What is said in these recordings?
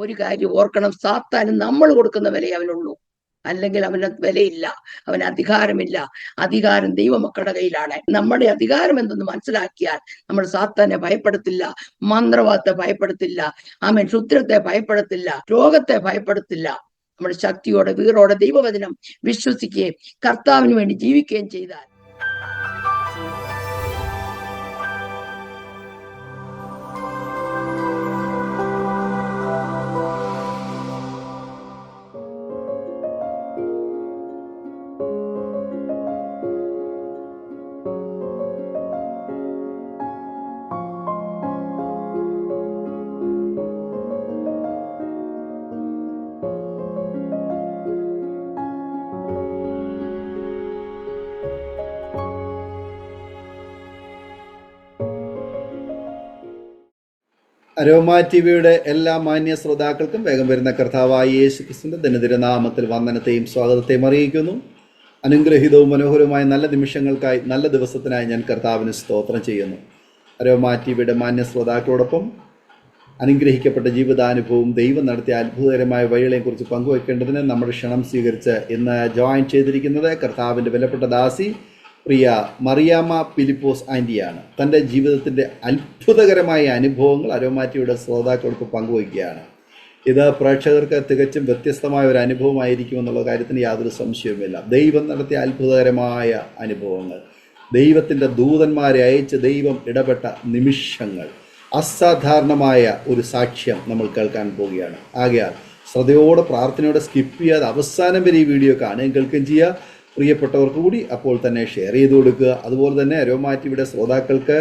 ഒരു കാര്യം ഓർക്കണം, സാത്താന് നമ്മൾ കൊടുക്കുന്ന വില അവനുള്ളൂ, അല്ലെങ്കിൽ അവന് വിലയില്ല, അവന് അധികാരമില്ല. അധികാരം ദൈവമക്കളുടെ കയ്യിലാണ്. നമ്മുടെ അധികാരം എന്തെന്ന് മനസ്സിലാക്കിയാൽ നമ്മൾ സാത്താനെ ഭയപ്പെടത്തില്ല, മന്ത്രവാദത്തെ ഭയപ്പെടത്തില്ല, അവൻ ക്ഷുദ്രത്തെ ഭയപ്പെടത്തില്ല, രോഗത്തെ ഭയപ്പെടത്തില്ല. നമ്മൾ ശക്തിയോടെ വീറോടെ ദൈവവചനം വിശ്വസിക്കുകയും കർത്താവിന് വേണ്ടി ജീവിക്കുകയും ചെയ്താൽ അരോമ ടിവിയുടെ എല്ലാ മാന്യ ശ്രോതാക്കൾക്കും വേഗം വരുന്ന കർത്താവായ യേശു ക്രിസ്തുവിന്റെ ധന്യതിരുനാമത്തിൽ വന്ദനത്തെയും സ്വാഗതത്തെയും അറിയിക്കുന്നു. അനുഗ്രഹീതവും മനോഹരവുമായ നല്ല നിമിഷങ്ങൾക്കായി, നല്ല ദിവസത്തിനായി ഞാൻ കർത്താവിന് സ്തോത്രം ചെയ്യുന്നു. അരോമ ടിവിയുടെ മാന്യ ശ്രോതാക്കളോടൊപ്പം അനുഗ്രഹിക്കപ്പെട്ട ജീവിതാനുഭവവും ദൈവം നടത്തിയ അത്ഭുതകരമായ വഴികളെക്കുറിച്ച് പങ്കുവയ്ക്കേണ്ടതിന് നമ്മുടെ ക്ഷണം സ്വീകരിച്ച് ഇന്ന് ജോയിൻ ചെയ്തിരിക്കുന്നത് കർത്താവിൻ്റെ വിലപ്പെട്ട ദാസി പ്രിയ മറിയാമ്മ ഫിലിപ്പോസ് ആൻറ്റിയാണ്. തൻ്റെ ജീവിതത്തിൻ്റെ അത്ഭുതകരമായ അനുഭവങ്ങൾ അരോമ ടിവിയുടെ ശ്രോതാക്കൾക്ക് പങ്കുവയ്ക്കുകയാണ്. ഇത് പ്രേക്ഷകർക്ക് തികച്ചും വ്യത്യസ്തമായ ഒരു അനുഭവമായിരിക്കുമെന്നുള്ള കാര്യത്തിന് യാതൊരു സംശയവുമില്ല. ദൈവം നടത്തിയ അത്ഭുതകരമായ അനുഭവങ്ങൾ, ദൈവത്തിൻ്റെ ദൂതന്മാരെ അയച്ച് ദൈവം ഇടപെട്ട നിമിഷങ്ങൾ, അസാധാരണമായ ഒരു സാക്ഷ്യം നമ്മൾ കേൾക്കാൻ പോവുകയാണ്. ആകയാൽ ശ്രദ്ധയോടെ പ്രാർത്ഥനയോടെ സ്കിപ്പ് ചെയ്യാതെ അവസാനം വരെ ഈ വീഡിയോ കാണുകയും കേൾക്കുകയും ചെയ്യുക. പ്രിയപ്പെട്ടവർക്ക് കൂടി അപ്പോൾ തന്നെ ഷെയർ ചെയ്ത് കൊടുക്കുക. അതുപോലെ തന്നെ അരോമ ടിവിയുടെ ശ്രോതാക്കൾക്ക്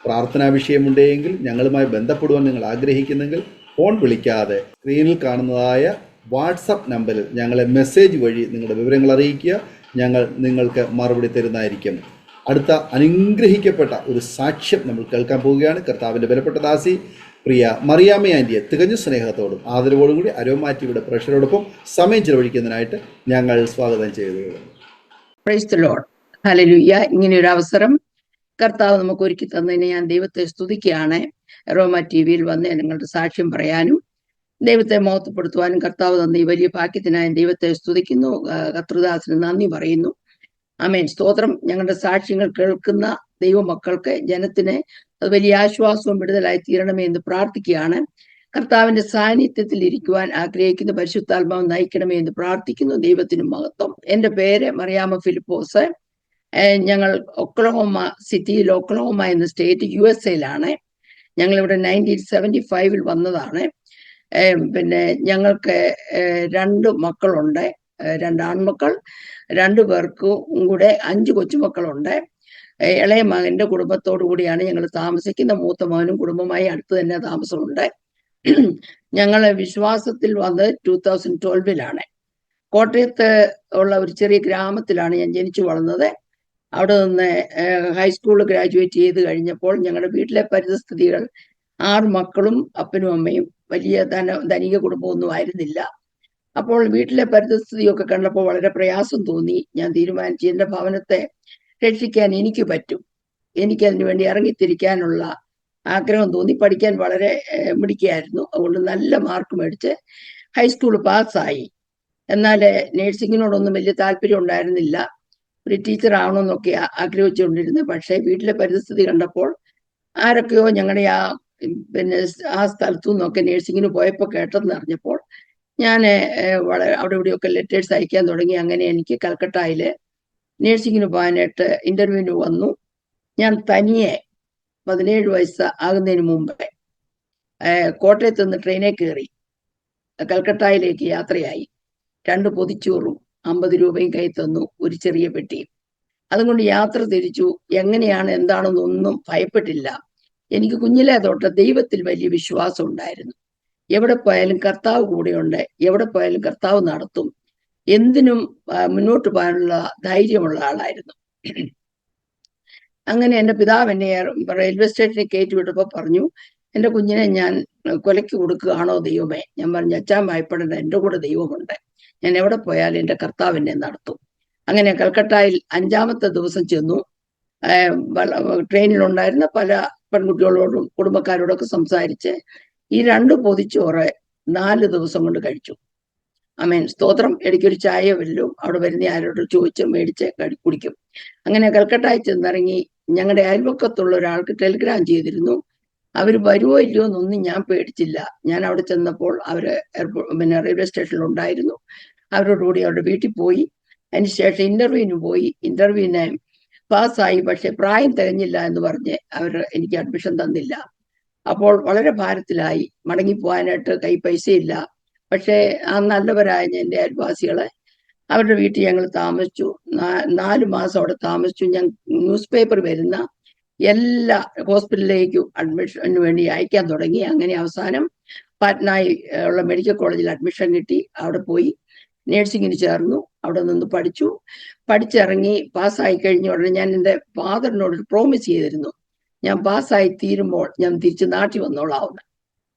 പ്രാർത്ഥനാ വിഷയമുണ്ടെങ്കിൽ ഞങ്ങളുമായി ബന്ധപ്പെടുവാൻ നിങ്ങൾ ആഗ്രഹിക്കുന്നെങ്കിൽ ഫോൺ വിളിക്കാതെ സ്ക്രീനിൽ കാണുന്നതായ വാട്സപ്പ് നമ്പറിൽ ഞങ്ങളെ മെസ്സേജ് വഴി നിങ്ങളുടെ വിവരങ്ങൾ അറിയിക്കുക. ഞങ്ങൾ നിങ്ങൾക്ക് മറുപടി തരുന്നതായിരിക്കും. അടുത്ത അനുഗ്രഹിക്കപ്പെട്ട ഒരു സാക്ഷ്യം നമ്മൾ കേൾക്കാൻ പോവുകയാണ്. കർത്താവിൻ്റെ വിലപ്പെട്ട ദാസി പ്രിയ മറിയാമ്മ ആൻറ്റിയെ തികഞ്ഞ സ്നേഹത്തോടും ആദരവോടും കൂടി അരോമ ടിവിയുടെ പ്രേക്ഷകരോടൊപ്പം സമയം ചെലവഴിക്കുന്നതിനായിട്ട് ഞങ്ങൾ സ്വാഗതം ചെയ്തു. Praise the Lord, hallelujah. ഇങ്ങനെ ഒരു അവസരം കർത്താവ് നമുക്ക് ഒരുക്കി തന്നതിന് ഞാൻ ദൈവത്തെ സ്തുതിക്കുകയാണ്. അരോമ ടിവിയിൽ വന്ന് നിങ്ങളുടെ സാക്ഷ്യം പറയാനും ദൈവത്തെ മഹത്വപ്പെടുത്തുവാനും കർത്താവ് തന്ന ഈ വലിയ ഭാഗ്യത്തിനായി ദൈവത്തെ സ്തുതിക്കുന്നു. കർത്തൃദാസന് നന്ദി പറയുന്നു. ആമേൻ, സ്തോത്രം. ഞങ്ങളുടെ സാക്ഷ്യങ്ങൾ കേൾക്കുന്ന ദൈവമക്കൾക്ക്, ജനത്തിന് അത് വലിയ ആശ്വാസവും വിടുതലായി തീരണമേ എന്ന് പ്രാർത്ഥിക്കുകയാണ്. കർത്താവിന്റെ സാന്നിധ്യത്തിൽ ഇരിക്കുവാൻ ആഗ്രഹിക്കുന്ന പരിശുദ്ധാത്മാവ് നയിക്കണമേ എന്ന് പ്രാർത്ഥിക്കുന്നു. ദൈവത്തിന് മഹത്വം. എൻ്റെ പേര് മറിയാമ്മ ഫിലിപ്പോസ്. ഞങ്ങൾ ഒക്ലഹോമ സിറ്റിയിൽ, ഒക്ലഹോമ എന്ന സ്റ്റേറ്റ് USA ഞങ്ങളിവിടെ 1975 വന്നതാണ്. പിന്നെ ഞങ്ങൾക്ക് 2 മക്കളുണ്ട്, 2 ആൺമക്കൾ, 2 പേർക്കും കൂടെ 5 കൊച്ചുമക്കളുണ്ട്. ഇളയ മകന്റെ കുടുംബത്തോടു കൂടിയാണ് ഞങ്ങൾ താമസിക്കുന്ന. മൂത്ത മകനും കുടുംബമായി അടുത്ത് തന്നെ താമസമുണ്ട്. ഞങ്ങള് വിശ്വാസത്തിൽ വന്നത് 2012 കോട്ടയത്ത് ഉള്ള ഒരു ചെറിയ ഗ്രാമത്തിലാണ് ഞാൻ ജനിച്ചു വളർന്നത്. അവിടെ നിന്ന് ഹൈസ്കൂൾ ഗ്രാജുവേറ്റ് ചെയ്ത് കഴിഞ്ഞപ്പോൾ ഞങ്ങളുടെ വീട്ടിലെ പരിസ്ഥിതികൾ 6 മക്കളും അപ്പനും അമ്മയും, വലിയ ധനിക കുടുംബമൊന്നും ആയിരുന്നില്ല. അപ്പോൾ വീട്ടിലെ പരിസ്ഥിതിയൊക്കെ കണ്ടപ്പോൾ വളരെ പ്രയാസം തോന്നി. ഞാൻ തീരുമാനിച്ചു എൻ്റെ ഭവനത്തെ രക്ഷിക്കാൻ എനിക്ക് പറ്റും, എനിക്കതിനു വേണ്ടി ഇറങ്ങിത്തിരിക്കാനുള്ള ആഗ്രഹം തോന്നി. പഠിക്കാൻ വളരെ മിടുക്കിയായിരുന്നു. അതുകൊണ്ട് നല്ല മാർക്ക് മേടിച്ച് ഹൈസ്കൂൾ പാസ്സായി. എന്നാൽ നേഴ്സിങ്ങിനോടൊന്നും വലിയ താല്പര്യം ഉണ്ടായിരുന്നില്ല. ഒരു ടീച്ചർ ആവണമെന്നൊക്കെ ആഗ്രഹിച്ചുകൊണ്ടിരുന്നത്. പക്ഷേ വീട്ടിലെ പരിസ്ഥിതി കണ്ടപ്പോൾ ആരൊക്കെയോ ഞങ്ങളുടെ ആ സ്ഥലത്തു നിന്നൊക്കെ നേഴ്സിങ്ങിന് പോയപ്പോൾ കേട്ടെന്ന് അറിഞ്ഞപ്പോൾ ഞാൻ അവിടെ ഇവിടെയൊക്കെ ലെറ്റേഴ്സ് അയക്കാൻ തുടങ്ങി. അങ്ങനെ എനിക്ക് കൽക്കട്ടയിൽ നേഴ്സിങ്ങിന് പോകാനായിട്ട് ഇന്റർവ്യൂവിന് വന്നു. ഞാൻ തനിയെ 17 വയസ്സ് ആകുന്നതിന് മുമ്പേ കോട്ടയത്ത് നിന്ന് ട്രെയിനിൽ കയറി കൽക്കട്ടയിലേക്ക് യാത്രയായി. 2 പൊതിച്ചോറും 50 രൂപയും കൈ തന്നു, ഒരു ചെറിയ പെട്ടിയും. അതുകൊണ്ട് യാത്ര തിരിച്ചു. എങ്ങനെയാണ് എന്താണെന്നൊന്നും ഭയപ്പെട്ടില്ല. എനിക്ക് കുഞ്ഞിലേ തൊട്ട് ദൈവത്തിൽ വലിയ വിശ്വാസം ഉണ്ടായിരുന്നു. എവിടെ പോയാലും കർത്താവ് കൂടെയുണ്ട്, എവിടെ പോയാലും കർത്താവ് നടത്തും, എന്തിനും മുന്നോട്ട് പോകാനുള്ള ധൈര്യമുള്ള ആളായിരുന്നു. അങ്ങനെ എൻ്റെ പിതാവ് എന്നെ റെയിൽവേ സ്റ്റേഷനിൽ കയറ്റി വിട്ടപ്പോൾ പറഞ്ഞു, എൻ്റെ കുഞ്ഞിനെ ഞാൻ കൊലയ്ക്ക് കൊടുക്കുകയാണോ ദൈവമേ? ഞാൻ പറഞ്ഞു, അച്ഛാൻ ഭയപ്പെടേണ്ട, എൻ്റെ കൂടെ ദൈവമുണ്ട്, ഞാൻ എവിടെ പോയാലും എൻ്റെ കർത്താവ് എന്നെ നടത്തും. അങ്ങനെ കൽക്കട്ടയിൽ 5-ാമത്തെ ദിവസം ചെന്നു. ട്രെയിനിലുണ്ടായിരുന്ന പല പെൺകുട്ടികളോടും കുടുംബക്കാരോടൊക്കെ സംസാരിച്ച് ഈ 2 പൊതിച്ചോറ് 4 ദിവസം കൊണ്ട് കഴിച്ചു. ആമേൻ, സ്തോത്രം. ഇടയ്ക്കൊരു ചായ വല്ലതും അവിടെ വരുന്ന ആരോട് ചോദിച്ച് മേടിച്ച് കുടിക്കും. അങ്ങനെ കൽക്കട്ടയിൽ ചെന്നിറങ്ങി ഞങ്ങളുടെ അയൽവക്കത്തുള്ള ഒരാൾക്ക് ടെലിഗ്രാം ചെയ്തിരുന്നു. അവർ വരുമോ ഇല്ലയോ എന്നൊന്നും ഞാൻ പേടിച്ചില്ല. ഞാൻ അവിടെ ചെന്നപ്പോൾ അവര് റെയിൽവേ സ്റ്റേഷനിൽ ഉണ്ടായിരുന്നു. അവരോടുകൂടി അവരുടെ വീട്ടിൽ പോയി. അതിനുശേഷം ഇന്റർവ്യൂവിന് പോയി. ഇന്റർവ്യൂവിന് പാസ്സായി. പക്ഷെ പ്രായം തികഞ്ഞില്ല എന്ന് പറഞ്ഞ് അവർ എനിക്ക് അഡ്മിഷൻ തന്നില്ല. അപ്പോൾ വളരെ ഭാരത്തിലായി. മടങ്ങിപ്പോകാനായിട്ട് കൈ പൈസയില്ല. പക്ഷേ ആ നല്ലവരായ എൻ്റെ അയൽവാസികളെ അവരുടെ വീട്ടിൽ ഞങ്ങൾ താമസിച്ചു. 4 മാസം അവിടെ താമസിച്ചു. ഞാൻ ന്യൂസ് പേപ്പർ വരുന്ന എല്ലാ ഹോസ്പിറ്റലിലേക്കും അഡ്മിഷന് വേണ്ടി അയക്കാൻ തുടങ്ങി. അങ്ങനെ അവസാനം പാറ്റ്നയിൽ ഉള്ള മെഡിക്കൽ കോളേജിൽ അഡ്മിഷൻ കിട്ടി. അവിടെ പോയി നേഴ്സിങ്ങിന് ചേർന്നു. അവിടെ നിന്ന് പഠിച്ചിറങ്ങി പാസ്സായി കഴിഞ്ഞ ഉടനെ ഞാൻ എൻ്റെ ഫാദറിനോട് പ്രോമിസ് ചെയ്തിരുന്നു, ഞാൻ പാസ്സായി തീരുമ്പോൾ ഞാൻ തിരിച്ച് നാട്ടിൽ വന്നോളാവുന്നു.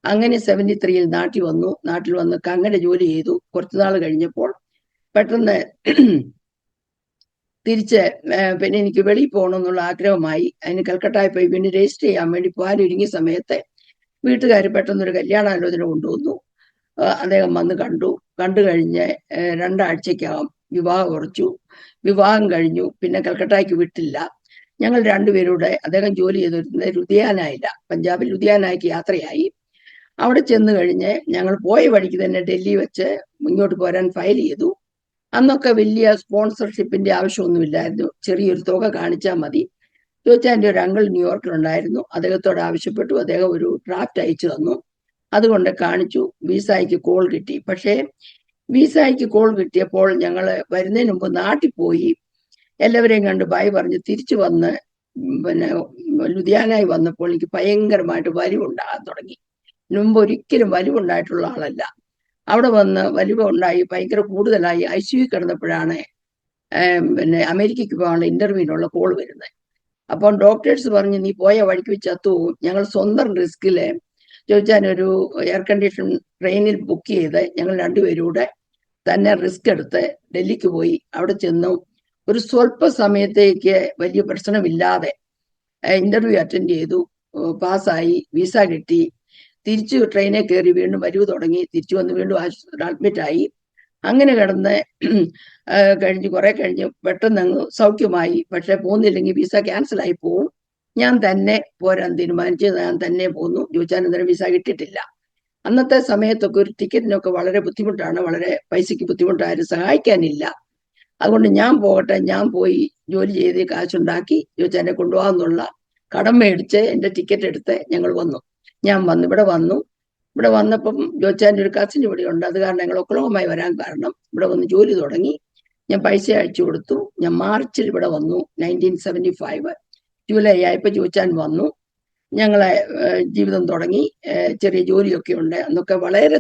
അങ്ങനെ 73-ൽ നാട്ടിൽ വന്നു. നാട്ടിൽ വന്ന് കങ്ങടെ ജോലി ചെയ്തു. കുറച്ചുനാൾ കഴിഞ്ഞപ്പോൾ പെട്ടെന്ന് തിരിച്ച് പിന്നെ എനിക്ക് വെളിയിൽ പോകണമെന്നുള്ള ആഗ്രഹമായി. അതിന് കൽക്കട്ടയിൽ പോയി പിന്നെ രജിസ്റ്റർ ചെയ്യാൻ വേണ്ടി പോകാനൊരുങ്ങിയ സമയത്ത് വീട്ടുകാർ പെട്ടെന്നൊരു കല്യാണാലോചന കൊണ്ടുവന്നു. അദ്ദേഹം വന്ന് കണ്ടു കഴിഞ്ഞ് 2 ആഴ്ചക്കകം വിവാഹം ഉറച്ചു. വിവാഹം കഴിഞ്ഞു. പിന്നെ കൽക്കട്ടയ്ക്ക് വിട്ടില്ല. ഞങ്ങൾ രണ്ടുപേരുടെ അദ്ദേഹം ജോലി ചെയ്തിരുന്നത് ലുധിയാനയില്ല, പഞ്ചാബിൽ ലുധിയാനയ്ക്ക് യാത്രയായി. അവിടെ ചെന്ന് കഴിഞ്ഞ് ഞങ്ങൾ പോയ വഴിക്ക് തന്നെ ഡൽഹി വെച്ച് ഇങ്ങോട്ട് പോരാൻ ഫയൽ ചെയ്തു. അന്നൊക്കെ വലിയ സ്പോൺസർഷിപ്പിന്റെ ആവശ്യമൊന്നുമില്ലായിരുന്നു. ചെറിയൊരു തുക കാണിച്ചാൽ മതി. ചോദിച്ചാൻ്റെ ഒരു അങ്കിൾ ന്യൂയോർക്കിലുണ്ടായിരുന്നു. അദ്ദേഹത്തോട് ആവശ്യപ്പെട്ടു. അദ്ദേഹം ഒരു ഡ്രാഫ്റ്റ് അയച്ചു തന്നു. അതുകൊണ്ട് കാണിച്ചു. വിസയ്ക്ക് കോൾ കിട്ടി. പക്ഷേ വിസയ്ക്ക് കോൾ കിട്ടിയപ്പോൾ ഞങ്ങൾ വരുന്നതിന് മുമ്പ് നാട്ടിൽ പോയി എല്ലാവരെയും കണ്ട് ബൈ പറഞ്ഞ് തിരിച്ചു വന്ന് പിന്നെ ലുധിയാനായി വന്നപ്പോൾ എനിക്ക് ഭയങ്കരമായിട്ട് വലിവുണ്ടാകാൻ തുടങ്ങി. മുമ്പ് ഒരിക്കലും വലിവുണ്ടായിട്ടുള്ള ആളല്ല. അവിടെ വന്ന് വലിവ് ഉണ്ടായി ഭയങ്കര കൂടുതലായി. ICU കിടന്നപ്പോഴാണ് പിന്നെ അമേരിക്കയ്ക്ക് പോകാനുള്ള ഇന്റർവ്യൂവിനുള്ള കോൾ വരുന്നത്. അപ്പം ഡോക്ടേഴ്സ് പറഞ്ഞു, നീ പോയ വഴിക്ക് വെച്ച് ചത്തുപോകും. ഞങ്ങൾ സ്വന്തം റിസ്കില് ചോദിച്ചാനൊരു എയർ കണ്ടീഷൻ ട്രെയിനിൽ ബുക്ക് ചെയ്ത് ഞങ്ങൾ രണ്ടുപേരൂടെ തന്നെ റിസ്ക് എടുത്ത് ഡൽഹിക്ക് പോയി. അവിടെ ചെന്നു ഒരു സ്വല്പ സമയത്തേക്ക് വലിയ പ്രശ്നമില്ലാതെ ഇന്റർവ്യൂ അറ്റൻഡ് ചെയ്തു. പാസ്സായി. വിസ കിട്ടി. തിരിച്ചു ട്രെയിനിൽ കയറി വീണ്ടും വരവ് തുടങ്ങി. തിരിച്ചു വന്ന് വീണ്ടും അഡ്മിറ്റായി. അങ്ങനെ കിടന്ന് കഴിഞ്ഞ് കുറെ കഴിഞ്ഞ് പെട്ടെന്ന് അങ്ങ് സൗഖ്യമായി. പക്ഷെ പോകുന്നില്ലെങ്കിൽ വിസ ക്യാൻസൽ ആയി പോവും. ഞാൻ തന്നെ പോരാൻ തീരുമാനിച്ച് ഞാൻ തന്നെ പോന്നു. ചോദിച്ചാൽ വിസ കിട്ടിയിട്ടില്ല. അന്നത്തെ സമയത്തൊക്കെ ഒരു ടിക്കറ്റിനൊക്കെ വളരെ ബുദ്ധിമുട്ടാണ്. വളരെ പൈസയ്ക്ക് ബുദ്ധിമുട്ടായിരുന്നു. സഹായിക്കാനില്ല. അതുകൊണ്ട് ഞാൻ പോകട്ടെ, ഞാൻ പോയി ജോലി ചെയ്ത് കാശുണ്ടാക്കി ചോദിച്ചാൽ കൊണ്ടുപോകാന്നുള്ള കടം മേടിച്ച് എൻ്റെ ടിക്കറ്റ് എടുത്ത് ഞങ്ങൾ വന്നു. ഞാൻ ഇവിടെ വന്നപ്പം ജോച്ചാൻ്റെ ഒരു കസിൻ ഇവിടെ ഉണ്ട്. അത് കാരണം ഞങ്ങൾ ഒക്ലഹോമായി വരാൻ കാരണം ഇവിടെ വന്ന് ജോലി തുടങ്ങി. ഞാൻ പൈസ അയച്ചു കൊടുത്തു. ഞാൻ മാർച്ചിൽ ഇവിടെ വന്നു. 1975 ജൂലൈ ആയപ്പോൾ ജോച്ചാൻ വന്നു. ഞങ്ങളെ ജീവിതം തുടങ്ങി. ചെറിയ ജോലിയൊക്കെ ഉണ്ട്. അന്നൊക്കെ വളരെ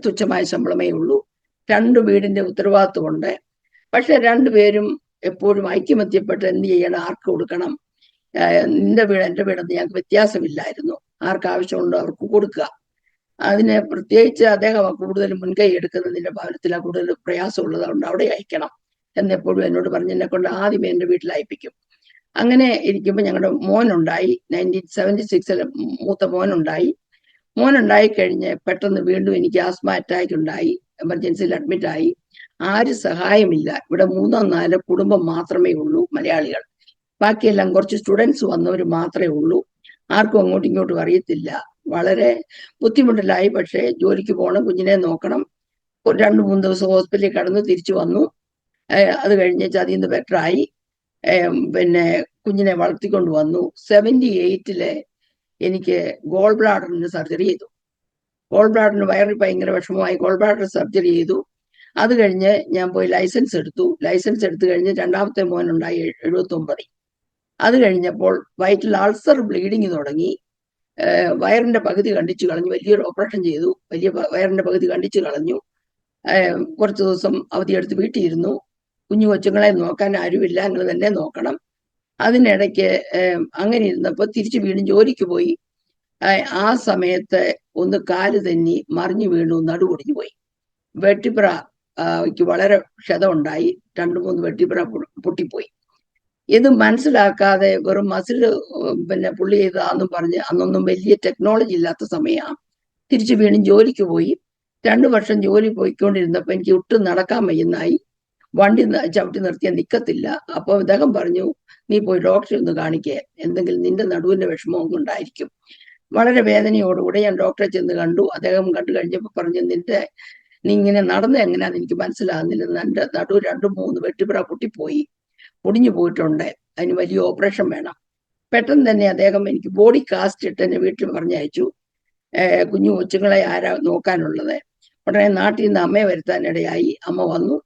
തുച്ഛമായ ശമ്പളമേ ഉള്ളൂ. 2 വീടിന്റെ ഉത്തരവാദിത്വമുണ്ട്. പക്ഷെ രണ്ടുപേരും എപ്പോഴും ഐക്യമത്യപ്പെട്ട് എന്ത് ചെയ്യണം, ആർക്ക് കൊടുക്കണം, നിന്റെ വീട് എൻ്റെ വീടെന്ന് ഞങ്ങൾക്ക് വ്യത്യാസമില്ലായിരുന്നു. ആർക്ക് ആവശ്യമുണ്ടോ അവർക്ക് കൊടുക്കുക. അതിന് പ്രത്യേകിച്ച് അദ്ദേഹം കൂടുതൽ മുൻകൈ എടുക്കുന്നതിന്റെ ഭവനത്തിലാണ് കൂടുതൽ പ്രയാസമുള്ളത്. അതുകൊണ്ട് അവിടെ അയക്കണം എന്നെപ്പോഴും എന്നോട് പറഞ്ഞ് എന്നെ കൊണ്ട് ആദ്യമേ എൻ്റെ വീട്ടിൽ അയപ്പിക്കും. അങ്ങനെ ഇരിക്കുമ്പോൾ ഞങ്ങളുടെ മോനുണ്ടായി. 1976 മൂത്ത മോനുണ്ടായി കഴിഞ്ഞ് പെട്ടെന്ന് വീണ്ടും എനിക്ക് ആസ്മ അറ്റാക്ക് ഉണ്ടായി. എമർജൻസിയിൽ അഡ്മിറ്റായി. ആരും സഹായമില്ല. ഇവിടെ 3-4 കുടുംബം മാത്രമേ ഉള്ളൂ മലയാളികൾ. ബാക്കിയെല്ലാം കുറച്ച് സ്റ്റുഡൻസ് വന്നവർ മാത്രമേ ഉള്ളൂ. ആർക്കും അങ്ങോട്ടും ഇങ്ങോട്ടും അറിയത്തില്ല. വളരെ ബുദ്ധിമുട്ടിലായി. പക്ഷേ ജോലിക്ക് പോകണം, കുഞ്ഞിനെ നോക്കണം. 2-3 ദിവസം ഹോസ്പിറ്റലിൽ കടന്നു തിരിച്ചു വന്നു. അത് കഴിഞ്ഞ് അതിൽ നിന്ന് ബെറ്ററായി. പിന്നെ കുഞ്ഞിനെ വളർത്തിക്കൊണ്ട് വന്നു. 78-ല് എനിക്ക് ഗോൾ ബ്ലാഡറിന് സർജറി ചെയ്തു. ഗോൾ ബ്ലാഡറിന് വയറിൽ ഭയങ്കര വിഷമമായി. ഗോൾ ബ്ലാഡർ സർജറി ചെയ്തു. അത് കഴിഞ്ഞ് ഞാൻ പോയി ലൈസൻസ് എടുത്തു കഴിഞ്ഞ് 2ാമത്തെ മോനുണ്ടായി 79. അത് കഴിഞ്ഞപ്പോൾ വയറ്റിൽ അൾസർ ബ്ലീഡിങ് തുടങ്ങി. വയറിന്റെ പകുതി കണ്ടിച്ചു കളഞ്ഞു. വലിയൊരു ഓപ്പറേഷൻ ചെയ്തു. വയറിന്റെ പകുതി കണ്ടിച്ചു കളഞ്ഞു. കുറച്ച് ദിവസം അവധിയെടുത്ത് വീട്ടിൽ ഇരുന്നു. കുഞ്ഞു കൊച്ചുങ്ങളെ നോക്കാൻ ആരുമില്ല, നിങ്ങൾ തന്നെ നോക്കണം. അതിനിടയ്ക്ക് അങ്ങനെ ഇരുന്നപ്പോൾ തിരിച്ചു വീണ്ടും ജോലിക്ക് പോയി. ആ സമയത്ത് ഒന്ന് കാല് തെന്നി മറിഞ്ഞു വീണു, നടുവൊടിഞ്ഞു പോയി. വെട്ടിപ്രയ്ക്ക് വളരെ ക്ഷതമുണ്ടായി. 2-3 വെട്ടിപ്ര പൊട്ടിപ്പോയി. ഇത് മനസ്സിലാക്കാതെ വെറും മസിൽ പുള്ളി ചെയ്താന്നും പറഞ്ഞ്, അന്നൊന്നും വലിയ ടെക്നോളജി ഇല്ലാത്ത സമയമാണ്. തിരിച്ചു വീണ്ടും ജോലിക്ക് പോയി. 2 വർഷം ജോലി പോയിക്കൊണ്ടിരുന്നപ്പോൾ എനിക്ക് ഒട്ടും നടക്കാൻ വയ്യെന്നായി. വണ്ടി ചവിട്ടി നിർത്തിയാൽ നിൽക്കത്തില്ല. അപ്പോൾ അദ്ദേഹം പറഞ്ഞു, നീ പോയി ഡോക്ടറെ ഒന്ന് കാണിക്കുക, എന്തെങ്കിലും നിന്റെ നടുവിന്റെ വിഷമമൊന്നും ഉണ്ടായിരിക്കും. വളരെ വേദനയോടുകൂടെ ഞാൻ ഡോക്ടറെ ചെന്ന് കണ്ടു. അദ്ദേഹം കണ്ടു കഴിഞ്ഞപ്പോൾ പറഞ്ഞു, നീ ഇങ്ങനെ നടന്ന എങ്ങനെയാന്ന് എനിക്ക് മനസ്സിലാകുന്നില്ല. എൻ്റെ നടു 2-3 വെട്ടിപ്പുറ പൊട്ടിപ്പോയി, പൊടിഞ്ഞു പോയിട്ടുണ്ട്, അതിന് വലിയ ഓപ്പറേഷൻ വേണം. പെട്ടെന്ന് തന്നെ അദ്ദേഹം എനിക്ക് ബോഡി കാസ്റ്റ് ഇട്ട് എന്നെ വീട്ടിൽ പറഞ്ഞയച്ചു. കുഞ്ഞു കൊച്ചുങ്ങളെ ആരാ നോക്കാനുള്ളത്? ഉടനെ നാട്ടിൽ നിന്ന് അമ്മയെ വരുത്താനിടയായി. അമ്മ വന്നു.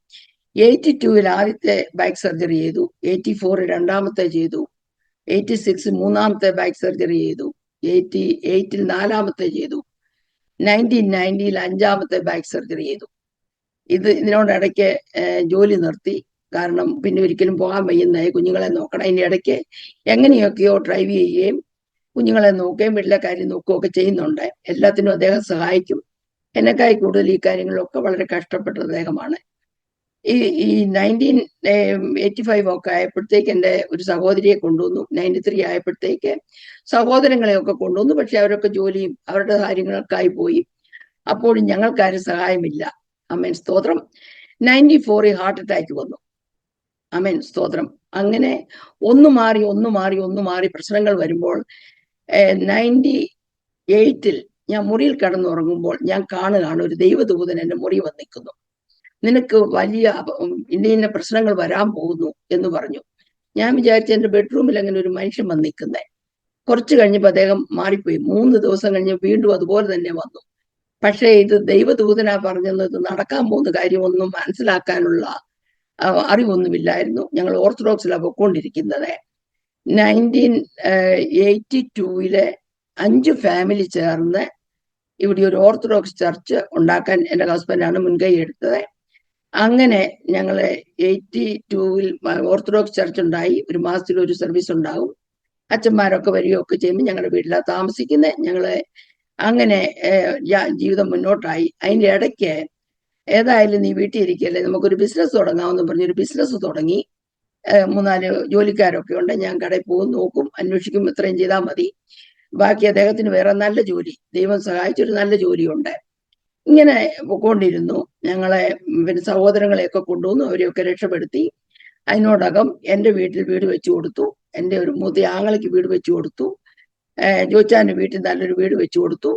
82-ൽ ആദ്യത്തെ ബാക്ക് സർജറി ചെയ്തു, 84 രണ്ടാമത്തെ ചെയ്തു, 86 മൂന്നാമത്തെ ബാക്ക് സർജറി ചെയ്തു, 88-ൽ 4-മത്തെ ചെയ്തു, 1990-ൽ 5-മത്തെ ബാക്ക് സർജറി ചെയ്തു. ഇതിനോടിടയ്ക്ക് ജോലി നിർത്തി. കാരണം പിന്നെ ഒരിക്കലും പോകാൻ വയ്യുന്നായി, കുഞ്ഞുങ്ങളെ നോക്കണം. ഇതിൻ്റെ ഇടയ്ക്ക് എങ്ങനെയൊക്കെയോ ഡ്രൈവ് ചെയ്യുകയും കുഞ്ഞുങ്ങളെ നോക്കുകയും വീട്ടിലെ കാര്യം നോക്കുകയൊക്കെ ചെയ്യുന്നുണ്ട്. എല്ലാത്തിനും അദ്ദേഹം സഹായിക്കും. എന്നെക്കായി കൂടുതൽ ഈ കാര്യങ്ങളിലൊക്കെ വളരെ കഷ്ടപ്പെട്ട അദ്ദേഹമാണ്. ഈ 1985 ഒക്കെ ആയപ്പോഴത്തേക്ക് എൻ്റെ ഒരു സഹോദരിയെ കൊണ്ടുവന്നു. 93 ആയപ്പോഴത്തേക്ക് സഹോദരങ്ങളെയൊക്കെ കൊണ്ടുവന്നു. പക്ഷെ അവരൊക്കെ ജോലിയും അവരുടെ കാര്യങ്ങൾക്കായി പോയി. അപ്പോഴും ഞങ്ങൾക്കാരും സഹായമില്ല. അമേൻ സ്തോത്രം. 94 ഹാർട്ട് അറ്റാക്ക് വന്നു. അമേൻ സ്തോത്രം. അങ്ങനെ ഒന്ന് മാറി പ്രശ്നങ്ങൾ വരുമ്പോൾ 98-ൽ ഞാൻ മുറിയിൽ കടന്നുറങ്ങുമ്പോൾ ഞാൻ കാണുകയാണ് ഒരു ദൈവദൂതൻ എൻ്റെ മുറി വന്ന് നിൽക്കുന്നു. നിനക്ക് വലിയ ഇന്ന പ്രശ്നങ്ങൾ വരാൻ പോകുന്നു എന്ന് പറഞ്ഞു. ഞാൻ വിചാരിച്ച എൻ്റെ ബെഡ്റൂമിൽ അങ്ങനെ ഒരു മനുഷ്യൻ വന്ന് നിൽക്കുന്നേ. കുറച്ച് കഴിഞ്ഞപ്പോൾ അദ്ദേഹം മാറിപ്പോയി. 3 ദിവസം കഴിഞ്ഞ് വീണ്ടും അതുപോലെ തന്നെ വന്നു. പക്ഷേ ഇത് ദൈവദൂതനാ പറഞ്ഞത്, ഇത് നടക്കാൻ പോകുന്ന കാര്യമൊന്നും മനസ്സിലാക്കാനുള്ള അറിവൊന്നുമില്ലായിരുന്നു. ഞങ്ങൾ ഓർത്തഡോക്സിലാണ് പൊയ്ക്കൊണ്ടിരിക്കുന്നത്. 1982-ലെ 5 ഫാമിലി ചേർന്ന് ഇവിടെ ഒരു ഓർത്തഡോക്സ് ചർച്ച് ഉണ്ടാക്കാൻ എൻ്റെ ഹസ്ബൻഡാണ് മുൻകൈ എടുത്തത്. അങ്ങനെ ഞങ്ങൾ 82-ൽ ഓർത്തഡോക്സ് ചർച്ച് ഉണ്ടായി. ഒരു മാസത്തിൽ ഒരു സർവീസ് ഉണ്ടാകും. അച്ഛന്മാരൊക്കെ വരികയൊക്കെ ചെയ്യുമ്പോൾ ഞങ്ങളുടെ വീട്ടിലാണ് താമസിക്കുന്നത്. ഞങ്ങള് അങ്ങനെ ജീവിതം മുന്നോട്ടായി. അതിൻ്റെ ഇടയ്ക്ക് ഏതായാലും നീ വീട്ടിൽ ഇരിക്കല്ലേ, നമുക്കൊരു ബിസിനസ് തുടങ്ങാമെന്ന് പറഞ്ഞൊരു ബിസിനസ് തുടങ്ങി. 3-4 ജോലിക്കാരൊക്കെ ഉണ്ട്. ഞാൻ കടയിൽ പോകും, നോക്കും, അന്വേഷിക്കും, ഇത്രയും ചെയ്താൽ മതി. ബാക്കി അദ്ദേഹത്തിന് വേറെ നല്ല ജോലി, ദൈവം സഹായിച്ചൊരു നല്ല ജോലിയുണ്ട്. ഇങ്ങനെ പോയിക്കൊണ്ടിരുന്നു. ഞങ്ങളെ പിന്നെ സഹോദരങ്ങളെയൊക്കെ കൊണ്ടുവന്നു, അവരെയൊക്കെ രക്ഷപ്പെടുത്തി. അതിനോടകം എൻ്റെ വീട്ടിൽ വീട് വെച്ചു കൊടുത്തു. എൻ്റെ ഒരു മൂത്ത ആങ്ങളയ്ക്ക് വീട് വെച്ചു കൊടുത്തു. ജോച്ചാൻ്റെ വീട്ടിൽ നല്ലൊരു വീട് വെച്ചു കൊടുത്തു.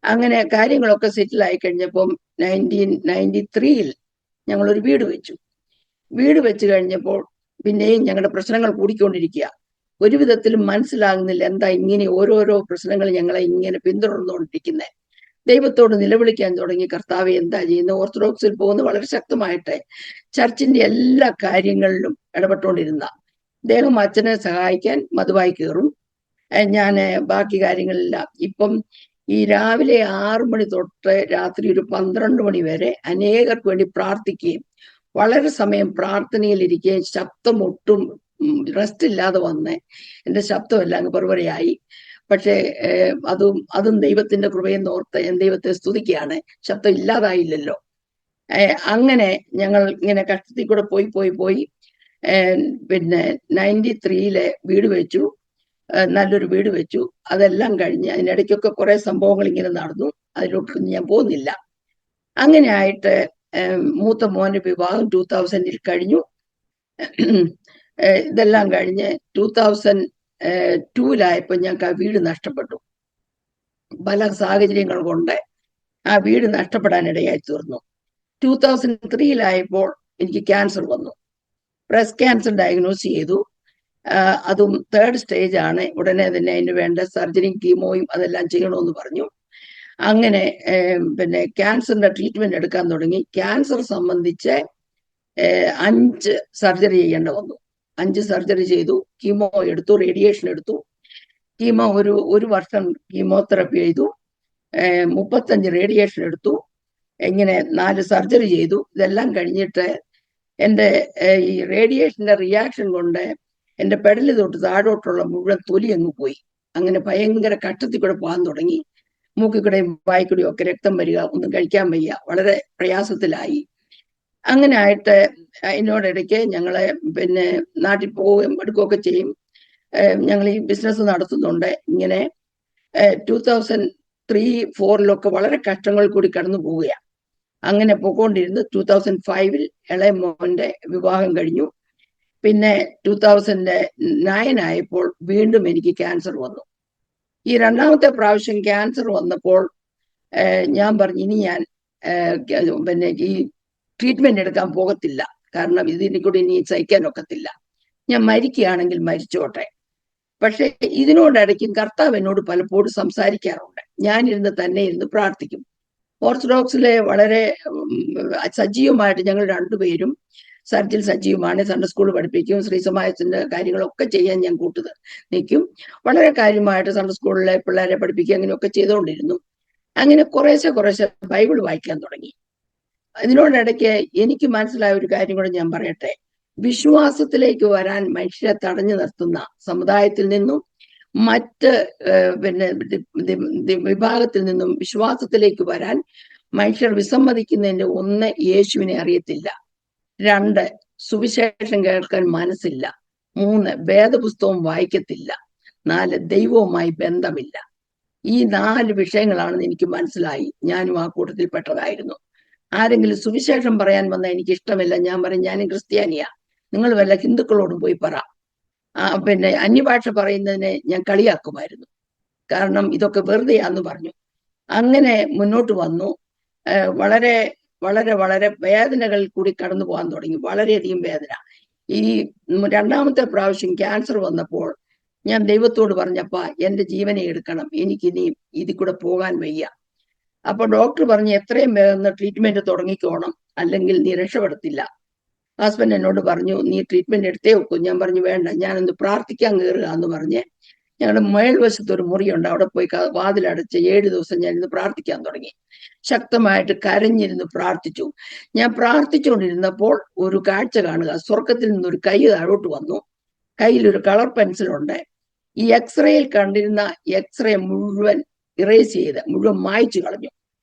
അങ്ങനെ കാര്യങ്ങളൊക്കെ സെറ്റിൽ ആയി കഴിഞ്ഞപ്പം 1993-ൽ ഞങ്ങളൊരു വീട് വെച്ചു. വീട് വെച്ച് കഴിഞ്ഞപ്പോൾ പിന്നെയും ഞങ്ങളുടെ പ്രശ്നങ്ങൾ കൂടിക്കൊണ്ടിരിക്കുക. ഒരു വിധത്തിലും മനസ്സിലാകുന്നില്ല എന്താ ഇങ്ങനെ ഓരോരോ പ്രശ്നങ്ങൾ ഞങ്ങളെ ഇങ്ങനെ പിന്തുടർന്നുകൊണ്ടിരിക്കുന്നത്. ദൈവത്തോട് നിലവിളിക്കാൻ തുടങ്ങി, കർത്താവെ എന്താ ചെയ്യുന്നത്? ഓർത്തഡോക്സിൽ പോകുന്ന വളരെ ശക്തമായിട്ട് ചർച്ചിന്റെ എല്ലാ കാര്യങ്ങളിലും ഇടപെട്ടുകൊണ്ടിരുന്ന അദ്ദേഹം അച്ഛനെ സഹായിക്കാൻ മതുവായി കയറും. ഞാൻ ബാക്കി കാര്യങ്ങളെല്ലാം ഇപ്പം ഈ രാവിലെ 6 മണി തൊട്ട് രാത്രി ഒരു 12 മണി വരെ അനേകർക്ക് വേണ്ടി പ്രാർത്ഥിക്കുകയും വളരെ സമയം പ്രാർത്ഥനയിലിരിക്കുകയും ശബ്ദം ഒട്ടും റെസ്റ്റ് ഇല്ലാതെ വന്ന് എൻ്റെ ശബ്ദമെല്ലാം അങ്ങ് പെറുപറയായി. പക്ഷേ അതും ദൈവത്തിന്റെ കൃപയെന്ന് ഓർത്ത് ഞാൻ ദൈവത്തെ സ്തുതിക്കുകയാണ്. ശബ്ദം ഇല്ലാതായില്ലല്ലോ. അങ്ങനെ ഞങ്ങൾ ഇങ്ങനെ കഷ്ടത്തിൽ കൂടെ പോയി പിന്നെ 93-ലെ വീട് വെച്ചു, നല്ലൊരു വീട് വെച്ചു. അതെല്ലാം കഴിഞ്ഞ് അതിനിടയ്ക്കൊക്കെ കുറെ സംഭവങ്ങൾ ഇങ്ങനെ നടന്നു. അതിലോട്ടൊന്നും ഞാൻ പോകുന്നില്ല. അങ്ങനെ ആയിട്ട് മൂത്ത മോന്റെ വിവാഹം 2000-ൽ കഴിഞ്ഞു. ഇതെല്ലാം കഴിഞ്ഞ് 2002-ലായപ്പോൾ ഞങ്ങൾക്ക് ആ വീട് നഷ്ടപ്പെട്ടു. പല സാഹചര്യങ്ങൾ കൊണ്ട് ആ വീട് നഷ്ടപ്പെടാനിടയായി തീർന്നു. 2003-ലായപ്പോൾ എനിക്ക് ക്യാൻസർ വന്നു. ബ്രസ്റ്റ് ക്യാൻസർ ഡയഗ്നോസ് ചെയ്തു. അതും 3rd സ്റ്റേജ് ആണ്. ഉടനെ തന്നെ അതിന് വേണ്ട സർജറിയും കീമോയും അതെല്ലാം ചെയ്യണമെന്ന് പറഞ്ഞു. അങ്ങനെ പിന്നെ ക്യാൻസറിന്റെ ട്രീറ്റ്മെന്റ് എടുക്കാൻ തുടങ്ങി. ക്യാൻസർ സംബന്ധിച്ച് 5 സർജറി ചെയ്യേണ്ട വന്നു. 5 സർജറി ചെയ്തു, കീമോ എടുത്തു, റേഡിയേഷൻ എടുത്തു. കീമോ ഒരു വർഷം കീമോതെറപ്പി ചെയ്തു, 35 റേഡിയേഷൻ എടുത്തു. ഇങ്ങനെ 4 സർജറി ചെയ്തു. ഇതെല്ലാം കഴിഞ്ഞിട്ട് എൻ്റെ ഈ റേഡിയേഷന്റെ റിയാക്ഷൻ കൊണ്ട് എൻ്റെ പെടല് തൊട്ട് താഴോട്ടുള്ള മുഴുവൻ തൊലി അങ്ങ് പോയി. അങ്ങനെ ഭയങ്കര കഷ്ടത്തിൽ കൂടെ പോകാൻ തുടങ്ങി. മൂക്കിക്കൂടെയും വായിക്കൂടെയും ഒക്കെ രക്തം വരിക, ഒന്നും കഴിക്കാൻ വയ്യ, വളരെ പ്രയാസത്തിലായി. അങ്ങനെ ആയിട്ട് അതിനോടിടയ്ക്ക് ഞങ്ങളെ പിന്നെ നാട്ടിൽ പോവുകയും എടുക്കുകയൊക്കെ ചെയ്യും. ഞങ്ങൾ ഈ ബിസിനസ് നടത്തുന്നുണ്ട്. ഇങ്ങനെ 2000 3-4 വളരെ കഷ്ടങ്ങൾ കൂടി കടന്നു പോവുകയാണ്. അങ്ങനെ പോയിക്കൊണ്ടിരുന്ന് 2005 ഇളയ മോന്റെ വിവാഹം കഴിഞ്ഞു. പിന്നെ 2009 ആയപ്പോൾ വീണ്ടും എനിക്ക് ക്യാൻസർ വന്നു. ഈ രണ്ടാമത്തെ പ്രാവശ്യം ക്യാൻസർ വന്നപ്പോൾ ഞാൻ പറഞ്ഞു ഇനി ഞാൻ പിന്നെ ഈ ട്രീറ്റ്മെന്റ് എടുക്കാൻ പോകത്തില്ല, കാരണം ഇതിനെ കൂടി ഇനി സഹിക്കാൻ ഒക്കത്തില്ല, ഞാൻ മരിക്കുകയാണെങ്കിൽ മരിച്ചോട്ടെ. പക്ഷെ ഇതിനോടിടയ്ക്കും കർത്താവ് എന്നോട് പലപ്പോഴും സംസാരിക്കാറുണ്ട്. ഞാനിരുന്ന് തന്നെ ഇരുന്ന് പ്രാർത്ഥിക്കും. ഓർത്തഡോക്സിലെ വളരെ സജീവമായിട്ട് ഞങ്ങൾ രണ്ടുപേരും ചർച്ചിൽ സജീവമാണ്. സൺഡേ സ്കൂൾ പഠിപ്പിക്കും, ശ്രീ സമാജത്തിന്റെ കാര്യങ്ങളൊക്കെ ചെയ്യാൻ ഞാൻ നിൽക്കും. വളരെ കാര്യമായിട്ട് സൺഡേ സ്കൂളിലെ പിള്ളേരെ പഠിപ്പിക്കുക, അങ്ങനെയൊക്കെ ചെയ്തുകൊണ്ടിരുന്നു. അങ്ങനെ കുറേശ്ശെ ബൈബിൾ വായിക്കാൻ തുടങ്ങി. ഇതിനോടിടയ്ക്ക് എനിക്ക് മനസ്സിലായ ഒരു കാര്യം കൂടെ ഞാൻ പറയട്ടെ. വിശ്വാസത്തിലേക്ക് വരാൻ മനുഷ്യരെ തടഞ്ഞു നിർത്തുന്ന സമുദായത്തിൽ നിന്നും മറ്റ് വിഭാഗത്തിൽ നിന്നും വിശ്വാസത്തിലേക്ക് വരാൻ മനുഷ്യർ വിസമ്മതിക്കുന്നതിന്റെ 1, യേശുവിനെ അറിയത്തില്ല. 2, സുവിശേഷം കേൾക്കാൻ മനസ്സില്ല. 3, വേദപുസ്തകം വായിക്കത്തില്ല. 4, ദൈവവുമായി ബന്ധമില്ല. ഈ 4 വിഷയങ്ങളാണെന്ന് എനിക്ക് മനസ്സിലായി. ഞാനും ആ കൂട്ടത്തിൽ പെട്ടതായിരുന്നു. ആരെങ്കിലും സുവിശേഷം പറയാൻ വന്നാൽ എനിക്ക് ഇഷ്ടമില്ല. ഞാൻ പറയും ഞാനും ക്രിസ്ത്യാനിയാ, നിങ്ങൾ വല്ല ഹിന്ദുക്കളോടും പോയി പറ. പിന്നെ അന്യഭാഷ പറയുന്നതിനെ ഞാൻ കളിയാക്കുമായിരുന്നു, കാരണം ഇതൊക്കെ വെറുതെയാന്ന് പറഞ്ഞു. അങ്ങനെ മുന്നോട്ട് വന്നു. വളരെ വളരെ വളരെ വേദനകൾ കൂടി കടന്നു പോകാൻ തുടങ്ങി, വളരെയധികം വേദന. ഈ രണ്ടാമത്തെ പ്രാവശ്യം ക്യാൻസർ വന്നപ്പോൾ ഞാൻ ദൈവത്തോട് പറഞ്ഞപ്പാ എന്റെ ജീവനെ എടുക്കണം, എനിക്കിനി ഇതിൽ കൂടെ പോകാൻ വയ്യ. അപ്പൊ ഡോക്ടർ പറഞ്ഞു എത്രയും വേഗം ട്രീറ്റ്മെന്റ് തുടങ്ങിക്കോണം, അല്ലെങ്കിൽ നീ രക്ഷപ്പെടത്തില്ല. ഹസ്ബൻഡ് എന്നോട് പറഞ്ഞു നീ ട്രീറ്റ്മെന്റ് എടുത്തേ വെക്കും. ഞാൻ പറഞ്ഞു വേണ്ട, ഞാനൊന്ന് പ്രാർത്ഥിക്കാൻ കയറുക എന്ന് പറഞ്ഞ് ഞങ്ങളുടെ മേൽവശത്ത് ഒരു മുറിയുണ്ട്, അവിടെ പോയി വാതിലടച്ച് 7 ദിവസം ഞാൻ ഇന്ന് പ്രാർത്ഥിക്കാൻ തുടങ്ങി. ശക്തമായിട്ട് കരഞ്ഞിരുന്ന് പ്രാർത്ഥിച്ചു. ഞാൻ പ്രാർത്ഥിച്ചുകൊണ്ടിരുന്നപ്പോൾ ഒരു കാഴ്ച കാണുക. സ്വർഗത്തിൽ നിന്നൊരു കൈ താഴോട്ട് വന്നു. കയ്യിലൊരു കളർ പെൻസിലുണ്ട്. ഈ എക്സ്റേയിൽ കണ്ടിരുന്ന എക്സ്റേ മുഴുവൻ ഇറേസ് ചെയ്ത് മുഴുവൻ മായ്ച്ചു കളഞ്ഞു.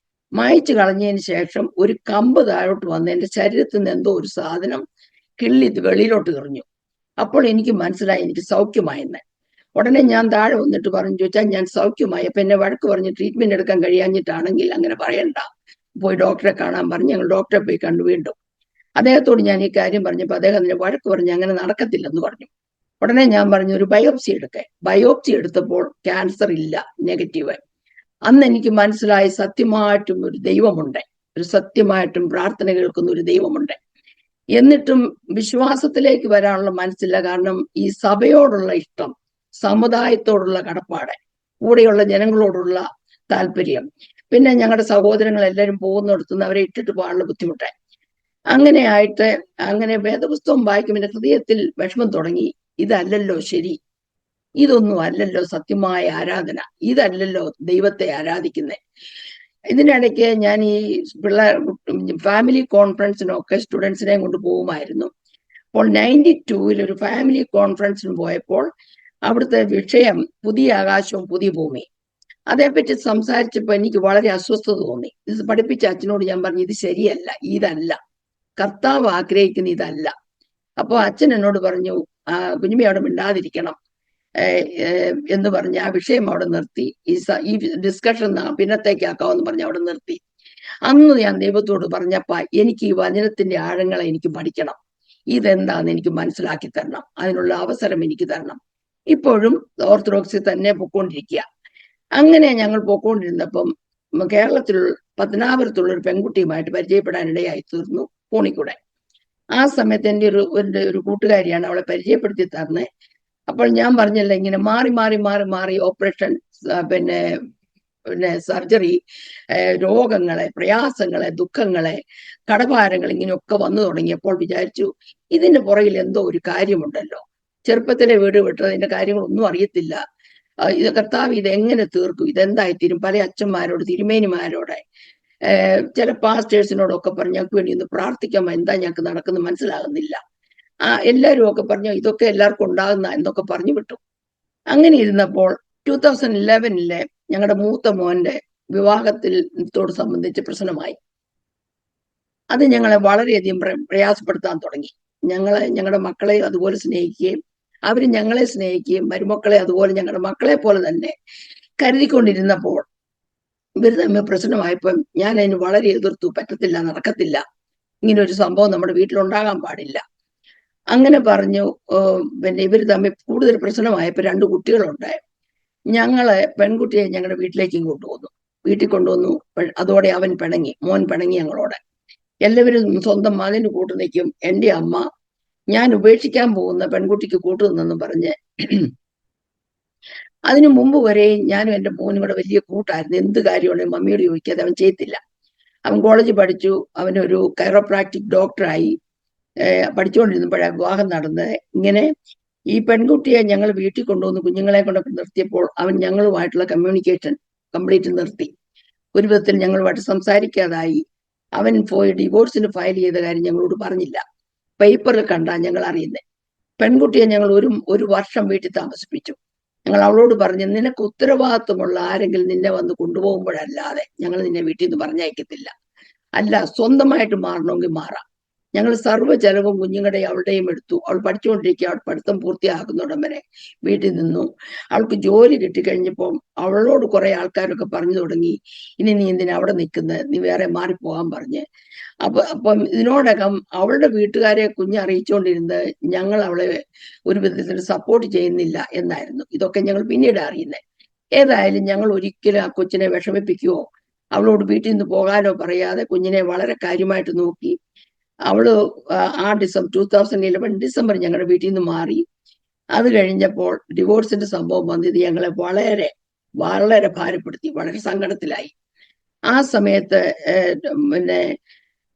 മായ്ച്ചു കളഞ്ഞതിന് ശേഷം ഒരു കമ്പ് താഴോട്ട് വന്ന് എൻ്റെ ശരീരത്തിൽ നിന്ന് എന്തോ ഒരു സാധനം കിള്ളി വെളിയിലോട്ട് എറിഞ്ഞു. അപ്പോൾ എനിക്ക് മനസ്സിലായി എനിക്ക് സൗഖ്യമായെന്ന്. ഉടനെ ഞാൻ താഴെ വന്നിട്ട് പറഞ്ഞു ചോദിച്ചാൽ ഞാൻ സൗഖ്യമായി. അപ്പൊ എന്നെ വഴക്ക് പറഞ്ഞ് ട്രീറ്റ്മെന്റ് എടുക്കാൻ കഴിയാഞ്ഞിട്ടാണെങ്കിൽ അങ്ങനെ പറയണ്ട, പോയി ഡോക്ടറെ കാണാൻ പറഞ്ഞ് ഞങ്ങൾ ഡോക്ടറെ പോയി കണ്ടു. വീണ്ടും അദ്ദേഹത്തോട് ഞാൻ ഈ കാര്യം പറഞ്ഞപ്പോൾ അദ്ദേഹം അതിനെ വഴക്ക് പറഞ്ഞ് അങ്ങനെ നടക്കത്തില്ലെന്ന് പറഞ്ഞു. ഉടനെ ഞാൻ പറഞ്ഞു ഒരു ബയോപ്സി എടുക്കെ. ബയോപ്സി എടുത്തപ്പോൾ ക്യാൻസർ ഇല്ല, നെഗറ്റീവ്. അന്ന് എനിക്ക് മനസ്സിലായി സത്യമായിട്ടും ഒരു ദൈവമുണ്ട്, ഒരു സത്യമായിട്ടും പ്രാർത്ഥന കേൾക്കുന്ന ഒരു ദൈവമുണ്ട്. എന്നിട്ടും വിശ്വാസത്തിലേക്ക് വരാനുള്ള മനസ്സില്ല. കാരണം ഈ സഭയോടുള്ള ഇഷ്ടം, സമുദായത്തോടുള്ള കടപ്പാട്, കൂടെയുള്ള ജനങ്ങളോടുള്ള താല്പര്യം, പിന്നെ ഞങ്ങളുടെ സഹോദരങ്ങൾ എല്ലാവരും പോകുന്നിടത്തുനിന്ന് അവരെ ഇട്ടിട്ട് പോകാനുള്ള ബുദ്ധിമുട്ട്. അങ്ങനെ വേദപുസ്തകം വായിക്കും എൻ്റെ ഹൃദയത്തിൽ വിഷമം തുടങ്ങി. ഇതല്ലല്ലോ ശരി, ഇതൊന്നും അല്ലല്ലോ സത്യമായ ആരാധന, ഇതല്ലല്ലോ ദൈവത്തെ ആരാധിക്കുന്നത്. ഇതിനിടയ്ക്ക് ഞാൻ ഈ ഫാമിലി കോൺഫറൻസിനൊക്കെ സ്റ്റുഡൻസിനെയും കൊണ്ട് പോകുമായിരുന്നു. അപ്പോൾ 92 ഒരു ഫാമിലി കോൺഫറൻസിന് പോയപ്പോൾ അവിടുത്തെ വിഷയം പുതിയ ആകാശവും പുതിയ ഭൂമി. അതേപ്പറ്റി സംസാരിച്ചപ്പോൾ എനിക്ക് വളരെ അസ്വസ്ഥത തോന്നി. ഇത് പഠിപ്പിച്ച അച്ഛനോട് ഞാൻ പറഞ്ഞു ഇത് ശരിയല്ല, ഇതല്ല കർത്താവ് ആഗ്രഹിക്കുന്ന, ഇതല്ല. അപ്പോൾ അച്ഛൻ എന്നോട് പറഞ്ഞു കുഞ്ഞുമി അവിടെ മിണ്ടാതിരിക്കണം എന്ന് പറഞ്ഞ് ആ വിഷയം അവിടെ നിർത്തി. ഈ ഡിസ്കഷൻ പിന്നത്തേക്കാക്കാവെന്ന് പറഞ്ഞ് അവിടെ നിർത്തി. അന്ന് ഞാൻ ദൈവത്തോട് പറഞ്ഞപ്പ എനിക്ക് ഈ വചനത്തിന്റെ ആഴങ്ങളെ എനിക്ക് പഠിക്കണം, ഇതെന്താന്ന് എനിക്ക് മനസ്സിലാക്കി തരണം, അതിനുള്ള അവസരം എനിക്ക് തരണം. ഇപ്പോഴും ഓർത്തഡോക്സിൽ തന്നെ പൊക്കോണ്ടിരിക്കുക. അങ്ങനെ ഞങ്ങൾ പൊക്കോണ്ടിരുന്നപ്പം കേരളത്തിൽ പത്തനാപുരത്തുള്ള ഒരു പെൺകുട്ടിയുമായിട്ട് പരിചയപ്പെടാനിടയായി തീർന്നു ഫോണിക്കൂടെ. ആ സമയത്ത് എൻ്റെ ഒരു കൂട്ടുകാരിയാണ് അവളെ പരിചയപ്പെടുത്തി തരുന്നത്. അപ്പോൾ ഞാൻ പറഞ്ഞില്ല ഇങ്ങനെ മാറി മാറി മാറി മാറി ഓപ്പറേഷൻ, പിന്നെ സർജറി, രോഗങ്ങളെ, പ്രയാസങ്ങളെ, ദുഃഖങ്ങളെ, കടഭാരങ്ങൾ ഇങ്ങനെയൊക്കെ വന്നു തുടങ്ങിയപ്പോൾ വിചാരിച്ചു ഇതിന്റെ പുറകിൽ എന്തോ ഒരു കാര്യമുണ്ടല്ലോ. ചെറുപ്പത്തിലെ വീട് വിട്ടത് ഇതിന്റെ കാര്യങ്ങളൊന്നും അറിയത്തില്ല. ഇത് കർത്താവ് ഇതെങ്ങനെ തീർക്കും, ഇതെന്തായിത്തീരും. പല അച്ഛന്മാരോട്, തിരുമേനിമാരോടെ, ചില പാസ്റ്റേഴ്സിനോടൊക്കെ പറഞ്ഞു ഞങ്ങൾക്ക് വേണ്ടി ഒന്ന് പ്രാർത്ഥിക്കാൻ, എന്താ ഞങ്ങൾക്ക് നടക്കുന്നത് മനസ്സിലാകുന്നില്ല. എല്ലാവരും ഒക്കെ പറഞ്ഞു ഇതൊക്കെ എല്ലാവർക്കും ഉണ്ടാകുന്ന എന്നൊക്കെ പറഞ്ഞു വിട്ടു. അങ്ങനെ ഇരുന്നപ്പോൾ 2011 ഞങ്ങളുടെ മൂത്ത മോന്റെ വിവാഹത്തോട് സംബന്ധിച്ച് പ്രശ്നമായി. അത് ഞങ്ങളെ വളരെയധികം പ്രയാസപ്പെടുത്താൻ തുടങ്ങി. ഞങ്ങളുടെ മക്കളെ അതുപോലെ സ്നേഹിക്കുകയും അവര് ഞങ്ങളെ സ്നേഹിക്കുകയും മരുമക്കളെ അതുപോലെ ഞങ്ങളുടെ മക്കളെ പോലെ തന്നെ കരുതിക്കൊണ്ടിരുന്നപ്പോൾ ഇവർ തമ്മിൽ പ്രശ്നമായപ്പം ഞാൻ അതിന് വളരെ എതിർത്തു. പറ്റത്തില്ല, നടക്കത്തില്ല, ഇങ്ങനെ ഒരു സംഭവം നമ്മുടെ വീട്ടിലുണ്ടാകാൻ പാടില്ല. അങ്ങനെ പറഞ്ഞു. പിന്നെ ഇവർ തമ്മിൽ കൂടുതൽ പ്രശ്നമായപ്പോൾ 2 കുട്ടികളുണ്ട്. ഞങ്ങളെ പെൺകുട്ടിയെ ഞങ്ങളുടെ വീട്ടിലേക്ക് കൊണ്ടുവന്നു. വീട്ടിൽ കൊണ്ടുവന്നു. അതോടെ അവൻ പിണങ്ങി, മോൻ പിണങ്ങി ഞങ്ങളോട്. എല്ലാവരും സ്വന്തം മകന് കൂട്ടു നിൽക്കും. എൻ്റെ അമ്മ ഞാൻ ഉപേക്ഷിക്കാൻ പോകുന്ന പെൺകുട്ടിക്ക് കൂട്ടു നിന്നെന്നും പറഞ്ഞ് അതിനു മുമ്പ് വരെ ഞാനും എൻ്റെ മോനും കൂടെ വലിയ കൂട്ടായിരുന്നു. എന്ത് കാര്യമുണ്ടെങ്കിൽ മമ്മിയോട് ചോദിക്കാതെ അവൻ ചെയ്യത്തില്ല. അവൻ കോളേജിൽ പഠിച്ചു. അവനൊരു കൈറോപ്രാക്ടിക് ഡോക്ടറായി. പഠിച്ചുകൊണ്ടിരുന്നപ്പോഴാണ് വിവാഹം നടന്നത്. ഇങ്ങനെ ഈ പെൺകുട്ടിയെ ഞങ്ങൾ വീട്ടിൽ കൊണ്ടുവന്ന് കുഞ്ഞുങ്ങളെ കൊണ്ടൊക്കെ നിർത്തിയപ്പോൾ അവൻ ഞങ്ങളുമായിട്ടുള്ള കമ്മ്യൂണിക്കേഷൻ കംപ്ലീറ്റ് നിർത്തി. ഒരു വിധത്തിൽ ഞങ്ങളുമായിട്ട് സംസാരിക്കാതായി. അവൻ പോയി ഡിവോഴ്സിന് ഫയൽ ചെയ്ത കാര്യം ഞങ്ങളോട് പറഞ്ഞില്ല. പേപ്പറിൽ കണ്ടാ ഞങ്ങൾ അറിയുന്നത്. പെൺകുട്ടിയെ ഞങ്ങൾ ഒരു വർഷം വീട്ടിൽ താമസിപ്പിച്ചു. ഞങ്ങൾ അവളോട് പറഞ്ഞു, നിനക്ക് ഉത്തരവാദിത്വമുള്ള ആരെങ്കിലും നിന്നെ വന്ന് കൊണ്ടുപോകുമ്പോഴല്ലാതെ ഞങ്ങൾ നിന്നെ വീട്ടിൽ നിന്ന് പറഞ്ഞയക്കത്തില്ല. അല്ല, സ്വന്തമായിട്ട് മാറണമെങ്കിൽ മാറാം. ഞങ്ങൾ സർവ്വ ചെലവും കുഞ്ഞുങ്ങളുടെ അവളുടെയും എടുത്തു. അവൾ പഠിച്ചുകൊണ്ടിരിക്കുക. അവൾ പഠിത്തം പൂർത്തിയാക്കുന്നിടം വരെ വീട്ടിൽ നിന്നു. അവൾക്ക് ജോലി കിട്ടിക്കഴിഞ്ഞപ്പോൾ അവളോട് കുറെ ആൾക്കാരൊക്കെ പറഞ്ഞു തുടങ്ങി, ഇനി നീ എന്തിനാ അവിടെ നിൽക്കുന്നത്, നീ വേറെ മാറിപ്പോകാൻ പറഞ്ഞ്. അപ്പം ഇതിനോടകം അവളുടെ വീട്ടുകാരെ കുഞ്ഞറിയിച്ചുകൊണ്ടിരുന്നത് ഞങ്ങൾ അവളെ ഒരു വിധത്തിൽ സപ്പോർട്ട് ചെയ്യുന്നില്ല എന്നായിരുന്നു. ഇതൊക്കെ ഞങ്ങൾ പിന്നീട് അറിയുന്നത്. ഏതായാലും ഞങ്ങൾ ഒരിക്കലും ആ കൊച്ചിനെ വിഷമിപ്പിക്കുകയോ അവളോട് വീട്ടിൽ നിന്ന് പോകാനോ പറയാതെ കുഞ്ഞിനെ വളരെ കാര്യമായിട്ട് നോക്കി. അവള് ആ 2011 ഡിസംബർ ഞങ്ങളുടെ വീട്ടിൽ നിന്ന് മാറി. അത് കഴിഞ്ഞപ്പോൾ ഡിവോഴ്സിന്റെ സംഭവം വന്നത് ഞങ്ങളെ വളരെ വളരെ ഭാരപ്പെടുത്തി, വളരെ സങ്കടത്തിലായി. ആ സമയത്ത് പിന്നെ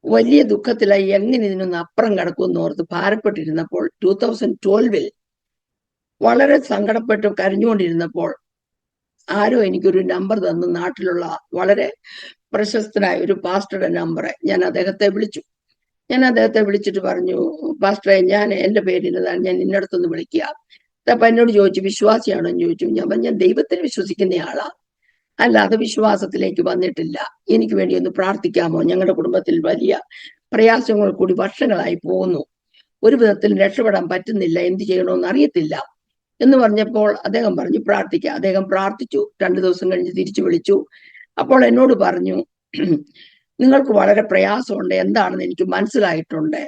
വലിയ ദുഃഖത്തിലായി. എങ്ങനെ ഇതിനൊന്ന് അപ്പുറം കിടക്കുമെന്ന് ഓർത്ത് ഭാരപ്പെട്ടിരുന്നപ്പോൾ 2012 വളരെ സങ്കടപ്പെട്ട് കരഞ്ഞുകൊണ്ടിരുന്നപ്പോൾ ആരോ എനിക്കൊരു നമ്പർ തന്നു. നാട്ടിലുള്ള വളരെ പ്രശസ്തനായ ഒരു പാസ്റ്ററുടെ നമ്പർ. ഞാൻ അദ്ദേഹത്തെ വിളിച്ചിട്ട് പറഞ്ഞു, പാസ്റ്ററെ, ഞാൻ എൻ്റെ പേരിനതാണ്, ഞാൻ ഇന്നടത്തൊന്ന് വിളിക്കുക. അപ്പൊ എന്നോട് ചോദിച്ചു, വിശ്വാസിയാണോ എന്ന് ചോദിച്ചു. ഞാൻ ദൈവത്തിൽ വിശ്വസിക്കുന്ന ആളാ, അല്ലാതെ വിശ്വാസത്തിലേക്ക് വന്നിട്ടില്ല. എനിക്ക് വേണ്ടി ഒന്ന് പ്രാർത്ഥിക്കാമോ? ഞങ്ങളുടെ കുടുംബത്തിൽ വലിയ പ്രയാസങ്ങൾ കൂടി വർഷങ്ങളായി പോകുന്നു. ഒരു വിധത്തിൽ രക്ഷപ്പെടാൻ പറ്റുന്നില്ല, എന്ത് ചെയ്യണമെന്ന് അറിയത്തില്ല എന്ന് പറഞ്ഞപ്പോൾ അദ്ദേഹം പറഞ്ഞു പ്രാർത്ഥിക്കാം. അദ്ദേഹം പ്രാർത്ഥിച്ചു. 2 ദിവസം കഴിഞ്ഞ് തിരിച്ചു വിളിച്ചു. അപ്പോൾ എന്നോട് പറഞ്ഞു, നിങ്ങൾക്ക് വളരെ പ്രയാസമുണ്ട്, എന്താണെന്ന് എനിക്ക് മനസ്സിലായിട്ടുണ്ട്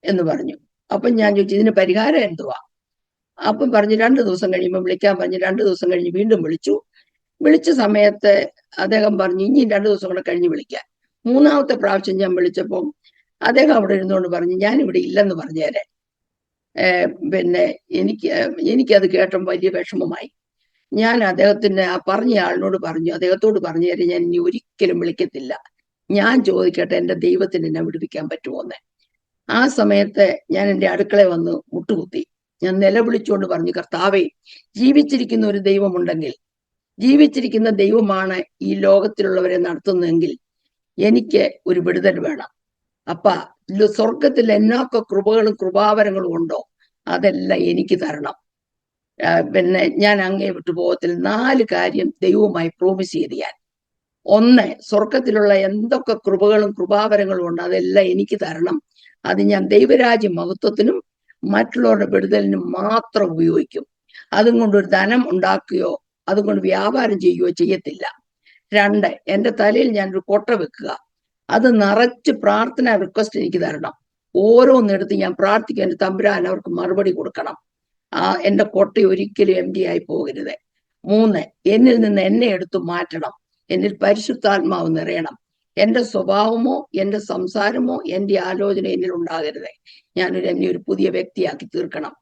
എന്ന് പറഞ്ഞു. അപ്പം ഞാൻ ചോദിച്ചു, ഇതിന് പരിഹാരം എന്തുവാ? അപ്പം പറഞ്ഞു 2 ദിവസം കഴിയുമ്പോൾ വിളിക്കാൻ പറഞ്ഞു. 2 ദിവസം കഴിഞ്ഞ് വീണ്ടും വിളിച്ച സമയത്ത് അദ്ദേഹം പറഞ്ഞു, ഇനി 2 ദിവസം കൂടെ കഴിഞ്ഞ് വിളിക്കാൻ. 3ാമത്തെ പ്രാവശ്യം ഞാൻ വിളിച്ചപ്പോൾ അദ്ദേഹം അവിടെ ഇരുന്നുകൊണ്ട് പറഞ്ഞു, ഞാൻ ഇവിടെ ഇല്ലെന്ന് പറഞ്ഞേരെ. പിന്നെ എനിക്കത് കേട്ടപ്പോൾ വലിയ വിഷമമായി. ഞാൻ അദ്ദേഹത്തിന് പറഞ്ഞ ആളിനോട് പറഞ്ഞു, അദ്ദേഹത്തോട് പറഞ്ഞു തരാം, ഞാൻ ഇനി ഒരിക്കലും വിളിക്കത്തില്ല. ഞാൻ ചോദിക്കട്ടെ, എൻ്റെ ദൈവത്തിന് എന്നെ വിടുവിക്കാൻ പറ്റുമോന്ന്. ആ സമയത്ത് ഞാൻ എൻ്റെ അടുക്കളയിൽ വന്ന് മുട്ടുകുത്തി. ഞാൻ നിലവിളിച്ചുകൊണ്ട് പറഞ്ഞു, കർത്താവേ, ജീവിച്ചിരിക്കുന്ന ഒരു ദൈവമുണ്ടെങ്കിൽ, ജീവിച്ചിരിക്കുന്ന ദൈവമാണ് ഈ ലോകത്തിലുള്ളവരെ നടത്തുന്നതെങ്കിൽ എനിക്ക് ഒരു വിടുതൽ വേണം. അപ്പ സ്വർഗത്തിൽ എന്നൊക്കെ കൃപകളും കൃപാവരങ്ങളും ഉണ്ടോ അതെല്ലാം എനിക്ക് തരണം. പിന്നെ ഞാൻ അങ്ങേ വിട്ടു പോകത്തിൽ 4 കാര്യം ദൈവവുമായി പ്രോമിസ് ചെയ്ത് ഞാൻ. 1, സ്വർഗത്തിലുള്ള എന്തൊക്കെ കൃപകളും കൃപാവരങ്ങളും ഉണ്ട് അതെല്ലാം എനിക്ക് തരണം. അത് ഞാൻ ദൈവരാജ്യ മഹത്വത്തിനും മറ്റുള്ളവരുടെ വിടുതലിനും മാത്രം ഉപയോഗിക്കും. അതും കൊണ്ട് ഒരു ധനം ഉണ്ടാക്കുകയോ അതുകൊണ്ട് വ്യാപാരം ചെയ്യുകയോ ചെയ്യത്തില്ല. 2, എൻ്റെ തലയിൽ ഞാനൊരു കൊട്ട വെക്കുക, അത് നിറച്ച് പ്രാർത്ഥന റിക്വസ്റ്റ് എനിക്ക് തരണം. ഓരോന്നെടുത്ത് ഞാൻ പ്രാർത്ഥിക്കാൻ എൻ്റെ തമ്പുരാൻ അവർക്ക് മറുപടി കൊടുക്കണം. എൻ്റെ കൊട്ട ഒരിക്കലും എംപ്റ്റി ആയി പോകരുത്. 3, എന്നിൽ നിന്ന് എന്നെ എടുത്തു മാറ്റണം. എന്നിൽ പരിശുദ്ധാത്മാവ് നിറയണം. എൻ്റെ സ്വഭാവമോ എൻ്റെ സംസാരമോ എൻ്റെ ആലോചന എന്നിൽ ഉണ്ടാകരുത്. എന്നെ ഒരു പുതിയ വ്യക്തിയാക്കി തീർക്കണം.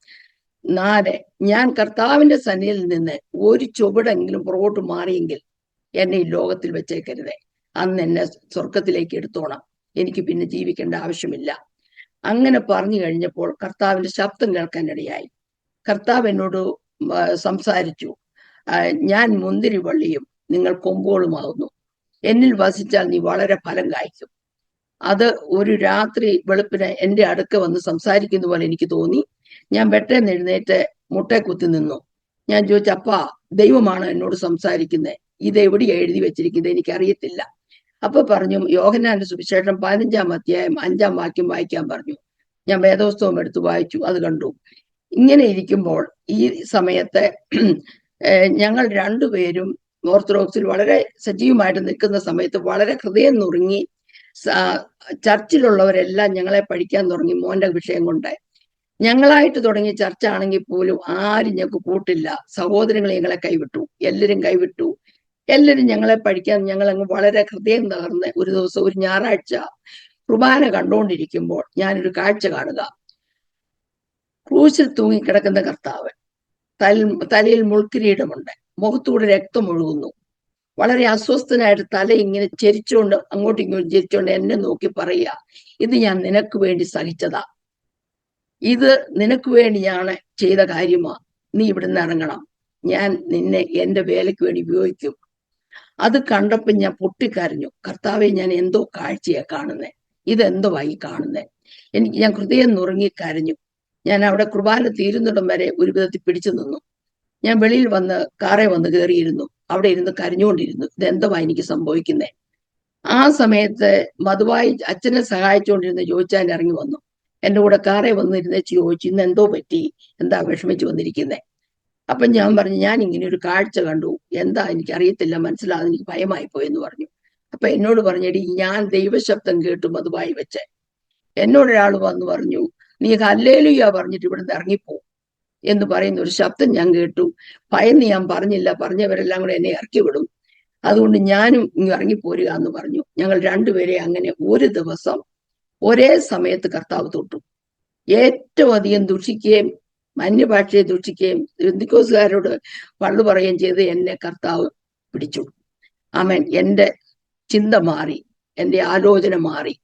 4, ഞാൻ കർത്താവിന്റെ സന്നിധിയിൽ നിന്ന് ഒരു ചുവടെങ്കിലും പുറകോട്ട് മാറിയെങ്കിൽ എന്നെ ഈ ലോകത്തിൽ വെച്ചേക്കരുത്. അന്ന് എന്നെ സ്വർഗത്തിലേക്ക് എടുത്തോണം. എനിക്ക് പിന്നെ ജീവിക്കേണ്ട ആവശ്യമില്ല. അങ്ങനെ പറഞ്ഞു കഴിഞ്ഞപ്പോൾ കർത്താവിന്റെ ശബ്ദം കേൾക്കാനിടയായി. കർത്താവ് എന്നോട് സംസാരിച്ചു, ഞാൻ മുന്തിരിവള്ളിയും നിങ്ങൾ കൊമ്പുകളുമാകുന്നു. എന്നിൽ വസിച്ചാൽ നീ വളരെ ഫലം കായ്ക്കും. അത് ഒരു രാത്രി വെളുപ്പിന് എൻ്റെ അടുക്ക വന്ന് സംസാരിക്കുന്ന പോലെ എനിക്ക് തോന്നി. ഞാൻ പെട്ടെന്ന് എഴുന്നേറ്റ് മുട്ടേ കുത്തി നിന്നു. ഞാൻ ചോദിച്ചു, അപ്പാ, ദൈവമാണ് എന്നോട് സംസാരിക്കുന്നത്, ഇത് എവിടെയാണ് എഴുതി വെച്ചിരിക്കുന്നത്, എനിക്കറിയത്തില്ല. അപ്പൊ പറഞ്ഞു, യോഹന്നാന്റെ സുവിശേഷം 15-ാം അധ്യായം 5-ാം വാക്യം വായിക്കാൻ പറഞ്ഞു. ഞാൻ വേദപുസ്തകം എടുത്ത് വായിച്ചു, അത് കണ്ടു. ഇങ്ങനെ ഇരിക്കുമ്പോൾ ഈ സമയത്ത് ഞങ്ങൾ 2 പേരും ഓർത്തഡോക്സിൽ വളരെ സജീവമായിട്ട് നിൽക്കുന്ന സമയത്ത് വളരെ ഹൃദയം നുറുങ്ങി ചർച്ചിലുള്ളവരെല്ലാം ഞങ്ങളെ പഠിക്കാൻ തുടങ്ങി മോന്റെ വിഷയം കൊണ്ട്. ഞങ്ങളായിട്ട് തുടങ്ങിയ ചർച്ച ആണെങ്കിൽ പോലും ആരും ഞങ്ങൾക്ക് കൂട്ടില്ല. സഹോദരങ്ങൾ ഞങ്ങളെ കൈവിട്ടു, എല്ലാവരും കൈവിട്ടു. എല്ലാവരും ഞങ്ങളെ പഠിക്കാൻ ഞങ്ങൾ അങ്ങ് വളരെ ഹൃദയം തകർന്ന് ഒരു ദിവസം ഒരു ഞായറാഴ്ച കുർബാന കണ്ടുകൊണ്ടിരിക്കുമ്പോൾ ഞാനൊരു കാഴ്ച കാണുക. ക്രൂശിൽ തൂങ്ങിക്കിടക്കുന്ന കർത്താവ്, തലയിൽ മുൾക്കിരീടമുണ്ട്, മുഖത്തൂടെ രക്തം ഒഴുകുന്നു. വളരെ അസ്വസ്ഥനായിട്ട് തല ഇങ്ങനെ ചെരിച്ചുകൊണ്ട് അങ്ങോട്ടും ഇങ്ങോട്ടും ചെരിച്ചുകൊണ്ട് എന്നെ നോക്കി പറയുക, ഇത് ഞാൻ നിനക്ക് വേണ്ടി സഹിച്ചതാ, ഇത് നിനക്ക് വേണ്ടിയാണ് ചെയ്ത കാര്യമാ, നീ ഇവിടുന്ന് ഇറങ്ങണം, ഞാൻ നിന്നെ എന്റെ വേലയ്ക്ക് വേണ്ടി ഉപയോഗിക്കും. അത് കണ്ടപ്പോൾ ഞാൻ പൊട്ടിക്കരഞ്ഞു. കർത്താവെ, ഞാൻ എന്തോ കാഴ്ചയാ കാണുന്നേ, ഇതെന്തുവായി കാണുന്നേ. ഞാൻ ഹൃദയം നുറുങ്ങി കരഞ്ഞു. ഞാൻ അവിടെ കുർബാന തീരുന്നിടം വരെ ഒരു വിധത്തിൽ പിടിച്ചു നിന്നു. ഞാൻ വെളിയിൽ വന്ന് കാറെ വന്ന് കയറിയിരുന്നു. അവിടെ ഇരുന്ന് കരഞ്ഞുകൊണ്ടിരുന്നു. ഇതെന്തുവാ എനിക്ക് സംഭവിക്കുന്നേ. ആ സമയത്ത് മധുവായി അച്ഛനെ സഹായിച്ചുകൊണ്ടിരുന്ന ജോയിച്ചാൻ ഇറങ്ങി വന്നു. എന്റെ കൂടെ കാറെ വന്നിരുന്നേച്ച് ചോദിച്ചു, ഇന്ന് എന്തോ പറ്റി, എന്താ വിഷമിച്ചു വന്നിരിക്കുന്നേ. അപ്പൊ ഞാൻ പറഞ്ഞു, ഞാൻ ഇങ്ങനെ ഒരു കാഴ്ച കണ്ടു, എന്താ എനിക്കറിയത്തില്ല, മനസ്സിലാതെ എനിക്ക് ഭയമായി പോയെന്ന് പറഞ്ഞു. അപ്പൊ എന്നോട് പറഞ്ഞെടി, ഞാൻ ദൈവശബ്ദം കേട്ടു മധുവായി വെച്ച്. എന്നോടൊരാൾ വന്ന് പറഞ്ഞു, നീ ഹല്ലേലൂയ പറഞ്ഞിട്ട് ഇവിടുന്ന് ഇറങ്ങിപ്പോ എന്ന് പറയുന്ന ഒരു ശബ്ദം ഞാൻ കേട്ടു. ഭയന്ന് ഞാൻ പറഞ്ഞില്ല, പറഞ്ഞവരെല്ലാം കൂടെ എന്നെ ഇറക്കി വിടും, അതുകൊണ്ട് ഞാനും ഇങ്ങ് ഇറങ്ങിപ്പോരുക എന്ന് പറഞ്ഞു. ഞങ്ങൾ രണ്ടുപേരെ അങ്ങനെ ഒരു ദിവസം ഒരേ സമയത്ത് കർത്താവ് തൊട്ടു. ഏറ്റവും അധികം ദുഷിക്കുകയും അന്യഭാഷയെ ദുഷിക്കുകയും ബന്ധുക്കോസുകാരോട് പള്ളു പറയുകയും ചെയ്ത് എന്നെ കർത്താവ് പിടിച്ചു. ആമേൻ. എന്റെ ചിന്ത മാറി, എന്റെ ആലോചന മാറി,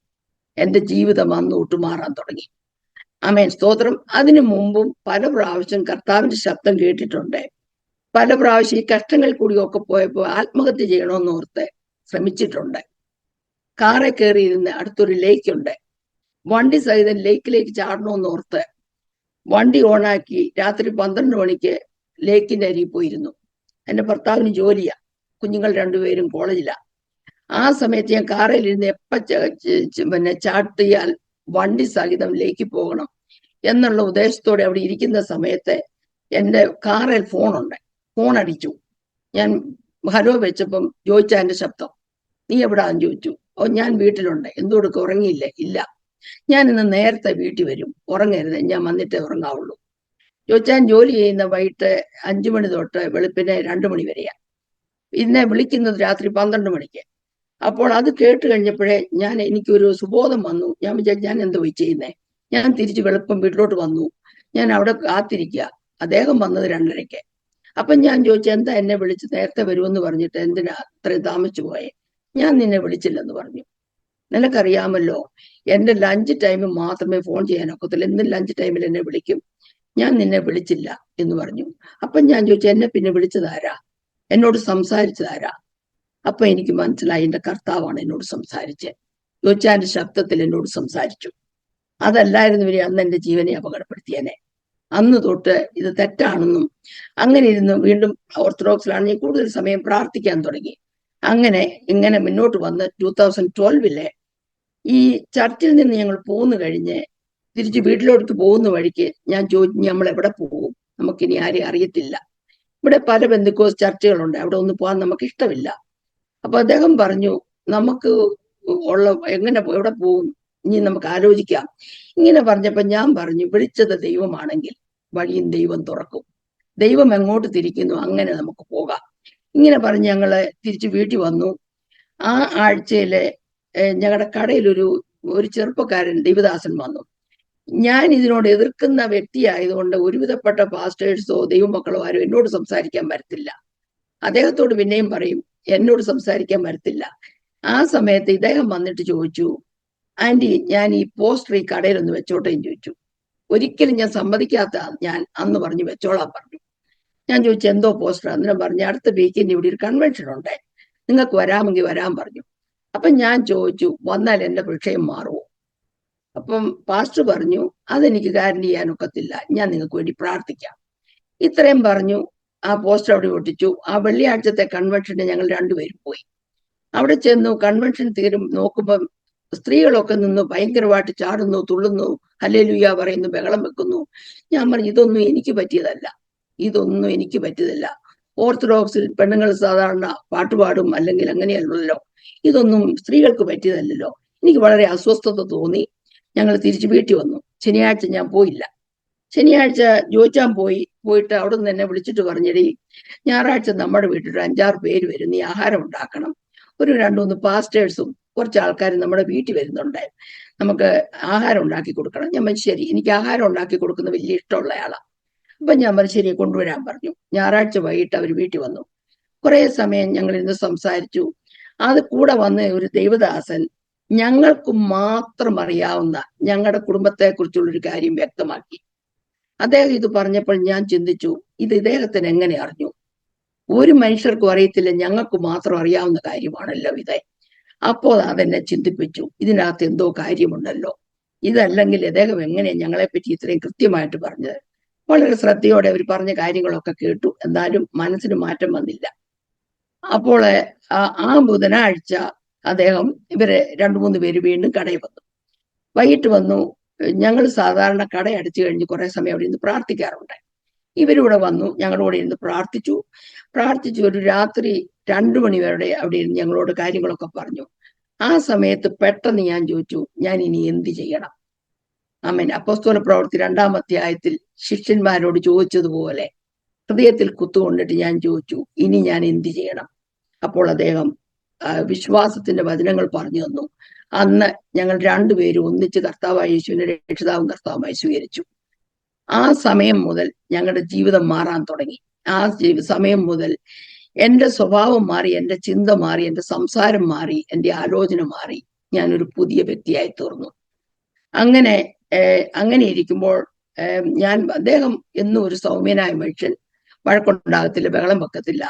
എന്റെ ജീവിതം അന്നോട്ട് മാറാൻ തുടങ്ങി. ആമേൻ, സ്തോത്രം. അതിനു മുമ്പും പല പ്രാവശ്യം കർത്താവിന്റെ ശബ്ദം കേട്ടിട്ടുണ്ട്. പല പ്രാവശ്യം ഈ കഷ്ടങ്ങൾ കൂടിയൊക്കെ പോയപ്പോൾ ആത്മഹത്യ ചെയ്യണമെന്ന് ഓർത്ത് ശ്രമിച്ചിട്ടുണ്ട്. കാറെ കയറിയിരുന്ന് അടുത്തൊരു ലേക്കുണ്ട്, വണ്ടി സഹിതം ലേക്കിലേക്ക് ചാടണമെന്ന് ഓർത്ത് വണ്ടി ഓണാക്കി രാത്രി 12 മണിക്ക് ലേക്കിന്റെ അരിയിൽ പോയിരുന്നു. എന്റെ ഭർത്താവിന് ജോലിയാ, കുഞ്ഞുങ്ങൾ രണ്ടുപേരും കോളേജിലാ. ആ സമയത്ത് ഞാൻ കാറിലിരുന്ന് ചാട്ടിയാൽ വണ്ടി സഹിതം ലേക്ക് പോകണം എന്നുള്ള ഉദ്ദേശത്തോടെ അവിടെ ഇരിക്കുന്ന സമയത്ത് എന്റെ കാറിൽ ഫോണുണ്ട്, ഫോൺ അടിച്ചു. ഞാൻ ഹലോ വെച്ചപ്പം ജോയിച്ചാന്റെ ശബ്ദം, നീ എവിടാന്ന് ചോദിച്ചു. ഓ, ഞാൻ വീട്ടിലുണ്ട്. എന്തുകൊടുക്ക, ഉറങ്ങിയില്ലേ? ഇല്ല, ഞാൻ ഇന്ന് നേരത്തെ വീട്ടിൽ വരും, ഉറങ്ങരുത്, ഞാൻ വന്നിട്ടേ ഉറങ്ങാവുള്ളൂ. ജോയിച്ചാൻ ജോലി ചെയ്യുന്ന വൈകിട്ട് 5 മണി തൊട്ട് വെളുപ്പിനെ 2 മണി വരെയാ. ഇന്നെ വിളിക്കുന്നത് രാത്രി 12 മണിക്ക്. അപ്പോൾ അത് കേട്ട് കഴിഞ്ഞപ്പോഴേ എനിക്കൊരു സുബോധം വന്നു. ഞാൻ വിചാരിച്ചു, ഞാൻ എന്താ പോയി ചെയ്യുന്നേ. ഞാൻ തിരിച്ച് വെളുപ്പം വീട്ടിലോട്ട് വന്നു. ഞാൻ അവിടെ കാത്തിരിക്കുക. അദ്ദേഹം വന്നത് 2:30. അപ്പൊ ഞാൻ ചോദിച്ചു, എന്താ എന്നെ വിളിച്ച് നേരത്തെ വരുമെന്ന് പറഞ്ഞിട്ട് എന്തിനാ അത്രയും താമസിച്ചു പോയെ. ഞാൻ നിന്നെ വിളിച്ചില്ലെന്ന് പറഞ്ഞു. നിനക്കറിയാമല്ലോ, എന്റെ ലഞ്ച് ടൈമിൽ മാത്രമേ ഫോൺ ചെയ്യാനൊക്കത്തില്ല, ഇന്നും ലഞ്ച് ടൈമിൽ എന്നെ വിളിക്കും, ഞാൻ നിന്നെ വിളിച്ചില്ല എന്ന് പറഞ്ഞു. അപ്പൊ ഞാൻ ചോദിച്ചു, എന്നെ പിന്നെ വിളിച്ചതാരാ, എന്നോട് സംസാരിച്ചതാരാ. അപ്പൊ എനിക്ക് മനസ്സിലായി, എന്റെ കർത്താവാണ് എന്നോട് സംസാരിച്ചത്. ജോയിച്ചാന്റെ ശബ്ദത്തിൽ എന്നോട് സംസാരിച്ചു. അതല്ലായിരുന്നവരെ അന്ന് എന്റെ ജീവനെ അപകടപ്പെടുത്തിയേനെ. അന്ന് തൊട്ട് ഇത് തെറ്റാണെന്നും അങ്ങനെ ഇരുന്ന് വീണ്ടും ഓർത്തഡോക്സിലാണെങ്കിൽ കൂടുതൽ സമയം പ്രാർത്ഥിക്കാൻ തുടങ്ങി. അങ്ങനെ ഇങ്ങനെ മുന്നോട്ട് വന്ന് 2012 ഈ ചർച്ചിൽ നിന്ന് ഞങ്ങൾ പോന്നു കഴിഞ്ഞ് തിരിച്ച് വീട്ടിലോട്ട് പോകുന്ന വഴിക്ക് ഞാൻ ചോദിച്ചു, നമ്മൾ എവിടെ പോകും, നമുക്കിനി ആരെയും അറിയത്തില്ല, ഇവിടെ പല ബന്ധുക്കോസ് ചർച്ചകളുണ്ട്, അവിടെ ഒന്നും പോകാൻ നമുക്ക് ഇഷ്ടമില്ല. അപ്പൊ അദ്ദേഹം പറഞ്ഞു, നമുക്ക് എവിടെ പോകും, ഇനി നമുക്ക് ആലോചിക്കാം. ഇങ്ങനെ പറഞ്ഞപ്പോ ഞാൻ പറഞ്ഞു, വിളിച്ചത് ദൈവമാണെങ്കിൽ വഴിയും ദൈവം തുറക്കും, ദൈവം എങ്ങോട്ട് തിരിക്കുന്നു അങ്ങനെ നമുക്ക് പോകാം. ഇങ്ങനെ പറഞ്ഞ് ഞങ്ങള് തിരിച്ച് വീട്ടിൽ വന്നു. ആ ആഴ്ചയില് ഞങ്ങളുടെ കടയിൽ ഒരു ചെറുപ്പക്കാരൻ ദൈവദാസൻ വന്നു. ഞാൻ ഇതിനോട് എതിർക്കുന്ന വ്യക്തിയായതുകൊണ്ട് ഒരുവിധപ്പെട്ട പാസ്റ്റേഴ്സോ ദൈവമക്കളോ ആരും എന്നോട് സംസാരിക്കാൻ വരത്തില്ല. അദ്ദേഹത്തോട് പിന്നെയും പറയും, എന്നോട് സംസാരിക്കാൻ വരത്തില്ല. ആ സമയത്ത് ഇദ്ദേഹം വന്നിട്ട് ചോദിച്ചു, ആന്റി, ഞാൻ ഈ പോസ്റ്റർ ഈ കടയിലൊന്ന് വെച്ചോട്ടേന്ന് ചോദിച്ചു. ഒരിക്കലും ഞാൻ സമ്മതിക്കാത്ത ഞാൻ അന്ന് പറഞ്ഞു, വെച്ചോളാൻ പറഞ്ഞു. ഞാൻ ചോദിച്ചു, എന്തോ പോസ്റ്റർ? അന്നേരം പറഞ്ഞു, അടുത്ത വീക്കിന് ഇവിടെ ഒരു കൺവെൻഷൻ ഉണ്ട്, നിങ്ങൾക്ക് വരാമെങ്കിൽ വരാൻ പറഞ്ഞു. അപ്പം ഞാൻ ചോദിച്ചു, വന്നാൽ എന്റെ വിഷയം മാറുമോ? അപ്പം പാസ്റ്റർ പറഞ്ഞു, അതെനിക്ക് ഗ്യാരണ്ടി ചെയ്യാനൊക്കത്തില്ല, ഞാൻ നിങ്ങൾക്ക് വേണ്ടി പ്രാർത്ഥിക്കാം. ഇത്രയും പറഞ്ഞു. ആ പോസ്റ്റർ അവിടെ ഒട്ടിച്ചു. ആ വെള്ളിയാഴ്ചത്തെ കൺവെൻഷന് ഞങ്ങൾ രണ്ടുപേരും പോയി. അവിടെ ചെന്നു കൺവെൻഷൻ നോക്കുമ്പം സ്ത്രീകളൊക്കെ നിന്ന് ഭയങ്കരമായിട്ട് ചാടുന്നു, തുള്ളുന്നു, ഹല്ലേലൂയ പറയുന്നു, ബഹളം വെക്കുന്നു. ഞാൻ പറഞ്ഞു, ഇതൊന്നും എനിക്ക് പറ്റിയതല്ല, ഓർത്തഡോക്സിൽ പെണ്ണുങ്ങൾ സാധാരണ പാട്ടുപാടും, അല്ലെങ്കിൽ അങ്ങനെയല്ലല്ലോ. ഇതൊന്നും സ്ത്രീകൾക്ക് പറ്റിയതല്ലല്ലോ. എനിക്ക് വളരെ അസ്വസ്ഥത തോന്നി. ഞങ്ങൾ തിരിച്ചു വീട്ടിൽ വന്നു. ശനിയാഴ്ച ഞാൻ പോയില്ല. ശനിയാഴ്ച ജോയിച്ചാൻ പോയിട്ട് അവിടെ നിന്ന് എന്നെ വിളിച്ചിട്ട് പറഞ്ഞടി, ഞായറാഴ്ച നമ്മുടെ വീട്ടിൽ ഒരു 5-6 പേര് വരും, നീ ആഹാരം ഉണ്ടാക്കണം. ഒരു 2-3 പാസ്റ്റേഴ്സും കുറച്ച് ആൾക്കാരും നമ്മുടെ വീട്ടിൽ വരുന്നുണ്ട്, നമുക്ക് ആഹാരം ഉണ്ടാക്കി കൊടുക്കണം. ഞാൻ പറഞ്ഞു ശരി, എനിക്ക് ആഹാരം ഉണ്ടാക്കി കൊടുക്കുന്ന വലിയ ഇഷ്ടമുള്ള ആളാണ്. അപ്പൊ ഞാൻ പറഞ്ഞു ശരി, കൊണ്ടുവരാൻ പറഞ്ഞു. ഞായറാഴ്ച വൈകിട്ട് അവർ വീട്ടിൽ വന്നു. കുറെ സമയം ഞങ്ങൾ ഇന്ന് സംസാരിച്ചു. അത് കൂടെ വന്ന ഒരു ദൈവദാസൻ ഞങ്ങൾക്ക് മാത്രം അറിയാവുന്ന ഞങ്ങളുടെ കുടുംബത്തെ കുറിച്ചുള്ളൊരു കാര്യം വ്യക്തമാക്കി. അദ്ദേഹം ഇത് പറഞ്ഞപ്പോൾ ഞാൻ ചിന്തിച്ചു, ഇത് ഇദ്ദേഹത്തിന് എങ്ങനെ അറിഞ്ഞു? ഒരു മനുഷ്യർക്കും അറിയത്തില്ല, ഞങ്ങൾക്ക് മാത്രം അറിയാവുന്ന കാര്യമാണല്ലോ ഇത്. അപ്പോൾ അതെന്നെ ചിന്തിപ്പിച്ചു, ഇതിനകത്ത് എന്തോ കാര്യമുണ്ടല്ലോ. ഇതല്ലെങ്കിൽ അദ്ദേഹം എങ്ങനെയാണ് ഞങ്ങളെപ്പറ്റി ഇത്രയും കൃത്യമായിട്ട് പറഞ്ഞത്? വളരെ ശ്രദ്ധയോടെ അവർ പറഞ്ഞ കാര്യങ്ങളൊക്കെ കേട്ടു. എന്നാലും മനസ്സിന് മാറ്റം വന്നില്ല. അപ്പോൾ ആ ബുധനാഴ്ച അദ്ദേഹം ഇവരെ 2-3 പേര് വീണ്ടും കടയിൽ വന്നു. വൈകിട്ട് വന്നു. ഞങ്ങൾ സാധാരണ കട അടച്ചു കഴിഞ്ഞ് കുറെ സമയം അവിടെ ഇരുന്ന് പ്രാർത്ഥിക്കാറുണ്ട്. ഇവരിവിടെ വന്നു, ഞങ്ങളുടെ കൂടെ ഇരുന്ന് പ്രാർത്ഥിച്ചു ഒരു രാത്രി 2 മണി വരെ അവിടെ ഇരുന്ന് ഞങ്ങളോട് കാര്യങ്ങളൊക്കെ പറഞ്ഞു. ആ സമയത്ത് പെട്ടെന്ന് ഞാൻ ചോദിച്ചു, ഞാൻ ഇനി എന്ത് ചെയ്യണം? ആമേൻ. അപ്പോസ്തല പ്രവൃത്തി 2-ാം അധ്യായത്തിൽ ശിഷ്യന്മാരോട് ചോദിച്ചതുപോലെ ഹൃദയത്തിൽ കുത്തുകൊണ്ടിട്ട് ഞാൻ ചോദിച്ചു, ഇനി ഞാൻ എന്ത് ചെയ്യണം? അപ്പോൾ അദ്ദേഹം വിശ്വാസത്തിന്റെ വചനങ്ങൾ പറഞ്ഞു തന്നു. അന്ന് ഞങ്ങൾ 2 പേരും ഒന്നിച്ച് കർത്താവായ യേശുവിനെ രക്ഷിതാവും കർത്താവുമായി സ്വീകരിച്ചു. ആ സമയം മുതൽ ഞങ്ങളുടെ ജീവിതം മാറാൻ തുടങ്ങി. ആ സമയം മുതൽ എൻ്റെ സ്വഭാവം മാറി, എൻ്റെ ചിന്ത മാറി, എൻ്റെ സംസാരം മാറി, എൻ്റെ ആലോചന മാറി. ഞാനൊരു പുതിയ വ്യക്തിയായി തീർന്നു. അങ്ങനെ ഇരിക്കുമ്പോൾ അദ്ദേഹം എന്നും ഒരു സൗമ്യനായ മനുഷ്യൻ, വഴക്കുണ്ടാകത്തില്ല, ബഹളം വെക്കത്തില്ല,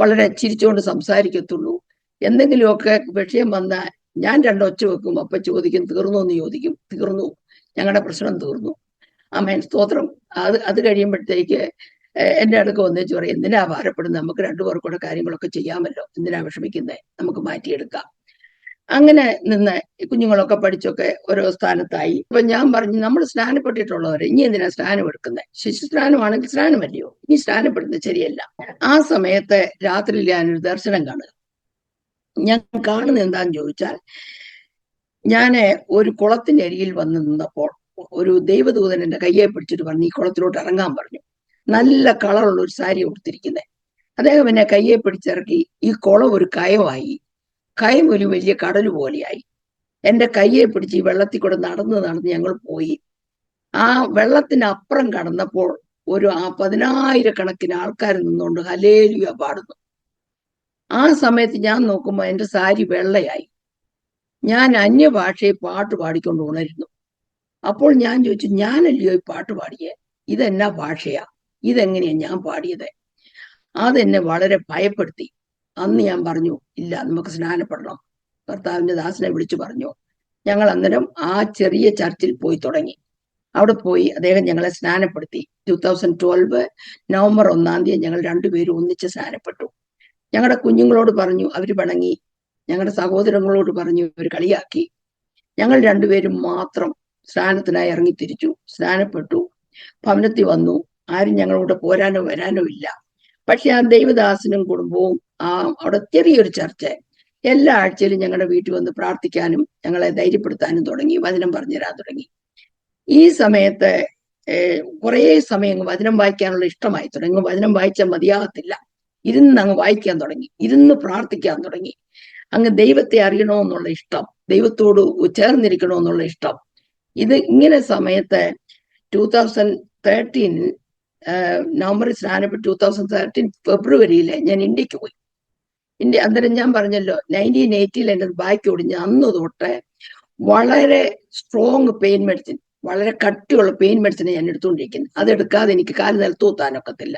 വളരെ ചിരിച്ചുകൊണ്ട് സംസാരിക്കത്തുള്ളൂ. എന്തെങ്കിലുമൊക്കെ വിഷയം വന്നാൽ ഞാൻ 2 ഒച്ച വെക്കും. അപ്പൊ ചോദിക്കും, തീർന്നു എന്ന് ചോദിക്കും. തീർന്നു, ഞങ്ങളുടെ പ്രശ്നം തീർന്നു. ആമേൻ, സ്തോത്രം. അത് കഴിയുമ്പോഴത്തേക്ക് എന്റെ അടുക്ക് വന്നേച്ച് പറയും, എന്തിനാ ഭാരപ്പെടുന്നത്? നമുക്ക് 2 പേർക്കൂടെ കാര്യങ്ങളൊക്കെ ചെയ്യാമല്ലോ, എന്തിനാ വിഷമിക്കുന്നത്? നമുക്ക് മാറ്റിയെടുക്കാം. അങ്ങനെ നിന്ന് കുഞ്ഞുങ്ങളൊക്കെ പഠിച്ചൊക്കെ ഓരോ സ്ഥാനത്തായി. അപ്പൊ ഞാൻ പറഞ്ഞു, നമ്മൾ സ്നാനപ്പെട്ടിട്ടുള്ളവരെ ഇനി എന്തിനാ സ്നാനം എടുക്കുന്നത്? ശിശു സ്നാനമാണെങ്കിൽ സ്നാനമല്ലയോ? ഇനി സ്നാനപ്പെടുന്നത് ശരിയല്ല. ആ സമയത്ത് രാത്രിയിൽ ഞാനൊരു ദർശനം കാണുക. ഞാൻ കാണുന്നത് എന്താന്ന് ചോദിച്ചാൽ, ഞാൻ ഒരു കുളത്തിന്റെ അരികിൽ വന്ന് നിന്നപ്പോൾ ഒരു ദൈവദൂതൻ എന്റെ കയ്യെ പിടിച്ചിട്ട് പറഞ്ഞു, ഈ കുളത്തിലോട്ട് ഇറങ്ങാൻ പറഞ്ഞു. നല്ല കളറുള്ള ഒരു സാരി ഉടുത്തിരിക്കുന്നത്. അദ്ദേഹം എന്നെ കയ്യെ പിടിച്ചിറക്കി. ഈ കുളം ഒരു കയമായി, കയം ഒരു വലിയ കടൽ പോലെയായി. എന്റെ കയ്യെ പിടിച്ച് ഈ വെള്ളത്തിൽ കൂടെ നടന്ന് ഞങ്ങൾ പോയി. ആ വെള്ളത്തിനപ്പുറം കടന്നപ്പോൾ ഒരു 10,000 ആൾക്കാർ നിന്നുകൊണ്ട് ഹല്ലേലൂയ പാടുന്നു. ആ സമയത്ത് ഞാൻ നോക്കുമ്പോൾ എന്റെ സാരി വെള്ളയായി. ഞാൻ അന്യഭാഷയിൽ പാട്ട് പാടിക്കൊണ്ട് ഉണരുന്നു. അപ്പോൾ ഞാൻ ചോദിച്ചു, ഞാനല്ലയോ ഈ പാട്ട് പാടിയേ? ഇതെന്നാ ഭാഷയാ? ഇതെങ്ങനെയാ ഞാൻ പാടിയത്? അതെന്നെ വളരെ ഭയപ്പെടുത്തി. അന്ന് ഞാൻ പറഞ്ഞു, ഇല്ല, നമുക്ക് സ്നാനപ്പെടണം. കർത്താവിന്റെ ദാസനെ വിളിച്ചു പറഞ്ഞു. ഞങ്ങൾ അന്നേരം ആ ചെറിയ ചർച്ചിൽ പോയി തുടങ്ങി. അവിടെ പോയി അദ്ദേഹം ഞങ്ങളെ സ്നാനപ്പെടുത്തി. 2012 നവംബർ 1-ാം തീയതി ഞങ്ങൾ 2 പേരും ഒന്നിച്ച് സ്നാനപ്പെട്ടു. ഞങ്ങളുടെ കുഞ്ഞുങ്ങളോട് പറഞ്ഞു, അവര് പിണങ്ങി. ഞങ്ങളുടെ സഹോദരങ്ങളോട് പറഞ്ഞു, അവർ കളിയാക്കി. ഞങ്ങൾ 2 പേരും മാത്രം സ്നാനത്തിനായി ഇറങ്ങിത്തിരിച്ചു, സ്നാനപ്പെട്ടു, ഭവനത്തിൽ വന്നു. ആരും ഞങ്ങളോട് പോരാനോ വരാനോ ഇല്ല. പക്ഷെ ആ ദൈവദാസനും കുടുംബവും അവിടെ ചെറിയൊരു ചർച്ച എല്ലാ ആഴ്ചയിലും ഞങ്ങളുടെ വീട്ടിൽ വന്ന് പ്രാർത്ഥിക്കാനും ഞങ്ങളെ ധൈര്യപ്പെടുത്താനും തുടങ്ങി, വചനം പറഞ്ഞു തരാൻ തുടങ്ങി. ഈ സമയത്ത് കുറേ സമയം വചനം വായിക്കാനുള്ള ഇഷ്ടമായി തുടങ്ങി. വചനം വായിച്ചാൽ മതിയാകത്തില്ല, ഇരുന്ന് അങ്ങ് വായിക്കാൻ തുടങ്ങി, ഇരുന്ന് പ്രാർത്ഥിക്കാൻ തുടങ്ങി. അങ്ങ് ദൈവത്തെ അറിയണമെന്നുള്ള ഇഷ്ടം, ദൈവത്തോട് ചേർന്നിരിക്കണമെന്നുള്ള ഇഷ്ടം. ഇത് ഇങ്ങനെ സമയത്ത് 2013 നവംബറിൽ സ്നാനപ്പെട്ട് 2013 ഫെബ്രുവരിയിൽ ഞാൻ ഇന്ത്യക്ക് പോയി. അന്നേരം ഞാൻ പറഞ്ഞല്ലോ, 1980 എൻ്റെ ബാക്ക് ഒടിഞ്ഞ് അന്ന് തൊട്ട് വളരെ സ്ട്രോങ് പെയിൻ മെഡിസിൻ, വളരെ കട്ടിയുള്ള പെയിൻ മെഡിസിൻ ഞാൻ എടുത്തുകൊണ്ടിരിക്കുന്നത്. അതെടുക്കാതെ എനിക്ക് കാല് നിലത്തൂത്താനൊക്കത്തില്ല.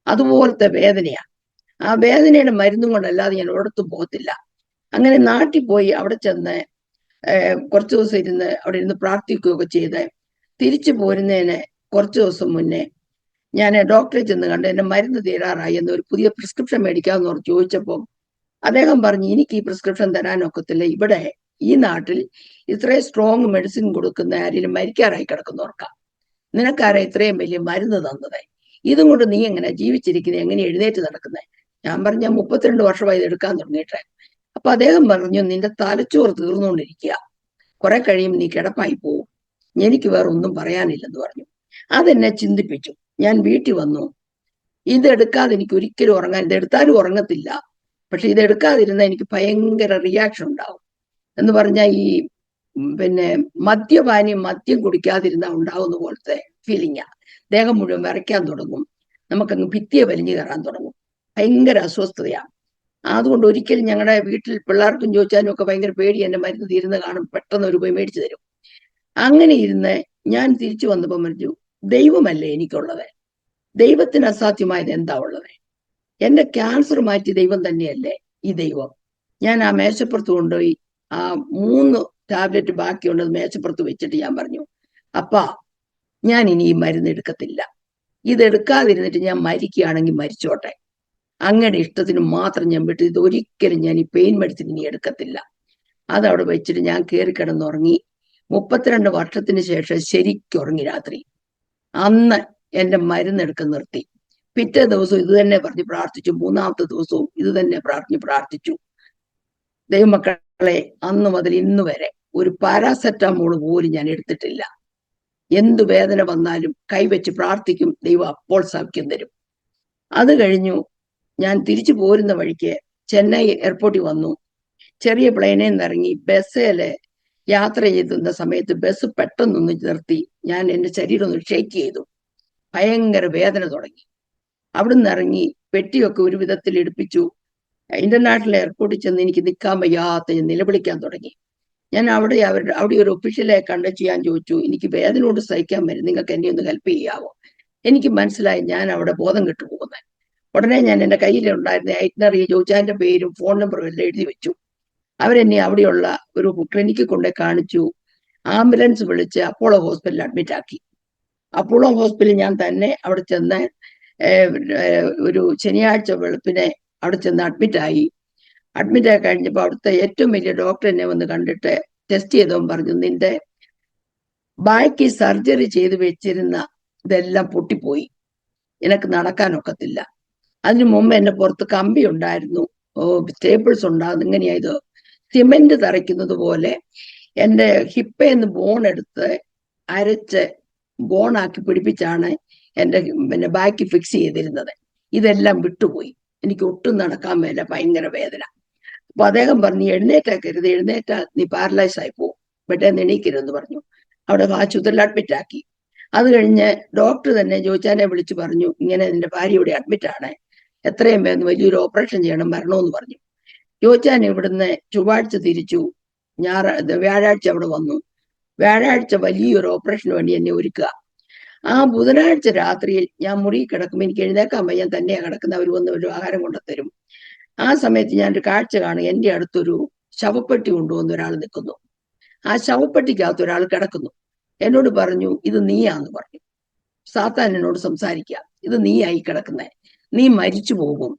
അതുപോലത്തെ വേദനയാണ്. ആ വേദനയുടെ മരുന്നും കൊണ്ടല്ലാതെ ഞാൻ ഒരിടത്തും പോകത്തില്ല. അങ്ങനെ നാട്ടിൽ പോയി അവിടെ ചെന്ന് കുറച്ച് ദിവസം അവിടെ ഇരുന്ന് പ്രാർത്ഥിക്കുകയൊക്കെ ചെയ്ത് തിരിച്ചു പോരുന്നതിന് കുറച്ച് ദിവസം മുന്നേ ഞാൻ ഡോക്ടറെ ചെന്ന് കണ്ട് എന്റെ മരുന്ന് തീരാറായി എന്ന് ഒരു പുതിയ പ്രിസ്ക്രിപ്ഷൻ മേടിക്കാമെന്ന് പറഞ്ഞ് ചോദിച്ചപ്പോൾ അദ്ദേഹം പറഞ്ഞു, എനിക്ക് ഈ പ്രിസ്ക്രിപ്ഷൻ തരാനൊക്കത്തില്ല. ഇവിടെ ഈ നാട്ടിൽ ഇത്രയും സ്ട്രോങ് മെഡിസിൻ കൊടുക്കുന്ന ആരെങ്കിലും മരിക്കാറായി കിടക്കുന്നവർക്കാ, നിനക്കാരാ ഇത്രയും വലിയ മരുന്ന് തന്നത്? ഇതും കൊണ്ട് നീ എങ്ങനെ ജീവിച്ചിരിക്കുന്നത്, എങ്ങനെ എഴുന്നേറ്റ് നടക്കുന്നത്? ഞാൻ പറഞ്ഞ 32 വർഷമായി ഇത് എടുക്കാൻ തുടങ്ങിയിട്ട്. അപ്പൊ അദ്ദേഹം പറഞ്ഞു, നിന്റെ തലച്ചോറ് തീർന്നുകൊണ്ടിരിക്കുക, കുറെ കഴിയുമ്പോൾ നീ കിടപ്പായി പോവും, എനിക്ക് വേറെ ഒന്നും പറയാനില്ലെന്ന് പറഞ്ഞു. അതെന്നെ ചിന്തിപ്പിച്ചു. ഞാൻ വീട്ടിൽ വന്നു. ഇതെടുക്കാതെ എനിക്ക് ഒരിക്കലും ഉറങ്ങാൻ, ഇതെടുത്താലും ഉറങ്ങത്തില്ല, പക്ഷെ ഇതെടുക്കാതിരുന്ന എനിക്ക് ഭയങ്കര റിയാക്ഷൻ ഉണ്ടാവും. എന്ന് പറഞ്ഞാൽ ഈ പിന്നെ മദ്യം കുടിക്കാതിരുന്ന ഉണ്ടാവുന്ന പോലത്തെ ഫീലിംഗാ. ദേഹം മുഴുവൻ വിറയ്ക്കാൻ തുടങ്ങും, നമുക്കങ്ങ് ഭിത്തിയെ വലിഞ്ഞു കയറാൻ തുടങ്ങും, ഭയങ്കര അസ്വസ്ഥതയാണ്. അതുകൊണ്ട് ഒരിക്കലും ഞങ്ങളുടെ വീട്ടിൽ പിള്ളേർക്കും ചോദിച്ചാലും ഒക്കെ ഭയങ്കര പേടി, എന്റെ മരുന്ന് തീരുന്ന കാണും, പെട്ടെന്ന് ഒരു പോയി മേടിച്ചു തരും. അങ്ങനെ ഇരുന്ന് ഞാൻ തിരിച്ചു വന്നപ്പോൾ പറഞ്ഞു, ദൈവമല്ലേ എനിക്കുള്ളത്, ദൈവത്തിന് അസാധ്യമായത് എന്താ ഉള്ളത്? എന്റെ ക്യാൻസർ മാറ്റി ദൈവം തന്നെയല്ലേ ഈ ദൈവം. ഞാൻ ആ മേശപ്പുറത്ത് കൊണ്ടുപോയി ആ 3 ടാബ്ലറ്റ് ബാക്കിയുള്ളത് മേശപ്പുറത്ത് വെച്ചിട്ട് ഞാൻ പറഞ്ഞു, അപ്പാ ഞാൻ ഇനി ഈ മരുന്ന് എടുക്കത്തില്ല, ഇതെടുക്കാതിരുന്നിട്ട് ഞാൻ മരിക്കുകയാണെങ്കിൽ മരിച്ചോട്ടെ, അങ്ങയുടെ ഇഷ്ടത്തിന് മാത്രം ഞാൻ വിട്ടു, ഇത് ഒരിക്കലും ഞാൻ ഈ പെയിൻ മെഡിസിൻ ഇനി എടുക്കത്തില്ല. അതവിടെ വെച്ചിട്ട് ഞാൻ കയറി കിടന്നുറങ്ങി. 32 വർഷത്തിന് ശേഷം ശരിക്കും ഉറങ്ങി രാത്രി. അന്ന് എന്റെ മരുന്നെടുക്ക നിർത്തി. പിറ്റേ ദിവസവും ഇത് തന്നെ പറഞ്ഞ് പ്രാർത്ഥിച്ചു, 3-ാമത്തെ ദിവസവും ഇത് തന്നെ പ്രാർത്ഥിച്ചു. ദൈവമക്കളെ, അന്ന് മുതൽ ഇന്ന് വരെ ഒരു പാരാസെറ്റാമോൾ പോലും ഞാൻ എടുത്തിട്ടില്ല. എന്തു വേദന വന്നാലും കൈവച്ച് പ്രാർത്ഥിക്കും, ദൈവം അപ്പോൾ സൗഖ്യം തരും. അത് കഴിഞ്ഞു ഞാൻ തിരിച്ചു പോരുന്ന വഴിക്ക് ചെന്നൈ എയർപോർട്ടിൽ വന്നു. ചെറിയ പ്ലെയിനിൽ നിന്ന് ഇറങ്ങി ബസ്സില് യാത്ര ചെയ്തുന്ന സമയത്ത് ബസ് പെട്ടെന്നൊന്ന് നിർത്തി. ഞാൻ എന്റെ ശരീരം ഒന്ന് ഷേക്ക് ചെയ്തു, ഭയങ്കര വേദന തുടങ്ങി. അവിടുന്ന് ഇറങ്ങി പെട്ടിയൊക്കെ ഒരു വിധത്തിൽ എടുപ്പിച്ചു. ഇന്റർനാഷണൽ എയർപോർട്ടിൽ ചെന്ന് എനിക്ക് നിൽക്കാൻ വയ്യാത്ത നിലവിളിക്കാൻ തുടങ്ങി. ഞാൻ അവിടെ ഒരു ഒഫീഷ്യലെ കണ്ടക്ട് ചെയ്യാൻ ചോദിച്ചു, എനിക്ക് വേദന കൊണ്ട് സഹിക്കാൻ വരും, നിങ്ങൾക്ക് എന്നെ ഒന്ന് ഹെൽപ്പ് ചെയ്യാവോ? എനിക്ക് മനസ്സിലായി ഞാൻ അവിടെ ബോധം കെട്ടുപോകുന്നത്. ഉടനെ ഞാൻ എൻ്റെ കയ്യിലുണ്ടായിരുന്ന ഐറ്റ്നറി ജോജാന്റെ പേരും ഫോൺ നമ്പറും എല്ലാം എഴുതി വെച്ചു. അവരെന്നെ അവിടെയുള്ള ഒരു ക്ലിനിക്കിൽ കൊണ്ടേ കാണിച്ചു. ആംബുലൻസ് വിളിച്ച് അപ്പോളോ ഹോസ്പിറ്റലിൽ അഡ്മിറ്റ് ആക്കി. അപ്പോളോ ഹോസ്പിറ്റലിൽ ഞാൻ തന്നെ അവിടെ ചെന്ന് ഒരു ശനിയാഴ്ച വെളുപ്പിനെ അവിടെ ചെന്ന് അഡ്മിറ്റായി കഴിഞ്ഞപ്പോൾ അവിടുത്തെ ഏറ്റവും വലിയ ഡോക്ടർ എന്നെ വന്ന് കണ്ടിട്ട് ടെസ്റ്റ് ചെയ്തവൻ പറഞ്ഞു, നിന്റെ ബാക്കി സർജറി ചെയ്ത് വെച്ചിരുന്ന ഇതെല്ലാം പൊട്ടിപ്പോയി, എനിക്ക് നടക്കാനൊക്കത്തില്ല. അതിനു മുമ്പ് എന്റെ പുറത്ത് കമ്പി ഉണ്ടായിരുന്നു, സ്റ്റേപ്പിൾസ് ഉണ്ടാകുന്നു. ഇങ്ങനെയായത് സിമെന്റ് തറയ്ക്കുന്നത് പോലെ എന്റെ ഹിപ്പേന്ന് ബോൺ എടുത്ത് അരച്ച് ബോണാക്കി പിടിപ്പിച്ചാണ് എന്റെ ബാക്കി ഫിക്സ് ചെയ്തിരുന്നത്. ഇതെല്ലാം വിട്ടുപോയി, എനിക്ക് ഒട്ടും നടക്കാൻ മേല, ഭയങ്കര വേദന. അപ്പൊ അദ്ദേഹം പറഞ്ഞു, എഴുന്നേറ്റാക്കരുത്, എഴുന്നേറ്റാ നീ പാരലൈസ് ആയി പോകും, പെട്ടെന്ന് എണീക്കരുതെന്ന് പറഞ്ഞു. അവിടെ ആശുപത്രിയിൽ അഡ്മിറ്റ് ആക്കി. അത് കഴിഞ്ഞ് ഡോക്ടർ തന്നെ ജോജാനെ വിളിച്ചു പറഞ്ഞു, ഇങ്ങനെ നിന്റെ ഭാര്യ ഇവിടെ അഡ്മിറ്റ് ആണ്, എത്രയും വേഗം വലിയൊരു ഓപ്പറേഷൻ ചെയ്യണം, വരണമെന്ന് പറഞ്ഞു. ജോജാൻ ഇവിടുന്ന് ചൊവ്വാഴ്ച തിരിച്ചു, വ്യാഴാഴ്ച അവിടെ വന്നു. വ്യാഴാഴ്ച വലിയൊരു ഓപ്പറേഷന് വേണ്ടി എന്നെ ഒരുക്കുക. ആ ബുധനാഴ്ച രാത്രിയിൽ ഞാൻ മുറി കിടക്കും, എനിക്ക് എഴുന്നേക്കാൻ വയ്യ, തന്നെയാണ് കിടക്കുന്ന. അവർ വന്ന് ഒരു ആഹാരം കൊണ്ടുത്തരും. ആ സമയത്ത് ഞാൻ ഒരു കാഴ്ച കാണും, എന്റെ അടുത്തൊരു ശവപ്പെട്ടി കൊണ്ടുവന്ന് ഒരാൾ നിൽക്കുന്നു. ആ ശവപ്പെട്ടിക്കകത്ത് ഒരാൾ കിടക്കുന്നു. എന്നോട് പറഞ്ഞു, ഇത് നീയാന്ന് പറഞ്ഞു. സാത്താൻ എന്നോട് സംസാരിക്കുക, ഇത് നീയായി കിടക്കുന്നേ, നീ മരിച്ചു പോകും,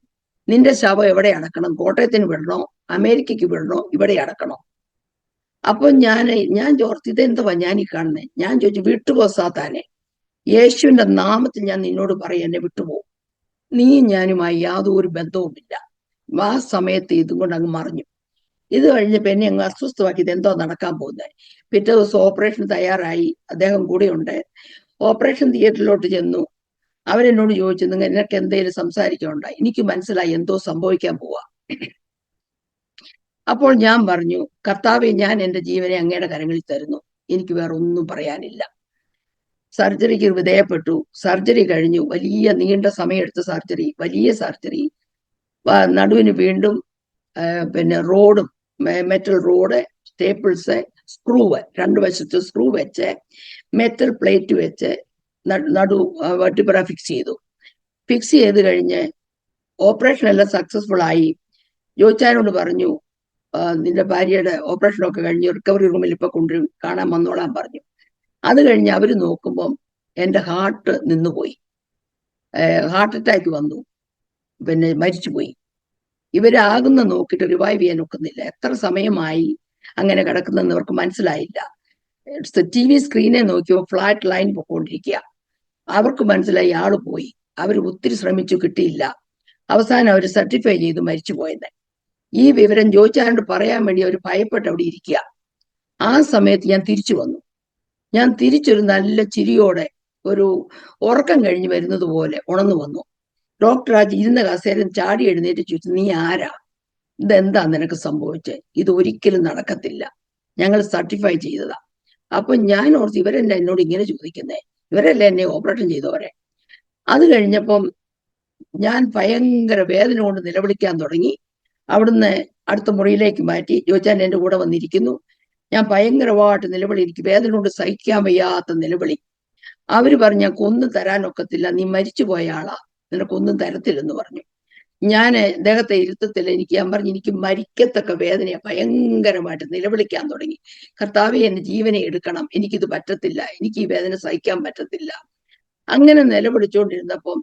നിന്റെ ശവം എവിടെ അടക്കണം, കോട്ടയത്തിന് വിടണോ, അമേരിക്കയ്ക്ക് വിടണോ, ഇവിടെ അടക്കണോ? അപ്പൊ ഞാൻ ചോർത്ത്, ഇതെന്തുവാ ഞാൻ ഈ കാണുന്നേ? ഞാൻ ചോദിച്ചു, വിട്ടുപോ സാത്താനെ, യേശുവിന്റെ നാമത്തിൽ ഞാൻ നിന്നോട് പറയും, എന്നെ വിട്ടുപോകും, നീയും ഞാനുമായി യാതൊരു ബന്ധവുമില്ല. ആ സമയത്ത് ഇതും കൊണ്ട് അങ്ങ് മറിഞ്ഞു. ഇത് കഴിഞ്ഞപ്പോ എന്നെ അങ്ങ് അസ്വസ്ഥമാക്കി, ഇതെന്തോ നടക്കാൻ പോകുന്നത്. പിറ്റേ ദിവസം ഓപ്പറേഷൻ തയ്യാറായി, അദ്ദേഹം കൂടെയുണ്ട്. ഓപ്പറേഷൻ തിയേറ്ററിലോട്ട് ചെന്നു. അവരെന്നോട് ചോദിച്ചു, നിനക്ക് എന്തെങ്കിലും സംസാരിക്കാനുണ്ടായി? എനിക്ക് മനസ്സിലായി എന്തോ സംഭവിക്കാൻ പോവാ. അപ്പോൾ ഞാൻ പറഞ്ഞു, കർത്താവെ, ഞാൻ എന്റെ ജീവനെ അങ്ങയുടെ കരങ്ങളിൽ തരുന്നു, എനിക്ക് വേറെ ഒന്നും പറയാനില്ല. സർജറിക്ക് വിധേയപ്പെട്ടു. സർജറി കഴിഞ്ഞു, വലിയ നീണ്ട സമയമെടുത്ത സർജറി, വലിയ സർജറി. നടുവിന് വീണ്ടും റോഡും, മെറ്റൽ റോഡ്, സ്റ്റേപ്പിൾസ്, സ്ക്രൂവ്, 2 വശത്ത് സ്ക്രൂ വെച്ച് മെറ്റൽ പ്ലേറ്റ് വെച്ച് നടു വെർട്ടിബ്ര ഫിക്സ് ചെയ്തു. ഫിക്സ് ചെയ്ത് കഴിഞ്ഞ് ഓപ്പറേഷൻ എല്ലാം സക്സസ്ഫുൾ ആയി. ജോച്ചാനോട് പറഞ്ഞു, നിന്റെ ഭാര്യയുടെ ഓപ്പറേഷനൊക്കെ കഴിഞ്ഞ് റിക്കവറി റൂമിൽ ഇപ്പൊ കൊണ്ടുവരും, കാണാൻ വന്നോളാൻ പറഞ്ഞു. അത് കഴിഞ്ഞ് അവര് നോക്കുമ്പം എന്റെ ഹാർട്ട് നിന്നുപോയി, ഹാർട്ട് അറ്റാക്ക് വന്നു, മരിച്ചുപോയി. ഇവരാകുന്ന നോക്കിയിട്ട് റിവൈവ് ചെയ്യാൻ ഒക്കുന്നില്ല. എത്ര സമയമായി അങ്ങനെ കിടക്കുന്നെന്ന് അവർക്ക് മനസ്സിലായില്ല. TV സ്ക്രീനെ നോക്കിയോ ഫ്ലാറ്റ് ലൈൻ പൊക്കോണ്ടിരിക്കുക. അവർക്ക് മനസ്സിലായി ആള് പോയി. അവർ ഒത്തിരി ശ്രമിച്ചു, കിട്ടിയില്ല. അവസാനം അവർ സർട്ടിഫൈ ചെയ്ത് മരിച്ചു പോയത്. ഈ വിവരം ജോയിച്ചാനോട് പറയാൻ വേണ്ടി അവർ ഭയപ്പെട്ട് അവിടെ ഇരിക്കുക. ആ സമയത്ത് ഞാൻ തിരിച്ചു വന്നു. ഞാൻ തിരിച്ചൊരു നല്ല ചിരിയോടെ, ഒരു ഉറക്കം കഴിഞ്ഞ് വരുന്നത് പോലെ ഉണർന്നു വന്നു. ഡോക്ടർ ആ ഇരുന്ന കസേരയിൽ ചാടി എഴുന്നേറ്റ് ചോദിച്ചു, നീ ആരാ? ഇതെന്താ നിനക്ക് സംഭവിച്ചത്? ഇത് ഒരിക്കലും നടക്കത്തില്ല, ഞങ്ങൾ സർട്ടിഫൈ ചെയ്തതാ. അപ്പൊ ഞാൻ ഓർത്ത്, ഇവരെന്നെ എന്നോട് ഇങ്ങനെ ചോദിക്കുന്നേ, ഇവരല്ലേ എന്നെ ഓപ്പറേഷൻ ചെയ്തവരെ. അത് കഴിഞ്ഞപ്പം ഞാൻ ഭയങ്കര വേദന കൊണ്ട് നിലവിളിക്കാൻ തുടങ്ങി. അവിടുന്ന് അടുത്ത മുറിയിലേക്ക് മാറ്റി. ജോയിച്ചാൻ എൻ്റെ കൂടെ വന്നിരിക്കുന്നു. ഞാൻ ഭയങ്കരമായിട്ട് നിലവിളി, എനിക്ക് വേദന കൊണ്ട് സഹിക്കാൻ വയ്യാത്ത നിലവിളി. അവര് പറഞ്ഞു, ഞാൻ കൊന്നു തരാനൊക്കത്തില്ല, നീ മരിച്ചു പോയ ആളാ, നിനക്കൊന്നും തരത്തില്ലെന്ന് പറഞ്ഞു. ഞാൻ അദ്ദേഹത്തെ ഇരുത്തത്തില്ല. ഞാൻ പറഞ്ഞു, എനിക്ക് മരിക്കത്തക്ക വേദനയെ ഭയങ്കരമായിട്ട് നിലവിളിക്കാൻ തുടങ്ങി. കർത്താവേ, എന്റെ ജീവനെ എടുക്കണം, എനിക്കിത് പറ്റത്തില്ല, എനിക്ക് ഈ വേദന സഹിക്കാൻ പറ്റത്തില്ല. അങ്ങനെ നിലവിളിച്ചുകൊണ്ടിരുന്നപ്പം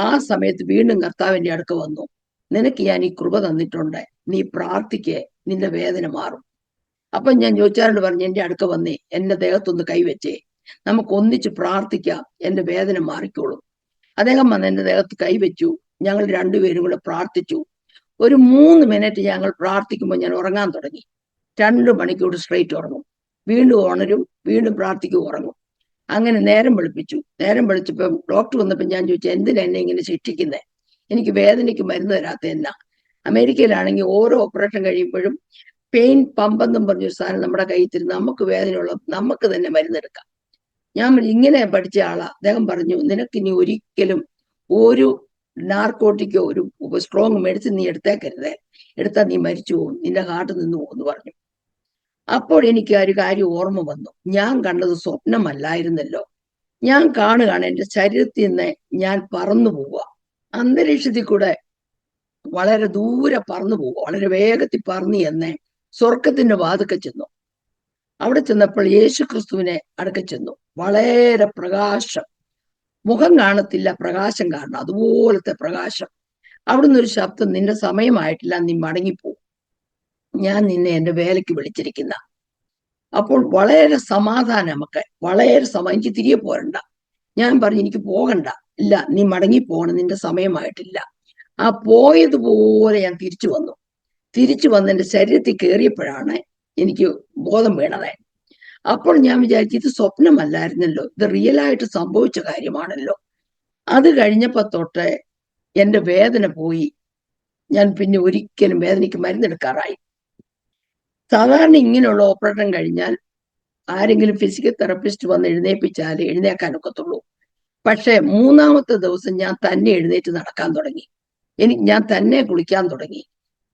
ആ സമയത്ത് വീണ്ടും കർത്താവിന്റെ അടുക്ക വന്നു. നിനക്ക് ഞാൻ ഈ കൃപ തന്നിട്ടുണ്ട്, നീ പ്രാർത്ഥിക്കേ, നിന്റെ വേദന മാറും. അപ്പൊ ഞാൻ ജോയിച്ചാനോട് പറഞ്ഞു, എന്റെ അടുക്ക വന്നേ, എന്റെ ദേഹത്തൊന്ന് കൈവച്ചേ, നമുക്ക് ഒന്നിച്ച് പ്രാർത്ഥിക്കാം, എന്റെ വേദന മാറിക്കോളും. അദ്ദേഹം വന്ന് എന്റെ ദേഹത്ത് കൈവച്ചു. ഞങ്ങൾ രണ്ടുപേരും കൂടെ പ്രാർത്ഥിച്ചു. ഒരു 3 മിനിറ്റ് ഞങ്ങൾ പ്രാർത്ഥിക്കുമ്പോൾ ഞാൻ ഉറങ്ങാൻ തുടങ്ങി. 2 മണിക്കൂർ സ്ട്രെയിറ്റ് ഉറങ്ങും, വീണ്ടും ഉണരും, വീണ്ടും പ്രാർത്ഥിക്കും, ഉറങ്ങും. അങ്ങനെ നേരം വെളുപ്പിച്ചു. നേരം വെളിച്ചപ്പം ഡോക്ടർ വന്നപ്പോൾ ഞാൻ ചോദിച്ചു, എന്തിനാ എന്നെ ഇങ്ങനെ ശിക്ഷിക്കുന്നേ? എനിക്ക് വേദനയ്ക്ക് മരുന്ന് തരാത്ത എന്നാ? അമേരിക്കയിലാണെങ്കിൽ ഓരോ ഓപ്പറേഷൻ കഴിയുമ്പോഴും പെയിൻ പമ്പ് എന്നും പറഞ്ഞൊരു സാധനം നമ്മുടെ കയ്യിൽ തരുന്ന, നമുക്ക് വേദനയുള്ള നമുക്ക് തന്നെ മരുന്നെടുക്കാം. ഞാൻ ഇങ്ങനെ പഠിച്ച ആളാ. അദ്ദേഹം പറഞ്ഞു, നിനക്ക് ഇനി ഒരിക്കലും ഒരു നാർക്കോട്ടിക്കോ ഒരു സ്ട്രോങ് മെഡിസിൻ നീ എടുത്തേക്കരുതേ, എടുത്താൽ നീ മരിച്ചു പോകും, നിന്റെ ഹാർട്ട് നിന്ന് പോകും എന്ന് പറഞ്ഞു. അപ്പോൾ എനിക്ക് ഒരു കാര്യം ഓർമ്മ വന്നു. ഞാൻ കണ്ടത് സ്വപ്നമല്ലായിരുന്നല്ലോ. ഞാൻ കാണുകയാണ് എന്റെ ശരീരത്തിൽ നിന്ന് ഞാൻ പറന്നു പോവുക, അന്തരീക്ഷത്തിൽ കൂടെ വളരെ ദൂരെ പറന്നു പോവുക, വളരെ വേഗത്തിൽ പറന്നു എന്ന് സ്വർഗത്തിന്റെ വാതുക്കെ ചെന്നു. അവിടെ ചെന്നപ്പോൾ യേശു ക്രിസ്തുവിനെ അടുക്ക ചെന്നു. വളരെ പ്രകാശം, മുഖം കാണത്തില്ല, പ്രകാശം കാണണം, അതുപോലത്തെ പ്രകാശം. അവിടുന്ന് ഒരു ശബ്ദം, നിന്റെ സമയമായിട്ടില്ല, നീ മടങ്ങിപ്പോ, ഞാൻ നിന്നെ എന്റെ വേലയ്ക്ക് വിളിച്ചിരിക്കുന്ന. അപ്പോൾ വളരെ സമാധാനം, നമുക്ക് വളരെ എനിക്ക് തിരികെ പോരണ്ട. ഞാൻ പറഞ്ഞു, എനിക്ക് പോകണ്ട, ഇല്ല, നീ മടങ്ങി പോകണം, നിന്റെ സമയമായിട്ടില്ല. ആ പോയതുപോലെ ഞാൻ തിരിച്ചു വന്നു. തിരിച്ചു വന്ന് എന്റെ ശരീരത്തിൽ കയറിയപ്പോഴാണ് എനിക്ക് ബോധം വീണത്. അപ്പോൾ ഞാൻ വിചാരിച്ചു, ഇത് സ്വപ്നമല്ലായിരുന്നല്ലോ, ഇത് റിയലായിട്ട് സംഭവിച്ച കാര്യമാണല്ലോ. അത് കഴിഞ്ഞപ്പോ തൊട്ട് എന്റെ വേദന പോയി. ഞാൻ പിന്നെ ഒരിക്കലും വേദനയ്ക്ക് മരുന്നെടുക്കാറായി. സാധാരണ ഇങ്ങനെയുള്ള ഓപ്പറേഷൻ കഴിഞ്ഞാൽ ആരെങ്കിലും ഫിസിക്കൽ തെറപ്പിസ്റ്റ് വന്ന് എഴുന്നേൽപ്പിച്ചാൽ എഴുന്നേക്കാനൊക്കത്തുള്ളൂ. പക്ഷെ 3-ാമത്തെ ദിവസം ഞാൻ തന്നെ എഴുന്നേറ്റ് നടക്കാൻ തുടങ്ങി. ഞാൻ തന്നെ കുളിക്കാൻ തുടങ്ങി.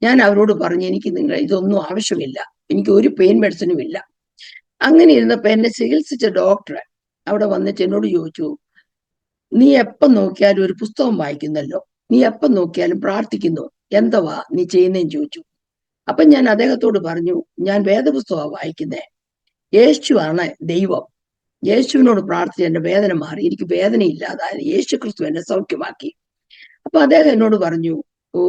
ഞാൻ അവരോട് പറഞ്ഞു, എനിക്ക് നിങ്ങൾ ഇതൊന്നും ആവശ്യമില്ല, എനിക്ക് ഒരു പെയിൻ മെഡിസിനും ഇല്ല. അങ്ങനെ ഇരുന്നപ്പോ എന്നെ ചികിത്സിച്ച ഡോക്ടർ അവിടെ വന്നിട്ട് എന്നോട് ചോദിച്ചു, നീ എപ്പം നോക്കിയാലും ഒരു പുസ്തകം വായിക്കുന്നല്ലോ, നീ എപ്പം നോക്കിയാലും പ്രാർത്ഥിക്കുന്നു, എന്തുവാ നീ ചെയ്യുന്നതെന്ന് ചോദിച്ചു. അപ്പൊ ഞാൻ അദ്ദേഹത്തോട് പറഞ്ഞു, ഞാൻ വേദപുസ്തകമാണ് വായിക്കുന്നേ, യേശുവാണ് ദൈവം, യേശുവിനോട് പ്രാർത്ഥിച്ച് എന്റെ വേദന മാറി, എനിക്ക് വേദനയില്ലാതായത്, യേശു ക്രിസ്തു എന്നെ സൗഖ്യമാക്കി. അപ്പൊ അദ്ദേഹം എന്നോട് പറഞ്ഞു, ഓ,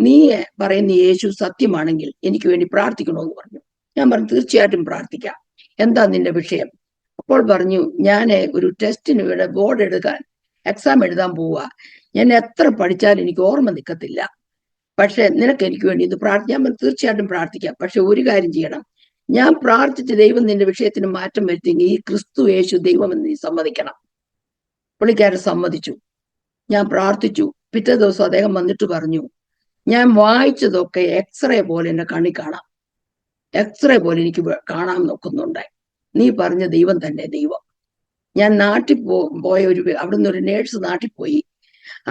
നീ പറയുന്ന യേശു സത്യമാണെങ്കിൽ എനിക്ക് വേണ്ടി പ്രാർത്ഥിക്കണമെന്ന് പറഞ്ഞു. ഞാൻ പറഞ്ഞു, തീർച്ചയായിട്ടും പ്രാർത്ഥിക്കാം, എന്താ നിന്റെ വിഷയം? അപ്പോൾ പറഞ്ഞു, ഞാൻ ഒരു ടെസ്റ്റിന് ഇവിടെ ബോർഡ് എടുക്കാൻ, എക്സാം എഴുതാൻ പോവുക, ഞാൻ എത്ര പഠിച്ചാലും എനിക്ക് ഓർമ്മ നിൽക്കത്തില്ല, പക്ഷെ നിനക്ക് എനിക്ക് വേണ്ടി ഇത് ഞാൻ തീർച്ചയായിട്ടും പ്രാർത്ഥിക്കാം, പക്ഷെ ഒരു കാര്യം ചെയ്യണം, ഞാൻ പ്രാർത്ഥിച്ച് ദൈവം നിന്റെ വിഷയത്തിന് മാറ്റം വരുത്തിയെങ്കിൽ ഈ ക്രിസ്തു യേശു ദൈവമെന്ന് നീ സമ്മതിക്കണം. പുള്ളിക്കാരൻ സമ്മതിച്ചു. ഞാൻ പ്രാർത്ഥിച്ചു. പിറ്റേ ദിവസം അദ്ദേഹം വന്നിട്ട് പറഞ്ഞു, ഞാൻ വായിച്ചതൊക്കെ എക്സ്റേ പോലെ എന്റെ കണ്ണി കാണാം, എക്സ്റേ പോലെ എനിക്ക് കാണാൻ നോക്കുന്നുണ്ട്, നീ പറഞ്ഞ ദൈവം തന്നെ ദൈവം. ഞാൻ നാട്ടിൽ പോയ അവിടുന്ന് ഒരു നേഴ്സ് നാട്ടിൽ പോയി,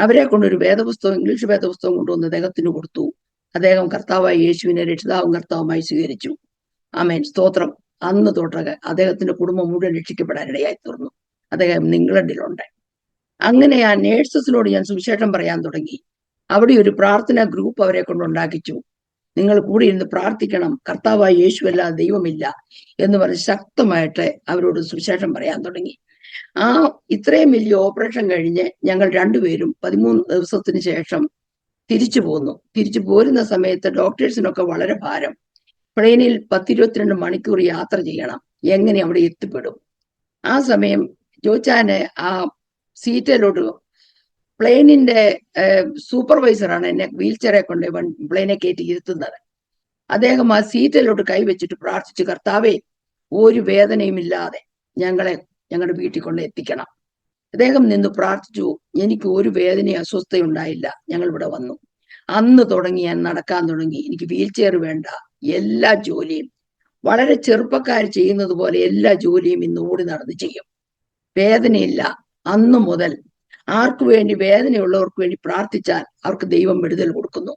അവരെ കൊണ്ടൊരു വേദപുസ്തകം, ഇംഗ്ലീഷ് വേദപുസ്തകം കൊണ്ടുവന്ന് അദ്ദേഹത്തിന് കൊടുത്തു. അദ്ദേഹം കർത്താവായ യേശുവിനെ രക്ഷിതാവും കർത്താവുമായി സ്വീകരിച്ചു. ആമേൻ, സ്തോത്രം. അന്ന് തൊട്ടൊക്കെ അദ്ദേഹത്തിന്റെ കുടുംബം മുഴുവൻ രക്ഷിക്കപ്പെടാനിടയായി തീർന്നു. അദ്ദേഹം ഇംഗ്ലണ്ടിലുണ്ട്. അങ്ങനെ ആ നേഴ്സസിനോട് ഞാൻ സുവിശേഷം പറയാൻ തുടങ്ങി. അവിടെ ഒരു പ്രാർത്ഥനാ ഗ്രൂപ്പ് അവരെ കൊണ്ടുണ്ടാക്കിച്ചു. നിങ്ങൾ കൂടി ഇരുന്ന് പ്രാർത്ഥിക്കണം, കർത്താവായ യേശുവല്ലാതെ ദൈവമില്ല എന്ന് പറഞ്ഞ് ശക്തമായിട്ട് അവരോട് സുവിശേഷം പറയാൻ തുടങ്ങി. ഇത്രയും വലിയ ഓപ്പറേഷൻ കഴിഞ്ഞ് ഞങ്ങൾ രണ്ടുപേരും 13 ദിവസത്തിന് ശേഷം തിരിച്ചു പോന്നു. തിരിച്ചു പോരുന്ന സമയത്ത് ഡോക്ടേഴ്സിനൊക്കെ വളരെ ഭാരം. പ്ലെയിനിൽ 10-22 മണിക്കൂർ യാത്ര ചെയ്യണം, എങ്ങനെ അവിടെ എത്തിപ്പെടും? ആ സമയം ജോയിച്ചാനെ ആ സീറ്റിലോട്ട് പ്ലെയിനിന്റെ സൂപ്പർവൈസറാണ് എന്നെ വീൽ ചെയറെ കൊണ്ട് പ്ലെയിനെ കയറ്റി ഇരുത്തുന്നത്. അദ്ദേഹം ആ സീറ്റിലോട്ട് കൈവച്ചിട്ട് പ്രാർത്ഥിച്ചു, കർത്താവേ, ഒരു വേദനയും ഇല്ലാതെ ഞങ്ങളുടെ വീട്ടിൽ കൊണ്ട് എത്തിക്കണം. അദ്ദേഹം നിന്ന് പ്രാർത്ഥിച്ചു. എനിക്ക് ഒരു വേദനയും അസ്വസ്ഥയുണ്ടായില്ല. ഞങ്ങൾ ഇവിടെ വന്നു. അന്ന് തുടങ്ങി ഞാൻ നടക്കാൻ തുടങ്ങി. എനിക്ക് വീൽ ചെയർ വേണ്ട. എല്ലാ ജോലിയും വളരെ ചെറുപ്പക്കാർ ചെയ്യുന്നത് പോലെ എല്ലാ ജോലിയും ഇന്ന് ഓടി നടന്ന് ചെയ്യും. വേദനയില്ല. അന്നു മുതൽ ആർക്കു വേണ്ടി, വേദനയുള്ളവർക്ക് വേണ്ടി പ്രാർത്ഥിച്ചാൽ അവർക്ക് ദൈവം വിടുതൽ കൊടുക്കുന്നു.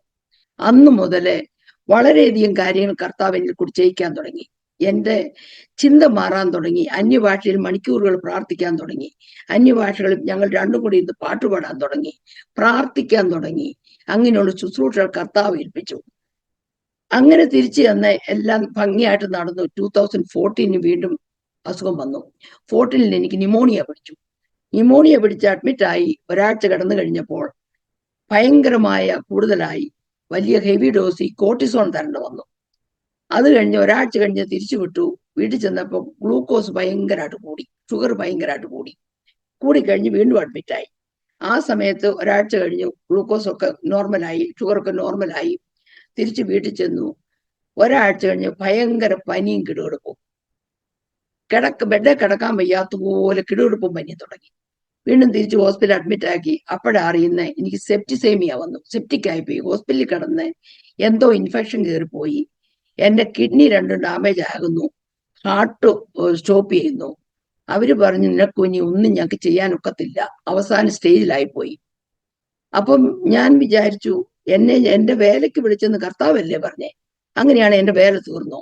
അന്നു മുതല് വളരെയധികം കാര്യങ്ങൾ കർത്താവ് എന്നിൽ കൂടി ചെയ്യിക്കാൻ തുടങ്ങി. എന്റെ ചിന്ത മാറാൻ തുടങ്ങി. അന്യഭാഷയിൽ മണിക്കൂറുകൾ പ്രാർത്ഥിക്കാൻ തുടങ്ങി. അന്യഭാഷകളിൽ ഞങ്ങൾ രണ്ടും കൂടി ഇന്ന് പാട്ടുപാടാൻ തുടങ്ങി, പ്രാർത്ഥിക്കാൻ തുടങ്ങി. അങ്ങനെയുള്ള ശുശ്രൂഷകൾ കർത്താവ് ഏൽപ്പിച്ചു. അങ്ങനെ തിരിച്ചു തന്നെ എല്ലാം ഭംഗിയായിട്ട് നടന്നു. 2014 വീണ്ടും അസുഖം വന്നു. 14 എനിക്ക് ന്യൂമോണിയ പിടിച്ചു. ന്യൂമോണിയ പിടിച്ച് അഡ്മിറ്റായി ഒരാഴ്ച കടന്നു കഴിഞ്ഞപ്പോൾ ഭയങ്കരമായ കൂടുതലായി. വലിയ ഹെവി ഡോസ് കോർട്ടിസോൺ തരേണ്ടി വന്നു. അത് കഴിഞ്ഞ് ഒരാഴ്ച കഴിഞ്ഞ് തിരിച്ചു വിട്ടു. വീട്ടിൽ ചെന്നപ്പോൾ ഗ്ലൂക്കോസ് ഭയങ്കരമായിട്ട് കൂടി, ഷുഗർ ഭയങ്കരമായിട്ട് കൂടിക്കഴിഞ്ഞ് വീണ്ടും അഡ്മിറ്റായി. ആ സമയത്ത് ഒരാഴ്ച കഴിഞ്ഞു ഗ്ലൂക്കോസ് ഒക്കെ നോർമലായി, ഷുഗറൊക്കെ നോർമലായി. തിരിച്ച് വീട്ടിൽ ചെന്നു. ഒരാഴ്ച കഴിഞ്ഞ് ഭയങ്കര പനിയും കിടുകിടുപ്പും. ബെഡേ കിടക്കാൻ വയ്യാത്തപോലെ കിടുകിടുപ്പും പനി തുടങ്ങി. വീണ്ടും തിരിച്ച് ഹോസ്പിറ്റലിൽ അഡ്മിറ്റ് ആക്കി. അപ്പോഴാണ് അറിയുന്നത് എനിക്ക് സെപ്റ്റിസേമിയ വന്നു. സെപ്റ്റിക് ആയിപ്പോയി. ഹോസ്പിറ്റലിൽ കിടന്ന് എന്തോ ഇൻഫെക്ഷൻ കയറിപ്പോയി. എന്റെ കിഡ്നി രണ്ടും ഡാമേജ് ആകുന്നു. ഹാർട്ട് സ്റ്റോപ്പ് ചെയ്യുന്നു. അവര് പറഞ്ഞു, നിനക്ക് ഇനി ഒന്നും ഞങ്ങൾക്ക് ചെയ്യാനൊക്കത്തില്ല, അവസാന സ്റ്റേജിലായിപ്പോയി. അപ്പം ഞാൻ വിചാരിച്ചു, എന്റെ വേലയ്ക്ക് വിളിച്ചെന്ന് കർത്താവല്ലേ പറഞ്ഞേ. അങ്ങനെയാണ് എന്റെ വേല തീർന്നു.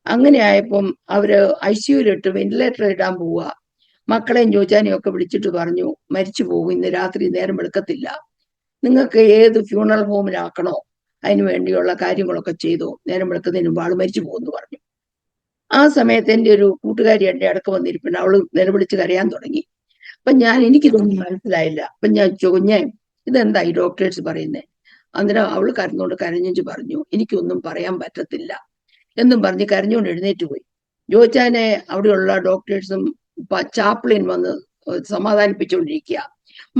അങ്ങനെ ആയപ്പം അവര് ICUലിട്ട് വെന്റിലേറ്റർ ഇടാൻ പോവുക. മക്കളെയും ചോദിച്ചാനെയും ഒക്കെ വിളിച്ചിട്ട് പറഞ്ഞു, മരിച്ചു പോകും, ഇന്ന് രാത്രി നേരം വെളുക്കത്തില്ല, നിങ്ങൾക്ക് ഏത് ഫ്യൂണറൽ ഹോമിലാക്കണോ അതിനു വേണ്ടിയുള്ള കാര്യങ്ങളൊക്കെ ചെയ്തു, നേരം വെളുക്കുന്നതിന് മുമ്പ് ആള് മരിച്ചു പോകുമെന്ന് പറഞ്ഞു. ആ സമയത്ത് എൻ്റെ ഒരു കൂട്ടുകാരി എൻ്റെ അടുക്ക് വന്നിരിപ്പുണ്ട്. അവള് നിലവിളിച്ച് കരയാൻ തുടങ്ങി. അപ്പൊ എനിക്കിതൊന്നും മനസ്സിലായില്ല. അപ്പൊ ഞാൻ ചോദിഞ്ഞേ, ഇതെന്താ ഈ ഡോക്ടേഴ്സ് പറയുന്നേ? അന്നേരം അവള് കരഞ്ഞു പറഞ്ഞു, എനിക്കൊന്നും പറയാൻ പറ്റത്തില്ല എന്നും പറഞ്ഞ് കരഞ്ഞുകൊണ്ട് എഴുന്നേറ്റ് പോയി. ജോയിച്ചാനെ അവിടെയുള്ള ഡോക്ടേഴ്സും ചാപ്ലിൻ വന്ന് സമാധാനിപ്പിച്ചുകൊണ്ടിരിക്കുക.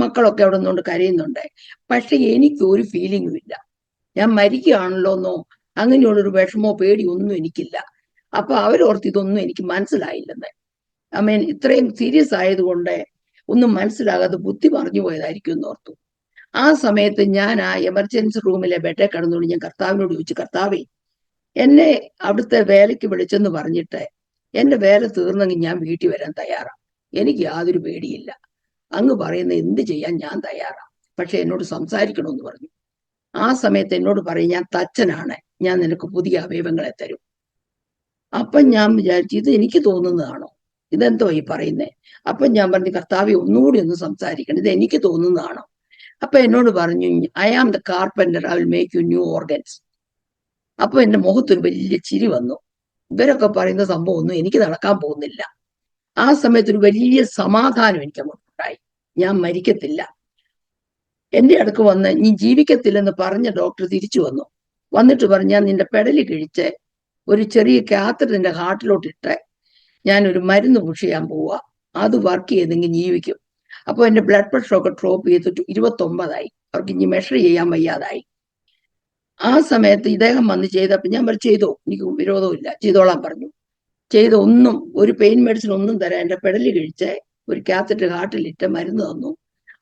മക്കളൊക്കെ അവിടെ നിന്നുകൊണ്ട് കരയുന്നുണ്ട്. പക്ഷെ എനിക്ക് ഒരു ഫീലിംഗും ഇല്ല. ഞാൻ മരിക്കുകയാണല്ലോ എന്നോ അങ്ങനെയുള്ളൊരു വിഷമോ പേടി ഒന്നും എനിക്കില്ല. അപ്പൊ അവരോർത്ത് ഇതൊന്നും എനിക്ക് മനസ്സിലായില്ലെന്ന്. ഇത്രയും സീരിയസ് ആയതുകൊണ്ട് ഒന്നും മനസ്സിലാകാതെ ബുദ്ധി പറഞ്ഞു പോയതായിരിക്കും എന്നോർത്തു. ആ സമയത്ത് ഞാൻ ആ എമർജൻസി റൂമിലെ ബെഡേ കിടന്നുകൊണ്ട് ഞാൻ കർത്താവിനോട് ചോദിച്ചു, കർത്താവേ, എന്നെ അവിടുത്തെ വേലയ്ക്ക് വിളിച്ചെന്ന് പറഞ്ഞിട്ട് എന്റെ വേല തീർന്നെങ്കിൽ ഞാൻ വീട്ടിൽ വരാൻ തയ്യാറാണ്. എനിക്ക് യാതൊരു പേടിയില്ല. അങ്ങ് പറയുന്ന എന്ത് ചെയ്യാൻ ഞാൻ തയ്യാറാണ്. പക്ഷെ എന്നോട് സംസാരിക്കണമെന്ന് പറഞ്ഞു. ആ സമയത്ത് എന്നോട് പറയും, ഞാൻ തച്ചനാണ്, ഞാൻ നിനക്ക് പുതിയ അവയവങ്ങളെ തരും. അപ്പം ഞാൻ വിചാരിച്ചു, ഇത് എനിക്ക് തോന്നുന്നതാണോ, ഇതെന്തോ ഈ പറയുന്നേ? അപ്പം ഞാൻ പറഞ്ഞു, കർത്താവെ, ഒന്നുകൂടി ഒന്ന് സംസാരിക്കണം, ഇത് എനിക്ക് തോന്നുന്നതാണോ? അപ്പൊ എന്നോട് പറഞ്ഞു, I am the carpenter, I will make you new organs. അപ്പൊ എന്റെ മുഖത്തൊരു വലിയ ചിരി വന്നു. ഇവരൊക്കെ പറയുന്ന സംഭവം ഒന്നും എനിക്ക് നടക്കാൻ പോകുന്നില്ല. ആ സമയത്ത് ഒരു വലിയ സമാധാനം എനിക്ക് അങ്ങോട്ടുണ്ടായി. ഞാൻ മരിക്കത്തില്ല. എന്റെ അടുക്ക് വന്ന് നീ ജീവിക്കത്തില്ലെന്ന് പറഞ്ഞ ഡോക്ടർ തിരിച്ചു വന്നു. വന്നിട്ട് പറഞ്ഞു, ഞാൻ നിന്റെ പെടലി കിഴിച്ച് ഒരു ചെറിയ കാത്തർ നിന്റെ ഹാർട്ടിലോട്ടിട്ട് ഞാനൊരു മരുന്ന് പുഷ് ചെയ്യാൻ പോവുക, അത് വർക്ക് ചെയ്തെങ്കിൽ ജീവിക്കും. അപ്പൊ എന്റെ ബ്ലഡ് പ്രഷറൊക്കെ ഡ്രോപ്പ് ചെയ്തിട്ട് 29 അവർക്ക് ഇനി മെഷർ ചെയ്യാൻ വയ്യാതായി. ആ സമയത്ത് ഇദ്ദേഹം വന്ന് ചെയ്തപ്പോ ഞാൻ പറഞ്ഞു, ചെയ്തോ, എനിക്ക് വിരോധമില്ല, ചെയ്തോളാൻ പറഞ്ഞു. ഒന്നും ഒരു പെയിൻ മെഡിസിൻ ഒന്നും തരാൻ എന്റെ പെടലി കഴിച്ച് ഒരു കാത്തറ്റ് ഹാർട്ടിലിട്ട് മരുന്ന് തന്നു.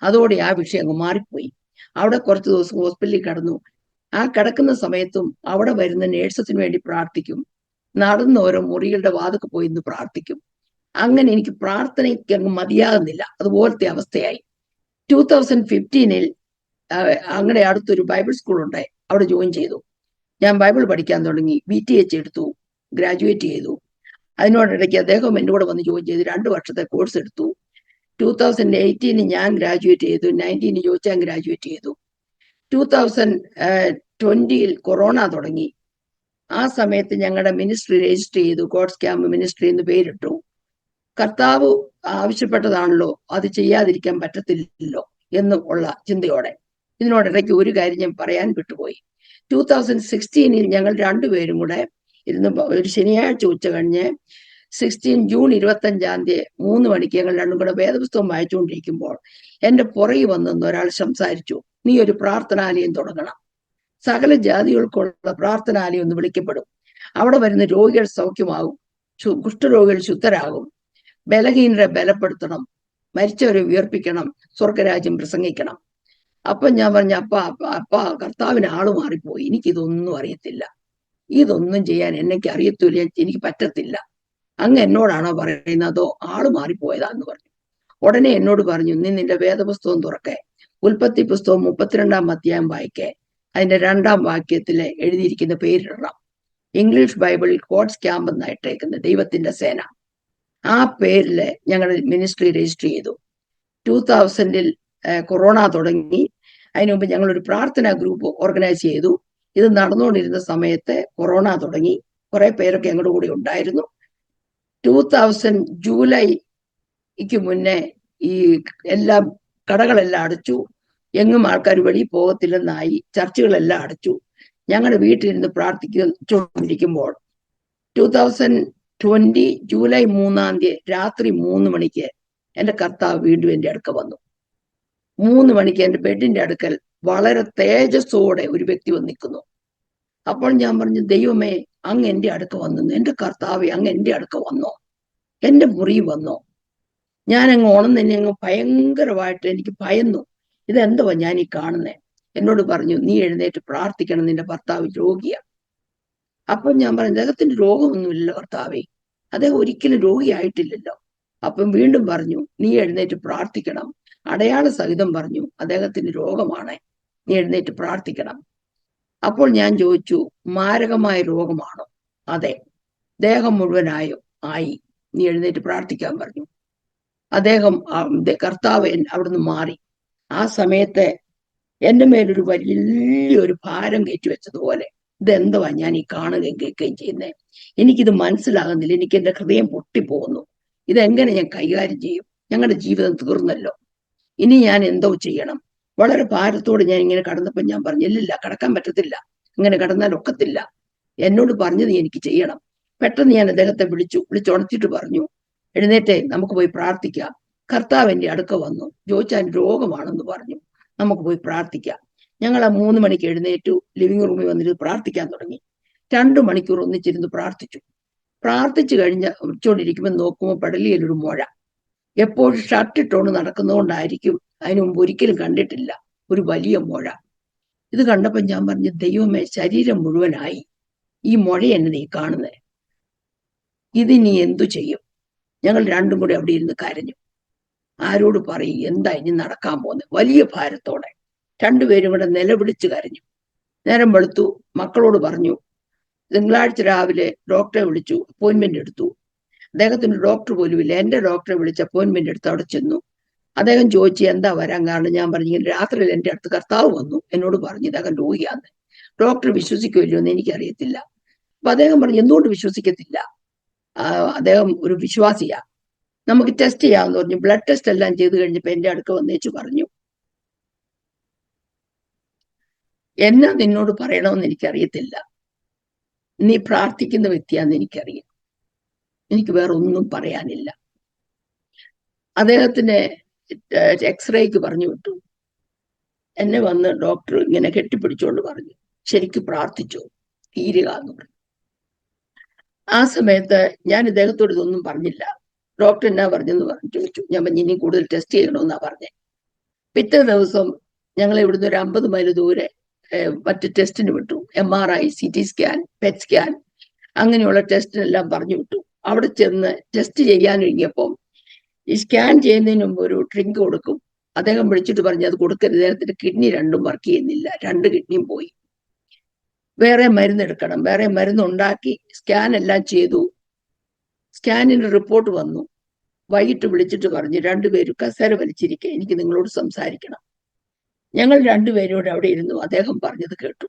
അതോടെ ആ വിഷയം അങ്ങ് മാറിപ്പോയി. അവിടെ കുറച്ച് ദിവസം ഹോസ്പിറ്റലിൽ കിടന്നു. ആ കിടക്കുന്ന സമയത്തും അവിടെ വരുന്ന നേഴ്സസിന് വേണ്ടി പ്രാർത്ഥിക്കും. നടന്ന് ഓരോ മുറികളുടെ വാതിക്ക് പോയി ഇന്ന് പ്രാർത്ഥിക്കും. അങ്ങനെ എനിക്ക് പ്രാർത്ഥനയ്ക്ക് അങ്ങ് മതിയാകുന്നില്ല, അതുപോലത്തെ അവസ്ഥയായി. 2015 അങ്ങനെ അടുത്തൊരു ബൈബിൾ സ്കൂളുണ്ട്, അവിടെ ജോയിൻ ചെയ്തു. ഞാൻ ബൈബിൾ പഠിക്കാൻ തുടങ്ങി. BTH എടുത്തു, ഗ്രാജുവേറ്റ് ചെയ്തു. അതിനോടിടയ്ക്ക് അദ്ദേഹം എൻ്റെ കൂടെ വന്ന് ജോയിൻ ചെയ്തു. 2 വർഷത്തെ കോഴ്സ് എടുത്തു. 2018 ഞാൻ ഗ്രാജുവേറ്റ് ചെയ്തു. 19 ജോയിച്ചാൻ ഗ്രാജുവേറ്റ് ചെയ്തു. 2020 കൊറോണ തുടങ്ങി. ആ സമയത്ത് ഞങ്ങളുടെ മിനിസ്ട്രി രജിസ്റ്റർ ചെയ്തു. ഗോഡ്സ് ക്യാമ്പ് മിനിസ്ട്രി എന്ന് പേരിട്ടു. കർത്താവ് ആവശ്യപ്പെട്ടതാണല്ലോ, അത് ചെയ്യാതിരിക്കാൻ പറ്റത്തില്ലല്ലോ എന്നുള്ള ചിന്തയോടെ. ഇതിനോടിടയ്ക്ക് ഒരു കാര്യം ഞാൻ പറയാൻ വിട്ടുപോയി. 2016 ഞങ്ങൾ രണ്ടുപേരും കൂടെ ഇരുന്ന് ഒരു ശനിയാഴ്ച ഉച്ച കഴിഞ്ഞ് ജൂൺ 25 3 മണിക്ക് ഞങ്ങൾ രണ്ടും കൂടെ വേദപുസ്തകം വായിച്ചുകൊണ്ടിരിക്കുമ്പോൾ എന്റെ പുറകെ വന്നെന്ന് ഒരാൾ സംസാരിച്ചു, നീ ഒരു പ്രാർത്ഥനാലയം തുടങ്ങണം, സകല ജാതികൾക്കുള്ള പ്രാർത്ഥനാലയം ഒന്ന് വിളിക്കപ്പെടും, അവിടെ വരുന്ന രോഗികൾ സൗഖ്യമാകും, കുഷ്ഠരോഗികൾ ശുദ്ധരാകും, ബലഹീനരെ ബലപ്പെടുത്തണം, മരിച്ചവരെ ഉയർപ്പിക്കണം, സ്വർഗരാജ്യം പ്രസംഗിക്കണം. അപ്പൊ ഞാൻ പറഞ്ഞ അപ്പ കർത്താവിന് ആള് മാറിപ്പോയി, എനിക്കിതൊന്നും അറിയത്തില്ല, ഇതൊന്നും ചെയ്യാൻ എനിക്ക് അറിയത്തില്ല, എനിക്ക് പറ്റത്തില്ല, അങ്ങ് എന്നോടാണോ പറയുന്നത് അതോ ആള് മാറിപ്പോയതാന്ന് പറഞ്ഞു. ഉടനെ എന്നോട് പറഞ്ഞു, നീ നിന്റെ വേദപുസ്തകം തുറക്കെ, ഉൽപ്പത്തി പുസ്തകം 32 അധ്യായം വായിക്കേ, അതിന്റെ 2 വാക്യത്തില് എഴുതിയിരിക്കുന്ന പേരിടണം. ഇംഗ്ലീഷ് ബൈബിളിൽ കോട്സ് ക്യാമ്പ് എന്നായിട്ടേക്കുന്നത് ദൈവത്തിന്റെ സേന. ആ പേരില് ഞങ്ങൾ മിനിസ്ട്രി രജിസ്റ്റർ ചെയ്തു. 2000 കൊറോണ തുടങ്ങി. അതിനു മുമ്പ് ഞങ്ങൾ ഒരു പ്രാർത്ഥനാ ഗ്രൂപ്പ് ഓർഗനൈസ് ചെയ്തു. ഇത് നടന്നുകൊണ്ടിരുന്ന സമയത്ത് കൊറോണ തുടങ്ങി. കുറെ പേരൊക്കെ ഞങ്ങളുടെ കൂടെ ഉണ്ടായിരുന്നു. 2000 ജൂലൈക്ക് മുന്നേ ഈ എല്ലാം കടകളെല്ലാം അടച്ചു, എങ്ങും ആൾക്കാർ വെളിയിൽ പോകത്തില്ലെന്നായി, ചർച്ചുകളെല്ലാം അടച്ചു. ഞങ്ങളുടെ വീട്ടിലിരുന്ന് പ്രാർത്ഥിച്ചുകൊണ്ടിരിക്കുമ്പോൾ 2020 ജൂലൈ 3 രാത്രി 3 മണിക്ക് എന്റെ കർത്താവ് വീണ്ടും എന്റെ അടുക്ക വന്നു. 3 മണിക്ക് എന്റെ ബെഡിന്റെ അടുക്കൽ വളരെ തേജസ്സോടെ ഒരു വ്യക്തി വന്ന് നിൽക്കുന്നു. അപ്പോൾ ഞാൻ പറഞ്ഞു, ദൈവമേ, അങ്ങ് എന്റെ അടുക്ക വന്നു, എന്റെ കർത്താവെ, അങ്ങ് എന്റെ അടുക്ക വന്നോ, എന്റെ മുറി വന്നോ. ഞാൻ അങ്ങ് ഉണർന്ന് അങ്ങ് ഭയങ്കരമായിട്ട് എനിക്ക് ഭയന്നു. ഇതെന്തുവാ ഞാൻ ഈ കാണുന്നേ? എന്നോട് പറഞ്ഞു, നീ എഴുന്നേറ്റ് പ്രാർത്ഥിക്കണം, നിന്റെ ഭർത്താവ് രോഗിയാ. അപ്പം ഞാൻ പറഞ്ഞു, അദ്ദേഹത്തിന് രോഗമൊന്നുമില്ലല്ലോ കർത്താവേ, അദ്ദേഹം ഒരിക്കലും രോഗിയായിട്ടില്ലല്ലോ. അപ്പം വീണ്ടും പറഞ്ഞു, നീ എഴുന്നേറ്റ് പ്രാർത്ഥിക്കണം. അടയാള സഹിതം പറഞ്ഞു, അദ്ദേഹത്തിന് രോഗമാണ്, നീ എഴുന്നേറ്റ് പ്രാർത്ഥിക്കണം. അപ്പോൾ ഞാൻ ചോദിച്ചു, മാരകമായ രോഗമാണോ? അതെ. ദേഹം മുഴുവനായോ? ആയി. നീ എഴുന്നേറ്റ് പ്രാർത്ഥിക്കാൻ പറഞ്ഞു. അദ്ദേഹം കർത്താവ് അവിടുന്ന് മാറി. ആ സമയത്ത് എന്റെ മേലൊരു വലിയൊരു ഭാരം കയറ്റി വെച്ചതുപോലെ, ഇതെന്തുവാ ഞാൻ ഈ കാണുകയും കേൾക്കുകയും ചെയ്യുന്നേ? എനിക്കിത് മനസ്സിലാകുന്നില്ല. എനിക്ക് എന്റെ ഹൃദയം പൊട്ടിപ്പോകുന്നു. ഇതെങ്ങനെ ഞാൻ കൈകാര്യം ചെയ്യും? ഞങ്ങളുടെ ജീവിതം തീർന്നല്ലോ, ഇനി ഞാൻ എന്തോ ചെയ്യണം? വളരെ ഭാരത്തോട് ഞാൻ ഇങ്ങനെ കടന്നപ്പോൾ ഞാൻ പറഞ്ഞു, ഇല്ലില്ല, കടക്കാൻ പറ്റത്തില്ല, ഇങ്ങനെ കടന്നാൽ ഒക്കത്തില്ല, എന്നോട് പറഞ്ഞത് എനിക്ക് ചെയ്യണം. പെട്ടെന്ന് ഞാൻ അദ്ദേഹത്തെ വിളിച്ചുണർത്തിയിട്ട് പറഞ്ഞു, എഴുന്നേറ്റേ, നമുക്ക് പോയി പ്രാർത്ഥിക്കാം. കർത്താവ് എന്റെ അടുക്ക വന്നു, ചോദിച്ചാൽ രോഗമാണെന്ന് പറഞ്ഞു, നമുക്ക് പോയി പ്രാർത്ഥിക്കാം. ഞങ്ങൾ ആ 3 മണിക്ക് എഴുന്നേറ്റു, ലിവിംഗ് റൂമിൽ വന്നിട്ട് പ്രാർത്ഥിക്കാൻ തുടങ്ങി. 2 മണിക്കൂർ ഒന്നിച്ചിരുന്ന് പ്രാർത്ഥിച്ചു വെച്ചുകൊണ്ടിരിക്കുമ്പോൾ നോക്കുമ്പോൾ പടലിയിലൊരു മുഴ. എപ്പോഴും ഷർട്ട് ഇട്ടോണ്ട് നടക്കുന്നതുകൊണ്ടായിരിക്കും, അതിനു മുമ്പ് ഒരിക്കലും കണ്ടിട്ടില്ല, ഒരു വലിയ മുഴ. ഇത് കണ്ടപ്പോൾ ഞാൻ പറഞ്ഞു, ദൈവമേ, ശരീരം മുഴുവനായി, ഈ മുഴ എന്നെ നീ കാണുന്നേ, ഇത് നീ എന്തു ചെയ്യും? ഞങ്ങൾ രണ്ടും കൂടെ അവിടെ ഇരുന്ന് കരഞ്ഞു. ആരോട് പറയും എന്താ ഇനി നടക്കാൻ പോകുന്നത്? വലിയ ഭാരത്തോടെ രണ്ടുപേരും കൂടെ നിലവിളിച്ച് കരഞ്ഞു. നേരം വെളുത്തു, മക്കളോട് പറഞ്ഞു. തിങ്കളാഴ്ച രാവിലെ ഡോക്ടറെ വിളിച്ചു, അപ്പോയിന്റ്മെന്റ് എടുത്തു. അദ്ദേഹത്തിന് ഡോക്ടർ പോലും ഇല്ല. എന്റെ ഡോക്ടറെ വിളിച്ച് അപ്പോയിന്റ്മെന്റ് എടുത്ത് അവിടെ ചെന്നു. അദ്ദേഹം ചോദിച്ചു, എന്താ വരാൻ കാരണം? ഞാൻ പറഞ്ഞു, രാത്രിയിൽ എന്റെ അടുത്ത് കർത്താവ് വന്നു, എന്നോട് പറഞ്ഞു ഇദ്ദേഹം രോഗിയാന്ന്. ഡോക്ടർ വിശ്വസിക്കുമല്ലോ എന്ന് എനിക്കറിയത്തില്ല. അപ്പൊ അദ്ദേഹം പറഞ്ഞു, എന്തുകൊണ്ട് വിശ്വസിക്കത്തില്ല? അദ്ദേഹം ഒരു വിശ്വാസിയാ, നമുക്ക് ടെസ്റ്റ് ചെയ്യാമെന്ന് പറഞ്ഞു. ബ്ലഡ് ടെസ്റ്റ് എല്ലാം ചെയ്ത് കഴിഞ്ഞപ്പോ എന്റെ അടുക്ക വന്നേച്ചു പറഞ്ഞു, എന്നാ നിന്നോട് പറയണമെന്ന് എനിക്കറിയത്തില്ല, നീ പ്രാർത്ഥിക്കുന്ന വ്യക്തിയാന്ന് എനിക്കറിയാം, എനിക്ക് വേറെ ഒന്നും പറയാനില്ല. അദ്ദേഹത്തിന് എക്സ്റേക്ക് പറഞ്ഞു വിട്ടു. എന്നെ വന്ന് ഡോക്ടർ ഇങ്ങനെ കെട്ടിപ്പിടിച്ചുകൊണ്ട് പറഞ്ഞു, ശരിക്കും പ്രാർത്ഥിച്ചു, തീരുക എന്ന് പറഞ്ഞു. ആ സമയത്ത് ഞാൻ ഇദ്ദേഹത്തോട് ഇതൊന്നും പറഞ്ഞില്ല. ഡോക്ടർ എന്നാ പറഞ്ഞെന്ന് ചോദിച്ചു. ഞാൻ പറഞ്ഞു, ഇനി കൂടുതൽ ടെസ്റ്റ് ചെയ്യണമെന്നാ പറഞ്ഞേ. പിറ്റേ ദിവസം ഞങ്ങൾ ഇവിടുന്ന് ഒരു 50 മൈൽ ദൂരെ മറ്റ് ടെസ്റ്റിന് വിട്ടു. MRI, CT scan, pet scan, അങ്ങനെയുള്ള ടെസ്റ്റിനെല്ലാം പറഞ്ഞു വിട്ടു. അവിടെ ചെന്ന് ടെസ്റ്റ് ചെയ്യാനൊരുങ്ങിയപ്പം ഈ സ്കാൻ ചെയ്യുന്നതിന് മുമ്പ് ഒരു ഡ്രിങ്ക് കൊടുക്കും. അദ്ദേഹം വിളിച്ചിട്ട് പറഞ്ഞു, അത് കൊടുക്കരുത്, അദ്ദേഹത്തിന്റെ കിഡ്നി രണ്ടും വർക്ക് ചെയ്യുന്നില്ല, 2 കിഡ്നിയും പോയി, വേറെ മരുന്ന് എടുക്കണം. വേറെ മരുന്ന് ഉണ്ടാക്കി സ്കാൻ എല്ലാം ചെയ്തു. സ്കാനിന്റെ റിപ്പോർട്ട് വന്നു. വൈകിട്ട് വിളിച്ചിട്ട് പറഞ്ഞു, രണ്ടുപേരും കസേര വലിച്ചിരിക്കുക, എനിക്ക് നിങ്ങളോട് സംസാരിക്കണം. ഞങ്ങൾ രണ്ടുപേരോട് അവിടെ ഇരുന്നു. അദ്ദേഹം പറഞ്ഞത് കേട്ടു.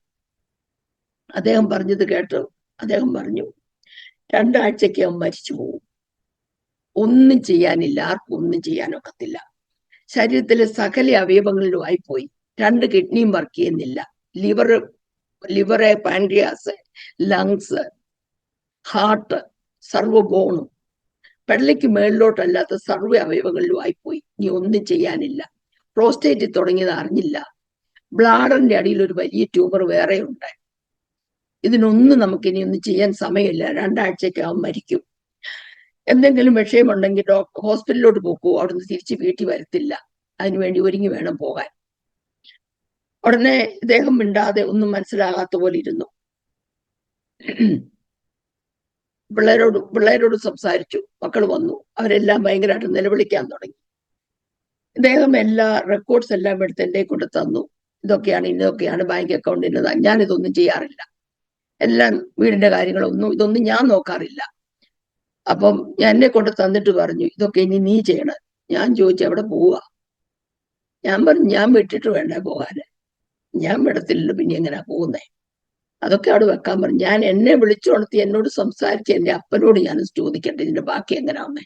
അദ്ദേഹം പറഞ്ഞു, 2 ആഴ്ചയ്ക്ക് അവൻ മരിച്ചു പോകും, ഒന്നും ചെയ്യാനില്ല, ആർക്കും ഒന്നും ചെയ്യാനൊക്കത്തില്ല, ശരീരത്തിലെ സകല അവയവങ്ങളിലും ആയിപ്പോയി, 2 കിഡ്നിയും വർക്ക് ചെയ്യുന്നില്ല, ലിവറ്, പാൻക്രിയാസ്, ലങ്സ്, ഹാർട്ട്, സർവ്വബോണും പെടലിക്ക് മേളിലോട്ടല്ലാത്ത സർവ്വ അവയവങ്ങളിലും ആയിപ്പോയി. ഇനി ഒന്നും ചെയ്യാനില്ല. പ്രോസ്റ്റേറ്റിൽ തുടങ്ങിയത് അറിഞ്ഞില്ല. ബ്ലാഡറിന്റെ അടിയിൽ ഒരു വലിയ ട്യൂമർ വേറെ ഉണ്ട്. ഇതിനൊന്നും നമുക്കിനി ഒന്നും ചെയ്യാൻ സമയമില്ല. 2 ആഴ്ചയ്ക്കകം മരിക്കും. എന്തെങ്കിലും വിഷയമുണ്ടെങ്കിൽ ഹോസ്പിറ്റലിലോട്ട് പോക്കൂ, അവിടുന്ന് തിരിച്ച് വീട്ടിൽ വരത്തില്ല. അതിനുവേണ്ടി ഒരുങ്ങി വേണം പോകാൻ. ഉടനെ ഇദ്ദേഹം മിണ്ടാതെ ഒന്നും മനസ്സിലാകാത്ത പോലെ ഇരുന്നു. പിള്ളേരോട് സംസാരിച്ചു. മക്കൾ വന്നു. അവരെല്ലാം ഭയങ്കരമായിട്ട് നിലവിളിക്കാൻ തുടങ്ങി. ഇദ്ദേഹം എല്ലാ റെക്കോർഡ്സ് എല്ലാം എടുത്ത് എന്നെ കൊണ്ട് തന്നു. ഇതൊക്കെയാണ് ബാങ്ക് അക്കൗണ്ടിൻ്റെ. ഞാനിതൊന്നും ചെയ്യാറില്ല. എല്ലാം വീടിന്റെ ഇതൊന്നും ഞാൻ നോക്കാറില്ല. അപ്പം എന്നെ കൊണ്ട് തന്നിട്ട് പറഞ്ഞു, ഇതൊക്കെ ഇനി നീ ചെയ്യണം. ഞാൻ ചോദിച്ചു, എവിടെ പോവുക? ഞാൻ പറഞ്ഞു, ഞാൻ വിട്ടിട്ട് വേണ്ടേ പോകാന്. ഞാൻ വിടത്തില്ലല്ലോ, പിന്നെ എങ്ങനെയാ പോകുന്നേ? അതൊക്കെ അവിടെ വെക്കാൻ പറഞ്ഞു. ഞാൻ എന്നെ വിളിച്ചുണർത്തി എന്നോട് സംസാരിച്ച് എൻ്റെ അപ്പനോട് ഞാൻ ചോദിക്കട്ടെ ഇതിന്റെ ബാക്കി എങ്ങനെയാവുന്നേ.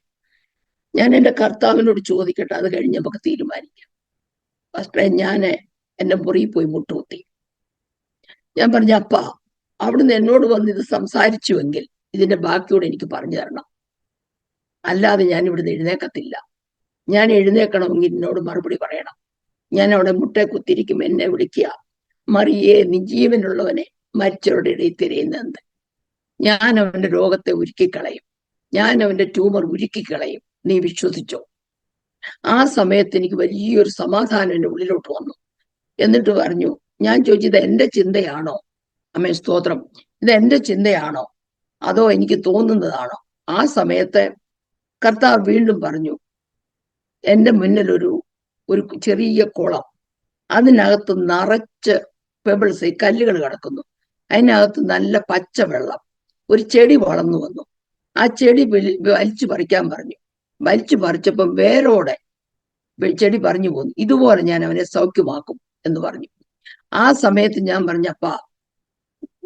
ഞാൻ എൻ്റെ കർത്താവിനോട് ചോദിക്കട്ടെ, അത് കഴിഞ്ഞ് നമുക്ക് തീരുമാനിക്കാം. ഫസ്റ്റ് ഞാൻ എൻ്റെ മുറിയിൽ പോയി മുട്ടുകുത്തി. ഞാൻ പറഞ്ഞു, അപ്പ അവിടുന്ന് എന്നോട് വന്ന് ഇത് സംസാരിച്ചുവെങ്കിൽ ഇതിന്റെ ബാക്കിയോട് എനിക്ക് പറഞ്ഞു തരണം. അല്ലാതെ ഞാൻ ഇവിടുന്ന് എഴുന്നേക്കത്തില്ല. ഞാൻ എഴുന്നേക്കണമെങ്കിൽ എന്നോട് മറുപടി പറയണം. ഞാൻ അവിടെ മുട്ടെ കുത്തിരിക്കും. എന്നെ വിളിക്കുക, മറിയേ നീ ജീവനുള്ളവനെ മരിച്ചവരുടെ ഇടയിൽ തിരയുന്നത്. ഞാൻ അവന്റെ രോഗത്തെ ഉരുക്കിക്കളയും. ഞാൻ അവന്റെ ട്യൂമർ ഉരുക്കിക്കളയും. നീ വിശ്വസിച്ചോ? ആ സമയത്ത് എനിക്ക് വലിയൊരു സമാധാനം എൻ്റെ ഉള്ളിലോട്ട് വന്നു. എന്നിട്ട് പറഞ്ഞു, ഞാൻ ചോദിച്ചു, ഇത് എന്റെ ചിന്തയാണോ? അമ്മേ സ്തോത്രം. ഇത് എന്റെ ചിന്തയാണോ അതോ എനിക്ക് തോന്നുന്നതാണോ? ആ സമയത്ത് കർത്താവ് വീണ്ടും പറഞ്ഞു, എന്റെ മുന്നിൽ ഒരു ചെറിയ കുളം, അതിനകത്ത് നിറച്ച് പെബിൾസ്, കല്ലുകൾ കിടക്കുന്നു. അതിനകത്ത് നല്ല പച്ചവെള്ളം. ഒരു ചെടി വളർന്നു വന്നു. ആ ചെടി വലിച്ചു പറിക്കാൻ പറഞ്ഞു. വലിച്ചു പറിച്ചപ്പം വേരോടെ ചെടി പറഞ്ഞു പോന്നു. ഇതുപോലെ ഞാൻ അവനെ സൗഖ്യമാക്കും എന്ന് പറഞ്ഞു. ആ സമയത്ത് ഞാൻ പറഞ്ഞപ്പാ,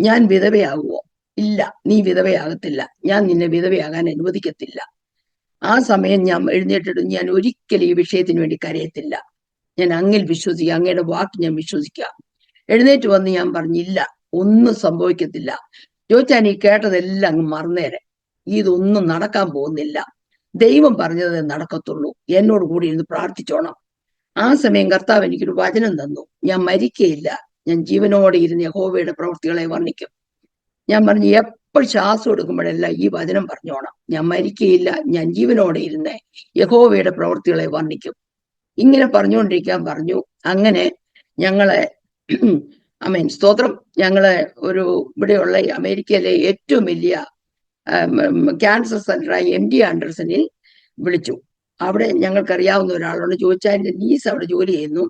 ഞാൻ വിധവയാകുമോ? ഇല്ല, നീ വിധവയാകത്തില്ല. ഞാൻ നിന്നെ വിധവയാകാൻ അനുവദിക്കത്തില്ല. ആ സമയം ഞാൻ എഴുന്നേറ്റിട്ട്, ഞാൻ ഒരിക്കലും ഈ വിഷയത്തിന് വേണ്ടി കരയത്തില്ല. ഞാൻ അങ്ങിൽ വിശ്വസിക്കുക, അങ്ങയുടെ വാക്ക് ഞാൻ വിശ്വസിക്കുക. എഴുന്നേറ്റ് വന്ന് ഞാൻ പറഞ്ഞില്ല, ഒന്നും സംഭവിക്കത്തില്ല. ചോദിച്ചാൽ ഈ കേട്ടതെല്ലാം അങ്ങ് മറന്നേരെ. ഇതൊന്നും നടക്കാൻ പോകുന്നില്ല. ദൈവം പറഞ്ഞതേ നടക്കത്തുള്ളൂ. എന്നോട് കൂടി ഇരുന്ന് പ്രാർത്ഥിച്ചോണം. ആ സമയം കർത്താവ് എനിക്കൊരു വചനം തന്നു. ഞാൻ മരിക്കയില്ല, ഞാൻ ജീവനോടെ ഇരുന്ന് യഹോവയുടെ പ്രവൃത്തികളെ വർണ്ണിക്കും. ഞാൻ പറഞ്ഞു, എപ്പോൾ ശ്വാസം എടുക്കുമ്പോഴെല്ലാം ഈ വചനം പറഞ്ഞോണം. ഞാൻ മരിക്കയില്ല, ഞാൻ ജീവനോടെ ഇരുന്ന് യഹോവയുടെ പ്രവൃത്തികളെ വർണ്ണിക്കും. ഇങ്ങനെ പറഞ്ഞുകൊണ്ടിരിക്കാൻ പറഞ്ഞു. അങ്ങനെ ഞങ്ങളെ ആമേൻ സ്തോത്രം, ഞങ്ങളെ ഇവിടെയുള്ള അമേരിക്കയിലെ ഏറ്റവും വലിയ ക്യാൻസർ സെന്ററായ MD ആൻഡേഴ്സണിൽ വിളിച്ചു. അവിടെ ഞങ്ങൾക്കറിയാവുന്ന ഒരാളോട് ചോദിച്ചാൽ, എൻ്റെ നീസ് അവിടെ ജോലി ചെയ്യുന്നു.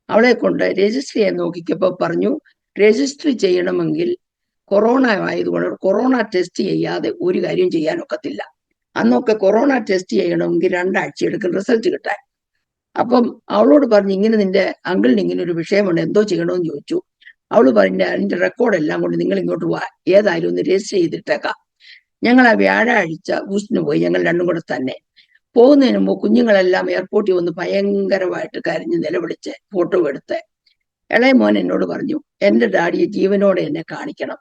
അവളെ കൊണ്ട് രജിസ്റ്റർ ചെയ്യാൻ നോക്കിക്കപ്പോൾ പറഞ്ഞു, രജിസ്റ്റർ ചെയ്യണമെങ്കിൽ കൊറോണ ആയതുകൊണ്ട് കൊറോണ ടെസ്റ്റ് ചെയ്യാതെ ഒരു കാര്യം ചെയ്യാനൊക്കത്തില്ല. അന്നൊക്കെ കൊറോണ ടെസ്റ്റ് ചെയ്യണമെങ്കിൽ 2 ആഴ്ച എടുക്കും റിസൾട്ട് കിട്ടാൻ. അപ്പം അവളോട് പറഞ്ഞു, ഇങ്ങനെ നിന്റെ അങ്കിളിന് ഇങ്ങനെ ഒരു വിഷയമുണ്ട്, എന്തോ ചെയ്യണമെന്ന് ചോദിച്ചു. അവള് പറഞ്ഞ, അതിന്റെ റെക്കോർഡെല്ലാം കൊണ്ട് നിങ്ങൾ ഇങ്ങോട്ട് വാ, ഏതായാലും ഒന്ന് രജിസ്റ്റർ ചെയ്തിട്ടേക്കാം. ഞങ്ങൾ ആ വ്യാഴാഴ്ച ഹൂസ്റ്റന് പോയി. ഞങ്ങൾ രണ്ടും കൂടെ തന്നെ. പോകുന്നതിന് മുമ്പ് കുഞ്ഞുങ്ങളെല്ലാം എയർപോർട്ടിൽ വന്ന് ഭയങ്കരമായിട്ട് കരഞ്ഞ് നിലവിളിച്ച് ഫോട്ടോ എടുത്ത്. ഇളയ മോൻ എന്നോട് പറഞ്ഞു, എൻ്റെ ഡാഡിയെ ജീവനോടെ എന്നെ കാണിക്കണം,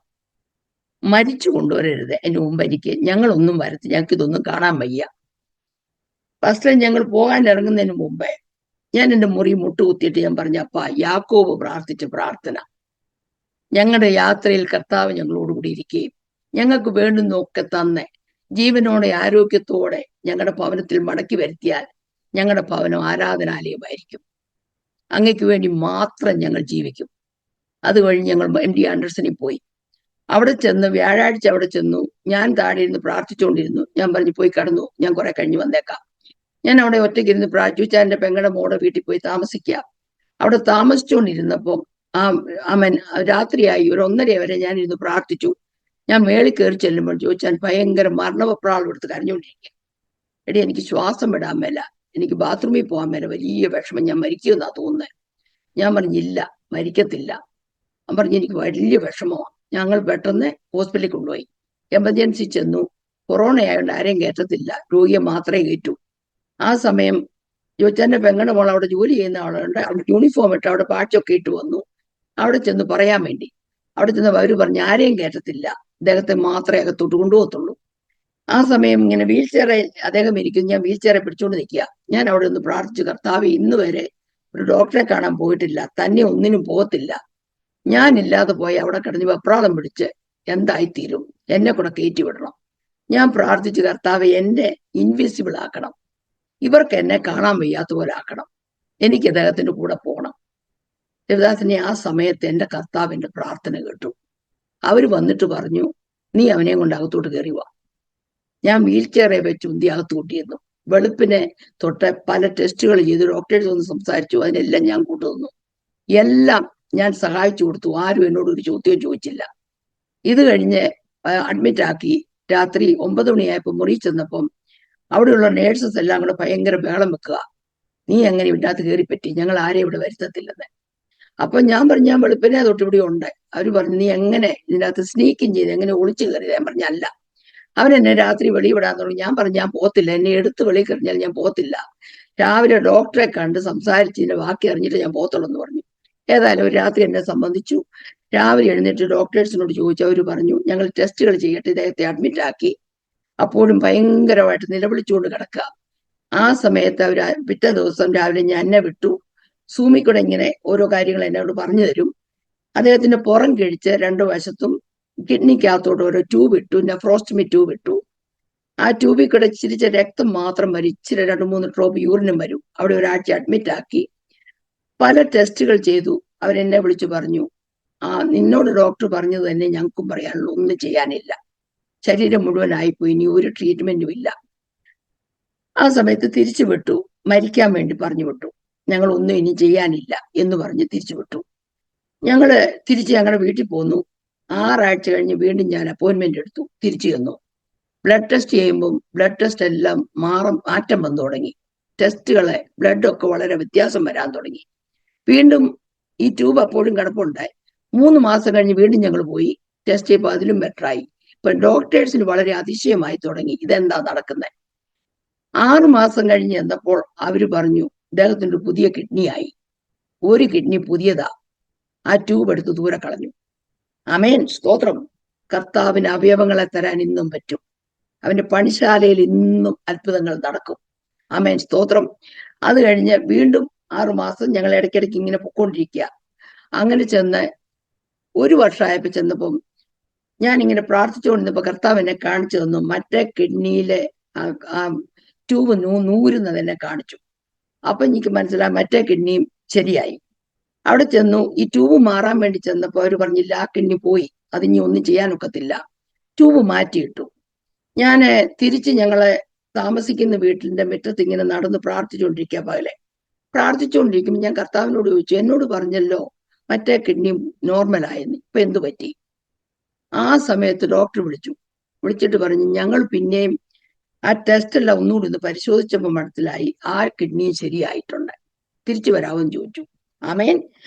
മരിച്ചു കൊണ്ടുവരരുത് എൻ്റെ മുമ്പരിക്ക്. ഞങ്ങളൊന്നും വരത്തി, ഞങ്ങൾക്ക് ഇതൊന്നും കാണാൻ വയ്യ. ഫസ്റ്റ് ഞങ്ങൾ പോകാൻ ഇറങ്ങുന്നതിന് മുമ്പേ ഞാൻ എൻ്റെ മുറി മുട്ടുകുത്തിയിട്ട് ഞാൻ പറഞ്ഞു, അപ്പാ യാക്കോബ് പ്രാർത്ഥിച്ച പ്രാർത്ഥന, ഞങ്ങളുടെ യാത്രയിൽ കർത്താവ് ഞങ്ങളോടുകൂടി ഇരിക്കുകയും ഞങ്ങൾക്ക് വേണ്ടുന്നൊക്കെ തന്നെ ജീവനോടെ ആരോഗ്യത്തോടെ ഞങ്ങളുടെ ഭവനത്തിൽ മടക്കി വരുത്തിയാൽ ഞങ്ങളുടെ ഭവനം ആരാധനാലയമായിരിക്കും. അങ്ങയ്ക്ക് വേണ്ടി മാത്രം ഞങ്ങൾ ജീവിക്കും. അത് കഴിഞ്ഞ് ഞങ്ങൾ MD ആൻഡേഴ്സണിൽ പോയി. അവിടെ ചെന്ന് വ്യാഴാഴ്ച അവിടെ ചെന്നു. ഞാൻ താഴെ ഇരുന്ന് പ്രാർത്ഥിച്ചുകൊണ്ടിരുന്നു. ഞാൻ പറഞ്ഞു, പോയി കിടന്നു, ഞാൻ കുറെ കഴിഞ്ഞ് വന്നേക്കാം. ഞാൻ അവിടെ ഒറ്റയ്ക്ക് ഇരുന്ന് പ്രാർത്ഥിച്ചാൽ എൻ്റെ പെങ്ങളുടെ മോടെ വീട്ടിൽ പോയി താമസിക്കുക. അവിടെ താമസിച്ചുകൊണ്ടിരുന്നപ്പം അവൻ രാത്രിയായി 1:30 വരെ ഞാൻ ഇരുന്ന് പ്രാർത്ഥിച്ചു. ഞാൻ മേളിൽ കയറി ചെല്ലുമ്പോൾ ചോദിച്ചാൽ ഭയങ്കര മരണവെപ്രാളം എടുത്ത് കരഞ്ഞുകൊണ്ടിരിക്കുക. എടി, എനിക്ക് ശ്വാസം വിടാൻ മേല, എനിക്ക് ബാത്റൂമിൽ പോകാൻ മേല, വലിയ വിഷമം, ഞാൻ മരിക്കുമെന്നാ തോന്നുന്നത്. ഞാൻ പറഞ്ഞില്ല, മരിക്കത്തില്ല. അവൻ പറഞ്ഞു, എനിക്ക് വലിയ വിഷമമാണ്. ഞങ്ങൾ പെട്ടെന്ന് ഹോസ്പിറ്റലിൽ കൊണ്ടുപോയി. എമർജൻസി ചെന്നു. കൊറോണ ആയതുകൊണ്ട് ആരെയും കയറ്റത്തില്ല, രോഗിയെ മാത്രമേ കയറ്റൂ. ആ സമയം ജോച്ചാന്റെ പെങ്ങളുടെ മോൾ അവിടെ ജോലി ചെയ്യുന്ന ആളുണ്ട്. അവിടെ യൂണിഫോം ഇട്ട് അവിടെ പാച്ചൊക്കെ ഇട്ട് വന്നു. അവിടെ ചെന്ന് പറയാൻ വേണ്ടി അവിടെ ചെന്ന് അവർ പറഞ്ഞു, ആരെയും കയറ്റത്തില്ല, ഇദ്ദേഹത്തെ മാത്രമേ അകത്തോട്ട് കൊണ്ടുപോകത്തുള്ളൂ. ആ സമയം ഇങ്ങനെ വീൽ ചെയറിൽ അദ്ദേഹം ഇരിക്കും, ഞാൻ വീൽ ചെയറെ പിടിച്ചുകൊണ്ട് നിൽക്കുക. ഞാൻ അവിടെ ഒന്ന് പ്രാർത്ഥിച്ചു, കർത്താവ് ഇന്ന് വരെ ഒരു ഡോക്ടറെ കാണാൻ പോയിട്ടില്ല, തന്നെ ഒന്നിനും പോകത്തില്ല, ഞാനില്ലാതെ പോയി അവിടെ കിടന്ന് വെപ്രാളം പിടിച്ച് എന്തായിത്തീരും, എന്നെ കൂടെ കയറ്റി വിടണം. ഞാൻ പ്രാർത്ഥിച്ചു, കർത്താവ് എന്നെ ഇൻവിസിബിൾ ആക്കണം, ഇവർക്ക് എന്നെ കാണാൻ വയ്യാത്ത പോലെ ആക്കണം, എനിക്ക് അദ്ദേഹത്തിന്റെ കൂടെ പോകണം. ദേവദാസിനെ ആ സമയത്ത് എന്റെ കർത്താവിന്റെ പ്രാർത്ഥന കേട്ടു. അവര് വന്നിട്ട് പറഞ്ഞു, നീ അവനെ കൊണ്ട് അകത്തോട്ട് കയറി വാ. ഞാൻ വീൽ ചെയറെ വെച്ച് ഉന്തി അകത്ത് കൂട്ടിയിരുന്നു. വെളുപ്പിനെ തൊട്ട് പല ടെസ്റ്റുകൾ ചെയ്തു, ഡോക്ടേഴ്സ് ഒന്ന് സംസാരിച്ചു, അതിനെല്ലാം ഞാൻ കൂട്ടുനിന്നു. എല്ലാം ഞാൻ സഹായിച്ചു കൊടുത്തു. ആരും എന്നോട് ഒരു ചോദ്യവും ചോദിച്ചില്ല. ഇത് കഴിഞ്ഞ് അഡ്മിറ്റ് ആക്കി. രാത്രി 9 മണിയായപ്പോൾ മുറി ചെന്നപ്പം അവിടെയുള്ള നേഴ്സസ് എല്ലാം കൂടെ ഭയങ്കര ബഹളം വെക്കുക, നീ എങ്ങനെ ഇതിനകത്ത് കയറിപ്പറ്റി, ഞങ്ങൾ ആരെയും ഇവിടെ വരുത്തത്തില്ലെന്ന്. അപ്പൊ ഞാൻ പറഞ്ഞു, ഞാൻ വെളുപ്പിനെ തൊട്ട് ഇവിടെ ഉണ്ട്. അവര് പറഞ്ഞു, നീ എങ്ങനെ ഇതിനകത്ത് സ്നീക്കിങ് ചെയ്ത് എങ്ങനെ ഒളിച്ചു കയറി? ഞാൻ പറഞ്ഞു, അല്ല, അവരെന്നെ രാത്രി വെളി വിടാൻ തുടങ്ങി. ഞാൻ പറഞ്ഞു, ഞാൻ പോകത്തില്ല, എന്നെ എടുത്ത് വെളി കഴിഞ്ഞാൽ ഞാൻ പോകത്തില്ല, രാവിലെ ഡോക്ടറെ കണ്ട് സംസാരിച്ച് ഇതിന്റെ ബാക്കി അറിഞ്ഞിട്ട് ഞാൻ പോകത്തുള്ളൂ എന്ന് പറഞ്ഞു. ഏതായാലും ഒരു രാത്രി എന്നെ സംബന്ധിച്ചു. രാവിലെ എഴുന്നേറ്റ് ഡോക്ടേഴ്സിനോട് ചോദിച്ചു. അവർ പറഞ്ഞു, ഞങ്ങൾ ടെസ്റ്റുകൾ ചെയ്യട്ടെ. ഇദ്ദേഹത്തെ അഡ്മിറ്റ് ആക്കി. അപ്പോഴും ഭയങ്കരമായിട്ട് നിലവിളിച്ചുകൊണ്ട് കിടക്കുക. ആ സമയത്ത് അവർ പിറ്റേ ദിവസം രാവിലെ ഞാൻ എന്നെ വിട്ടു. സൂമിൽ കൂടെ ഇങ്ങനെ ഓരോ കാര്യങ്ങൾ എന്നോട് പറഞ്ഞു തരും. അദ്ദേഹത്തിന്റെ പുറം കിഴിച്ച് 2 വശത്തും കിഡ്നിക്കകത്തോട്ട് ഓരോ ട്യൂബ് ഇട്ടു, നെഫ്രോസ്റ്റമി ട്യൂബ് ഇട്ടു. ആ ട്യൂബിൽ കൂടെ ഇച്ചിരിച്ച രക്തം മാത്രം വരും, ഇച്ചിരി 2-3 ഡ്രോപ്പ് യൂറിനും വരും. അവിടെ ഒരാഴ്ച അഡ്മിറ്റ് ആക്കി. പല ടെസ്റ്റുകൾ ചെയ്തു. അവരെന്നെ വിളിച്ചു പറഞ്ഞു, നിന്നോട് ഡോക്ടർ പറഞ്ഞത് തന്നെ ഞങ്ങൾക്കും പറയാനുള്ളൂ, ഒന്നും ചെയ്യാനില്ല, ശരീരം മുഴുവനായിപ്പോയി, ഇനി ഒരു ട്രീറ്റ്മെന്റും ഇല്ല. ആ സമയത്ത് തിരിച്ചു വിട്ടു. മരിക്കാൻ വേണ്ടി പറഞ്ഞു വിട്ടു. ഞങ്ങൾ ഒന്നും ഇനി ചെയ്യാനില്ല എന്ന് പറഞ്ഞ് തിരിച്ചു വിട്ടു. ഞങ്ങള് തിരിച്ച് ഞങ്ങളുടെ വീട്ടിൽ പോന്നു. 6 ആഴ്ച കഴിഞ്ഞ് വീണ്ടും ഞാൻ അപ്പോയിന്റ്മെന്റ് എടുത്തു. തിരിച്ചു ചെന്നു. ബ്ലഡ് ടെസ്റ്റ് ചെയ്യുമ്പോൾ ബ്ലഡ് ടെസ്റ്റ് എല്ലാം മാറ്റം വന്നു തുടങ്ങി. ടെസ്റ്റുകളെ ബ്ലഡൊക്കെ വളരെ വ്യത്യാസം വരാൻ തുടങ്ങി. വീണ്ടും ഈ ട്യൂബ് അപ്പോഴും കിടപ്പുണ്ടായി. 3 മാസം കഴിഞ്ഞ് വീണ്ടും ഞങ്ങൾ പോയി ടെസ്റ്റ് ചെയ്യപ്പോൾ അതിലും ബെറ്ററായി. ഇപ്പൊ ഡോക്ടേഴ്സിന് വളരെ അതിശയമായി തുടങ്ങി, ഇതെന്താ നടക്കുന്നത്. 6 മാസം കഴിഞ്ഞ് ചെന്നപ്പോൾ അവര് പറഞ്ഞു, ഇദ്ദേഹത്തിന്റെ പുതിയ കിഡ്നിയായി, ഒരു കിഡ്നി പുതിയതാ. ആ ട്യൂബ് എടുത്ത് ദൂരെ കളഞ്ഞു. ആമേൻ, സ്തോത്രം. കർത്താവിന് അവയവങ്ങളെ തരാൻ ഇന്നും പറ്റും. അവന്റെ പണിശാലയിൽ ഇന്നും അത്ഭുതങ്ങൾ നടക്കും. ആമേൻ, സ്തോത്രം. അത് കഴിഞ്ഞ് വീണ്ടും 6 മാസം ഞങ്ങൾ ഇടയ്ക്കിടയ്ക്ക് ഇങ്ങനെ പൊക്കോണ്ടിരിക്കുക. അങ്ങനെ ചെന്ന് 1 വർഷമായപ്പോ ചെന്നപ്പം ഞാൻ ഇങ്ങനെ പ്രാർത്ഥിച്ചുകൊണ്ടിരുന്നപ്പോ കർത്താവ് എന്നെ കാണിച്ചു തന്നു, മറ്റേ കിഡ്നിയിലെ ട്യൂബ് നൂരുന്നത് എന്നെ കാണിച്ചു. അപ്പൊ എനിക്ക് മനസ്സിലായി മറ്റേ കിഡ്നിയും ശരിയായി. അവിടെ ചെന്നു. ഈ ട്യൂബ് മാറാൻ വേണ്ടി ചെന്നപ്പോ അവര് പറഞ്ഞില്ല, ആ കിഡ്നി പോയി, അതിനി ഒന്നും ചെയ്യാനൊക്കത്തില്ല. ട്യൂബ് മാറ്റിയിട്ടു. ഞാന് തിരിച്ച് ഞങ്ങളെ താമസിക്കുന്ന വീട്ടിന്റെ മുറ്റത്ത് ഇങ്ങനെ നടന്ന് പ്രാർത്ഥിച്ചുകൊണ്ടിരിക്കുക. പകലെ പ്രാർത്ഥിച്ചുകൊണ്ടിരിക്കുമ്പോൾ ഞാൻ കർത്താവിനോട് ചോദിച്ചു, എന്നോട് പറഞ്ഞല്ലോ മറ്റേ കിഡ്നി നോർമലായെന്ന്, ഇപ്പൊ എന്തു പറ്റി? ആ സമയത്ത് ഡോക്ടർ വിളിച്ചിട്ട് പറഞ്ഞു, ഞങ്ങൾ പിന്നെയും ആ ടെസ്റ്റ് എല്ലാം ഒന്നുകൂടി ഒന്ന് പരിശോധിച്ചപ്പോൾ മനസ്സിലായി, ആ കിഡ്നിയും ശരിയായിട്ടുണ്ട്, തിരിച്ചു വരാമെന്ന് ചോദിച്ചു. ആമേൻ.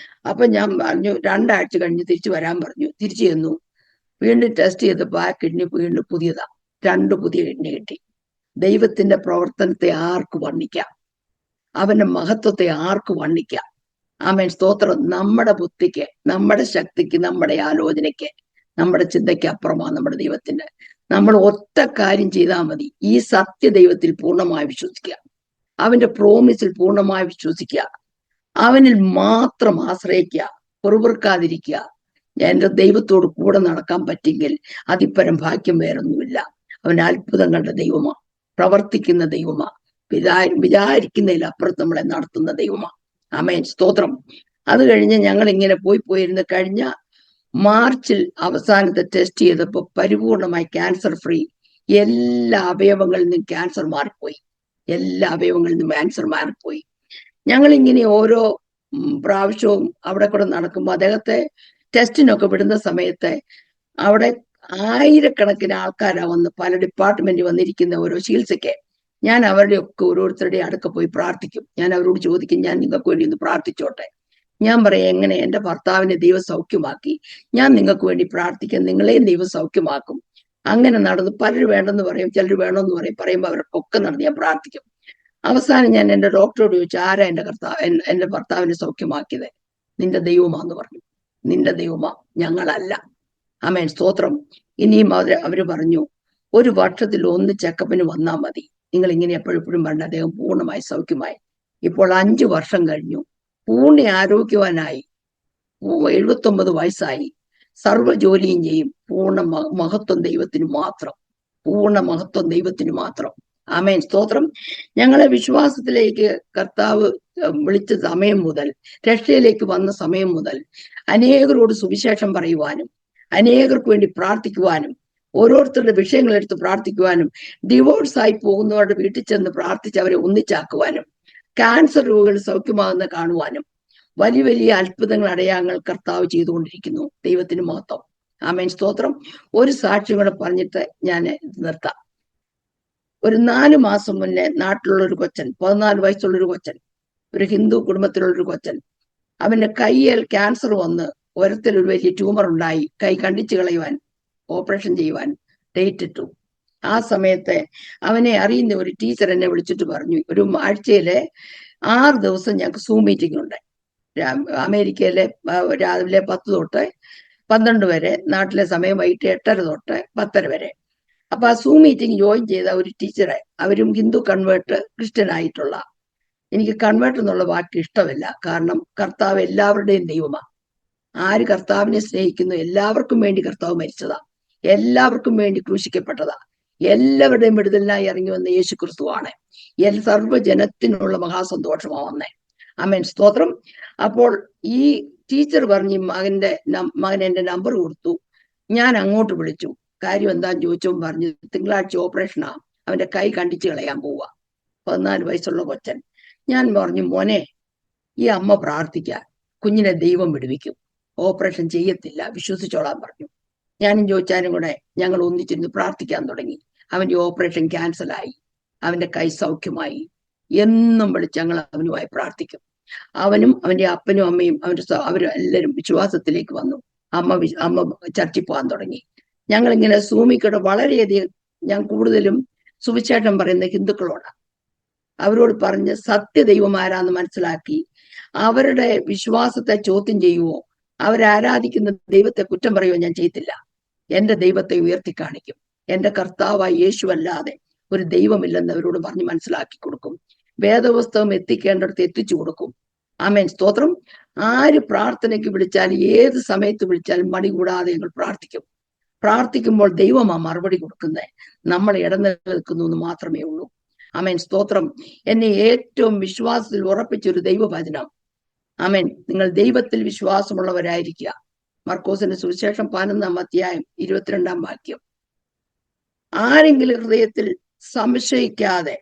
അപ്പൊ ഞാൻ പറഞ്ഞു, 2 ആഴ്ച കഴിഞ്ഞ് തിരിച്ചു വരാൻ പറഞ്ഞു. തിരിച്ചു ചെന്നു. വീണ്ടും ടെസ്റ്റ് ചെയ്തപ്പോൾ ആ കിഡ്നി വീണ്ടും പുതിയതാ. 2 പുതിയ കിഡ്നി കിട്ടി. ദൈവത്തിന്റെ പ്രവർത്തനത്തെ ആർക്ക് വർണ്ണിക്കാം? അവന്റെ മഹത്വത്തെ ആർക്ക് വർണ്ണിക്കാം? ആമേൻ, സ്തോത്രം. നമ്മുടെ ബുദ്ധിക്ക്, നമ്മുടെ ശക്തിക്ക്, നമ്മുടെ ആലോചനയ്ക്ക്, നമ്മുടെ ചിന്തയ്ക്ക് അപ്പുറമാണ് നമ്മുടെ ദൈവത്തിന്റെ. നമ്മൾ ഒറ്റ കാര്യം ചെയ്താൽ മതി, ഈ സത്യദൈവത്തിൽ പൂർണ്ണമായി വിശ്വസിക്കുക, അവന്റെ പ്രോമിസിൽ പൂർണ്ണമായി വിശ്വസിക്കുക, അവനിൽ മാത്രം ആശ്രയിക്കുക, പുറപുറുക്കാതിരിക്കുക. എന്റെ ദൈവത്തോട് കൂടെ നടക്കാൻ പറ്റിയെങ്കിൽ അതിപ്പരം ഭാഗ്യം വേറൊന്നുമില്ല. അവൻ അത്ഭുതങ്ങളുടെ ദൈവമാ, പ്രവർത്തിക്കുന്ന ദൈവമാ, വിചാരിക്കുന്നതിലപ്പുറത്ത് നമ്മളെ നടത്തുന്ന ദൈവമാ. ആമേൻ, സ്തോത്രം. അത് കഴിഞ്ഞ് ഞങ്ങൾ ഇങ്ങനെ പോയിരുന്ന് കഴിഞ്ഞ മാർച്ചിൽ അവസാനത്തെ ടെസ്റ്റ് ചെയ്തപ്പോൾ പരിപൂർണമായി ക്യാൻസർ ഫ്രീ. എല്ലാ അവയവങ്ങളിൽ നിന്നും ക്യാൻസർ മാറിപ്പോയി. എല്ലാ അവയവങ്ങളിൽ നിന്നും ക്യാൻസർ മാറിപ്പോയി. ഞങ്ങൾ ഇങ്ങനെ ഓരോ പ്രാവശ്യവും അവിടെ കൂടെ നടക്കുമ്പോൾ അദ്ദേഹത്തെ ടെസ്റ്റിനൊക്കെ വിടുന്ന സമയത്ത് അവിടെ ആയിരക്കണക്കിന് ആൾക്കാരാ വന്ന് പല ഡിപ്പാർട്ട്മെന്റ് വന്നിരിക്കുന്ന ഓരോ ചികിത്സയ്ക്ക്. ഞാൻ അവരുടെയൊക്കെ ഓരോരുത്തരുടെ അടുക്ക പോയി പ്രാർത്ഥിക്കും. ഞാൻ അവരോട് ചോദിക്കും, ഞാൻ നിങ്ങൾക്ക് വേണ്ടി ഒന്ന് പ്രാർത്ഥിച്ചോട്ടെ? ഞാൻ പറയാം, എങ്ങനെ എന്റെ ഭർത്താവിനെ ദൈവം സൗഖ്യമാക്കി, ഞാൻ നിങ്ങൾക്ക് വേണ്ടി പ്രാർത്ഥിക്കാം, നിങ്ങളെയും ദൈവം സൗഖ്യമാക്കും. അങ്ങനെ നടന്ന് പലര് വേണ്ടെന്ന് പറയും, ചിലർ വേണമെന്ന് പറയുമ്പോൾ അവർക്കൊക്കെ നടന്ന് ഞാൻ പ്രാർത്ഥിക്കും. അവസാനം ഞാൻ എന്റെ ഡോക്ടറോട് ചോദിച്ചു, ആരാ എന്റെ ഭർത്താവിനെ സൗഖ്യമാക്കിയത്? നിന്റെ ദൈവമാന്ന് പറഞ്ഞു. നിന്റെ ദൈവമാ, ഞങ്ങളല്ല. ആമേൻ, സ്തോത്രം. ഇനിയും അവര് പറഞ്ഞു, 1 വർഷത്തിൽ 1 ചെക്കപ്പിന് വന്നാൽ മതി. നിങ്ങൾ ഇങ്ങനെ എപ്പോഴും പറഞ്ഞ അദ്ദേഹം പൂർണ്ണമായി സൗഖ്യമായി. ഇപ്പോൾ 5 വർഷം കഴിഞ്ഞു. പൂർണ്ണ ആരോഗ്യവാനായി. 79 വയസ്സായി. സർവ്വ ജോലിയും ചെയ്യും. പൂർണ്ണ മഹത്വം ദൈവത്തിന് മാത്രം. പൂർണ്ണ മഹത്വം ദൈവത്തിന് മാത്രം. ആമേൻ, സ്തോത്രം. ഞങ്ങളെ വിശ്വാസത്തിലേക്ക് കർത്താവ് വിളിച്ച സമയം മുതൽ, രക്ഷയിലേക്ക് വന്ന സമയം മുതൽ അനേകരോട് സുവിശേഷം പറയുവാനും, അനേകർക്ക് വേണ്ടി പ്രാർത്ഥിക്കുവാനും, ഓരോരുത്തരുടെ വിഷയങ്ങൾ എടുത്ത് പ്രാർത്ഥിക്കുവാനും, ഡിവോഴ്സായി പോകുന്നവരുടെ വീട്ടിൽ ചെന്ന് പ്രാർത്ഥിച്ച് അവരെ ഒന്നിച്ചാക്കുവാനും, ക്യാൻസർ രോഗികൾ സൗഖ്യമാകുന്ന കാണുവാനും വലിയ വലിയ അത്ഭുതങ്ങൾ, അടയാളങ്ങൾ കർത്താവ് ചെയ്തുകൊണ്ടിരിക്കുന്നു. ദൈവത്തിന് മഹത്വം. ആമേൻ, സ്തോത്രം. ഒരു സാക്ഷ്യം കൂടെ പറഞ്ഞിട്ട് ഞാൻ നിർത്താം. ഒരു 4 മാസം മുന്നേ നാട്ടിലുള്ള ഒരു കൊച്ചൻ, 14 വയസ്സുള്ളൊരു കൊച്ചൻ, ഒരു ഹിന്ദു കുടുംബത്തിലുള്ളൊരു കൊച്ചൻ, അവന്റെ കയ്യിൽ ക്യാൻസർ വന്ന് ഒരത്തിൽ ഒരു വലിയ ട്യൂമർ ഉണ്ടായി. കൈ കണ്ടിച്ചു കളയുവാൻ, ഓപ്പറേഷൻ ചെയ്യുവാൻ ഡേറ്റ് ഇട്ടു. ആ സമയത്ത് അവനെ അറിയുന്ന ഒരു ടീച്ചർ എന്നെ വിളിച്ചിട്ട് പറഞ്ഞു, ഒരു ആഴ്ചയിലെ 6 ദിവസം ഞങ്ങൾക്ക് സൂം മീറ്റിംഗ് ഉണ്ട്. അമേരിക്കയിലെ രാവിലെ 10 തൊട്ട് 12 വരെ, നാട്ടിലെ സമയം വൈകിട്ട് 8:30 തൊട്ട് 10:30 വരെ. അപ്പൊ ആ സൂം മീറ്റിംഗ് ജോയിൻ ചെയ്ത ഒരു ടീച്ചറെ, അവരും ഹിന്ദു കൺവേർട്ട്, ക്രിസ്ത്യൻ ആയിട്ടുള്ള. എനിക്ക് കൺവേർട്ട് എന്നുള്ള വാക്ക് ഇഷ്ടമില്ല. കാരണം കർത്താവ് എല്ലാവരുടെയും ദൈവമാണ്. ആര് കർത്താവിനെ സ്നേഹിക്കുന്നു എല്ലാവർക്കും വേണ്ടി കർത്താവ് മരിച്ചതാ, എല്ലാവർക്കും വേണ്ടി ക്രൂശിക്കപ്പെട്ടതാ, എല്ലാവരുടെയും വിടുതലിനായി ഇറങ്ങി വന്ന യേശു ക്രിസ്തുവാണ്. സർവ്വജനത്തിനുള്ള മഹാസന്തോഷമാ വന്നേ. ആമേൻ, സ്തോത്രം. അപ്പോൾ ഈ ടീച്ചർ പറഞ്ഞ് മകൻ എന്റെ നമ്പർ കൊടുത്തു. ഞാൻ അങ്ങോട്ട് വിളിച്ചു. കാര്യം എന്താന്ന് ചോദിച്ചപ്പോൾ പറഞ്ഞു, തിങ്കളാഴ്ച ഓപ്പറേഷനാ, അവന്റെ കൈ കണ്ടിച്ചു കളയാൻ പോവുക. 14 വയസ്സുള്ള കൊച്ചൻ. ഞാൻ പറഞ്ഞു, മോനെ, ഈ അമ്മ പ്രാർത്ഥിക്കാൻ, കുഞ്ഞിനെ ദൈവം വിടുവിക്കും, ഓപ്പറേഷൻ ചെയ്യത്തില്ല, വിശ്വസിച്ചോളാൻ പറഞ്ഞു. ഞാനും ചോദിച്ചാലും കൂടെ ഞങ്ങൾ ഒന്നിച്ചിരുന്ന് പ്രാർത്ഥിക്കാൻ തുടങ്ങി. അവന്റെ ഓപ്പറേഷൻ ക്യാൻസലായി, അവന്റെ കൈ സൗഖ്യമായി. എന്നും വിളിച്ച് ഞങ്ങൾ അവനുമായി പ്രാർത്ഥിക്കും. അവനും അവന്റെ അപ്പനും അമ്മയും അവരെല്ലാവരും വിശ്വാസത്തിലേക്ക് വന്നു. അമ്മ ചർച്ചിൽ പോകാൻ തുടങ്ങി. ഞങ്ങൾ ഇങ്ങനെ സൂമിക്കൂടെ വളരെയധികം, ഞാൻ കൂടുതലും സുവിശേഷം പറയുന്ന ഹിന്ദുക്കളോടാണ്. അവരോട് പറഞ്ഞ് സത്യദൈവം ആരാന്ന് മനസ്സിലാക്കി അവരുടെ വിശ്വാസത്തെ ചോദ്യം ചെയ്യുവോ, അവരാരാധിക്കുന്ന ദൈവത്തെ കുറ്റം പറയുവോ ഞാൻ ചെയ്യത്തില്ല. എന്റെ ദൈവത്തെ ഉയർത്തി കാണിക്കും. എന്റെ കർത്താവായ യേശു അല്ലാതെ ഒരു ദൈവമില്ലെന്ന് അവരോട് പറഞ്ഞ് മനസ്സിലാക്കി കൊടുക്കും. വേദപുസ്തകം എത്തിക്കേണ്ടടുത്ത് എത്തിച്ചു കൊടുക്കും. ആമേൻ, സ്തോത്രം. ആര് പ്രാർത്ഥനയ്ക്ക് വിളിച്ചാലും, ഏത് സമയത്ത് വിളിച്ചാലും മടി കൂടാതെ ഞങ്ങൾ പ്രാർത്ഥിക്കും. പ്രാർത്ഥിക്കുമ്പോൾ ദൈവമാ മറുപടി കൊടുക്കുന്നത്. നമ്മൾ ഇടനിൽക്കുന്നു എന്ന് മാത്രമേ ഉള്ളൂ. ആമേൻ, സ്തോത്രം. എന്നെ ഏറ്റവും വിശ്വാസത്തിൽ ഉറപ്പിച്ചൊരു ദൈവവചനം. ആമേൻ, നിങ്ങൾ ദൈവത്തിൽ വിശ്വാസമുള്ളവരായിരിക്കുക. മർക്കോസിന്റെ സുവിശേഷം 11-ാം അധ്യായം 22-ാം വാക്യം. ആരെങ്കിലും ഹൃദയത്തിൽ സംശയിക്കാതെ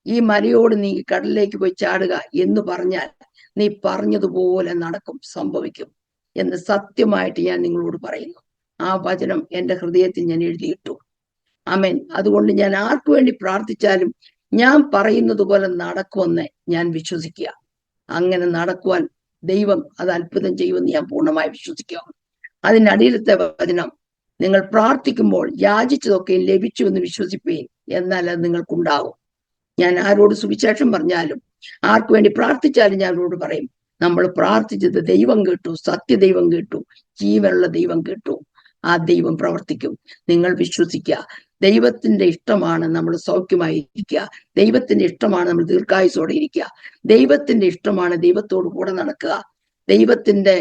ഈ മലയോട് നീ കടലിലേക്ക് പോയി ചാടുക എന്ന് പറഞ്ഞാൽ നീ പറഞ്ഞതുപോലെ നടക്കും, സംഭവിക്കും എന്ന് സത്യമായിട്ട് ഞാൻ നിങ്ങളോട് പറയുന്നു. ആ വചനം എന്റെ ഹൃദയത്തിൽ ഞാൻ എഴുതിയിട്ടു. ആമേൻ. അതുകൊണ്ട് ഞാൻ ആർക്കു വേണ്ടി പ്രാർത്ഥിച്ചാലും ഞാൻ പറയുന്നത് പോലെ നടക്കുമെന്ന് ഞാൻ വിശ്വസിക്കുക. അങ്ങനെ നടക്കുവാൻ ദൈവം അത് അത്ഭുതം ചെയ്യുമെന്ന് ഞാൻ പൂർണ്ണമായി വിശ്വസിക്കുക. അതിനടിയിലത്തെ വചനം, നിങ്ങൾ പ്രാർത്ഥിക്കുമ്പോൾ യാചിച്ചതൊക്കെ ലഭിച്ചുവെന്ന് വിശ്വസിപ്പീൻ, എന്നാൽ അത് നിങ്ങൾക്കുണ്ടാവും. ഞാൻ ആരോട് സുവിശേഷം പറഞ്ഞാലും ആർക്കു വേണ്ടി പ്രാർത്ഥിച്ചാലും ഞാൻ അവരോട് പറയും, നമ്മൾ പ്രാർത്ഥിച്ചത് ദൈവം കേട്ടു, സത്യദൈവം കേട്ടു, ജീവനുള്ള ദൈവം കേട്ടു. ആ ദൈവം പ്രവർത്തിക്കും. നിങ്ങൾ വിശ്വസിക്കുക. ദൈവത്തിന്റെ ഇഷ്ടമാണ് നമ്മൾ സൗഖ്യമായി ഇരിക്കുക. ദൈവത്തിന്റെ ഇഷ്ടമാണ് നമ്മൾ ദീർഘായുസോടെ ഇരിക്കുക. ദൈവത്തിന്റെ ഇഷ്ടമാണ് ദൈവത്തോട് കൂടെ നടക്കുക. ദൈവത്തിന്റെ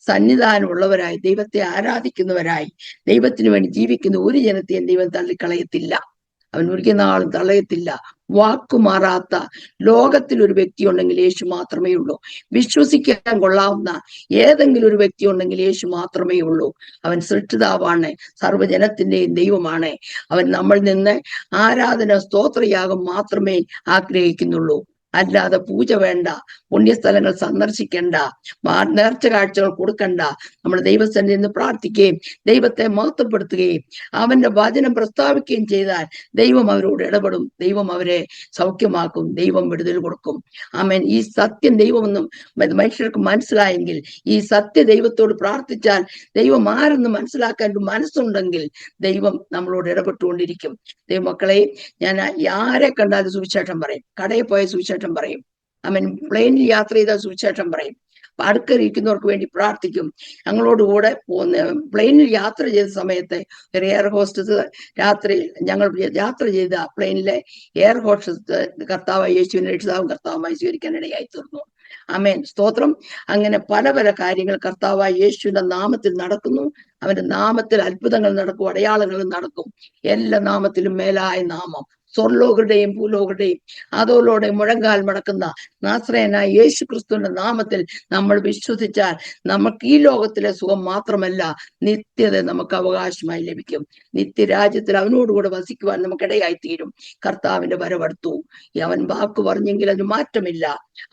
സന്നിധാനമുള്ളവരായി, ദൈവത്തെ ആരാധിക്കുന്നവരായി, ദൈവത്തിന് വേണ്ടി ജീവിക്കുന്ന ഒരു ജനത്തെയും ദൈവം തള്ളിക്കളയത്തില്ല. അവൻ ഒരിക്കൽ നാളും തള്ളയത്തില്ല. വാക്കുമാറാത്ത ലോകത്തിൽ ഒരു വ്യക്തി ഉണ്ടെങ്കിൽ യേശു മാത്രമേ ഉള്ളൂ. വിശ്വസിക്കാൻ കൊള്ളാവുന്ന ഏതെങ്കിലും ഒരു വ്യക്തി ഉണ്ടെങ്കിൽ യേശു മാത്രമേ ഉള്ളൂ. അവൻ സൃഷ്ടിതാവാണ്, സർവ്വജനത്തിന്റെയും ദൈവമാണ്. അവൻ നമ്മളിൽ നിന്ന് ആരാധന, സ്തോത്രയാഗം മാത്രമേ ആഗ്രഹിക്കുന്നുള്ളൂ. അല്ലാതെ പൂജ വേണ്ട, പുണ്യസ്ഥലങ്ങൾ സന്ദർശിക്കേണ്ട, നേർച്ച കാഴ്ചകൾ കൊടുക്കണ്ട. നമ്മൾ ദൈവസന്നിധിയിൽ നിന്ന് പ്രാർത്ഥിക്കുകയും ദൈവത്തെ മഹത്വപ്പെടുത്തുകയും അവന്റെ വചനം പ്രസ്താവിക്കുകയും ചെയ്താൽ ദൈവം അവരോട് ഇടപെടും. ദൈവം അവരെ സൗഖ്യമാക്കും. ദൈവം വിടുതൽ കൊടുക്കും. ആമേൻ. ഈ സത്യം ദൈവമൊന്നും മനുഷ്യർക്ക് മനസ്സിലായെങ്കിൽ, ഈ സത്യ ദൈവത്തോട് പ്രാർത്ഥിച്ചാൽ ദൈവം ആരെന്ന് മനസ്സിലാക്കാൻ ഒരു മനസ്സുണ്ടെങ്കിൽ ദൈവം നമ്മളോട് ഇടപെട്ടുകൊണ്ടിരിക്കും. ദൈവമക്കളെ, ഞാൻ ആരെ കണ്ടാലും സുവിശേഷം പറയും. കടയിൽ പോയ സുവിശേഷം പറയും. ആമേൻ. പ്ലെയിനിൽ യാത്ര ചെയ്ത സുവിശേഷം പറയും. അടുക്കരിക്കുന്നവർക്ക് വേണ്ടി പ്രാർത്ഥിക്കും. ഞങ്ങളോടുകൂടെ പ്ലെയിനിൽ യാത്ര ചെയ്ത സമയത്ത് ഒരു എയർ ഹോസ്റ്റസ് രാത്രി ഞങ്ങൾ യാത്ര ചെയ്ത പ്ലെയിനിലെ എയർ ഹോസ്റ്റസ് കർത്താവായ യേശുവിനെ രക്ഷിതാവും കർത്താവുമായി സ്വീകരിക്കാൻ ഇടയായി തീർന്നു. ആമേൻ, സ്തോത്രം. അങ്ങനെ പല പല കാര്യങ്ങൾ കർത്താവായ യേശുവിന്റെ നാമത്തിൽ നടക്കുന്നു. അവന്റെ നാമത്തിൽ അത്ഭുതങ്ങൾ നടക്കും, അടയാളങ്ങൾ നടക്കും. എല്ലാ നാമത്തിലും മേലായ നാമം, സ്വർലോകരുടെയും ഭൂലോകരുടെയും അതോലോടെ മുഴങ്കാൽ മടക്കുന്ന നാസറേയനായ യേശു ക്രിസ്തുവിന്റെ നാമത്തിൽ നമ്മൾ വിശ്വസിച്ചാൽ നമുക്ക് ഈ ലോകത്തിലെ സുഖം മാത്രമല്ല, നിത്യത നമുക്ക് അവകാശമായി ലഭിക്കും. നിത്യരാജ്യത്തിൽ അവനോടുകൂടെ വസിക്കുവാൻ നമുക്കിടയായി തീരും. കർത്താവിന്റെ വരവടുത്തു. അവൻ വാക്ക് പറഞ്ഞെങ്കിൽ അതിന് മാറ്റമില്ല.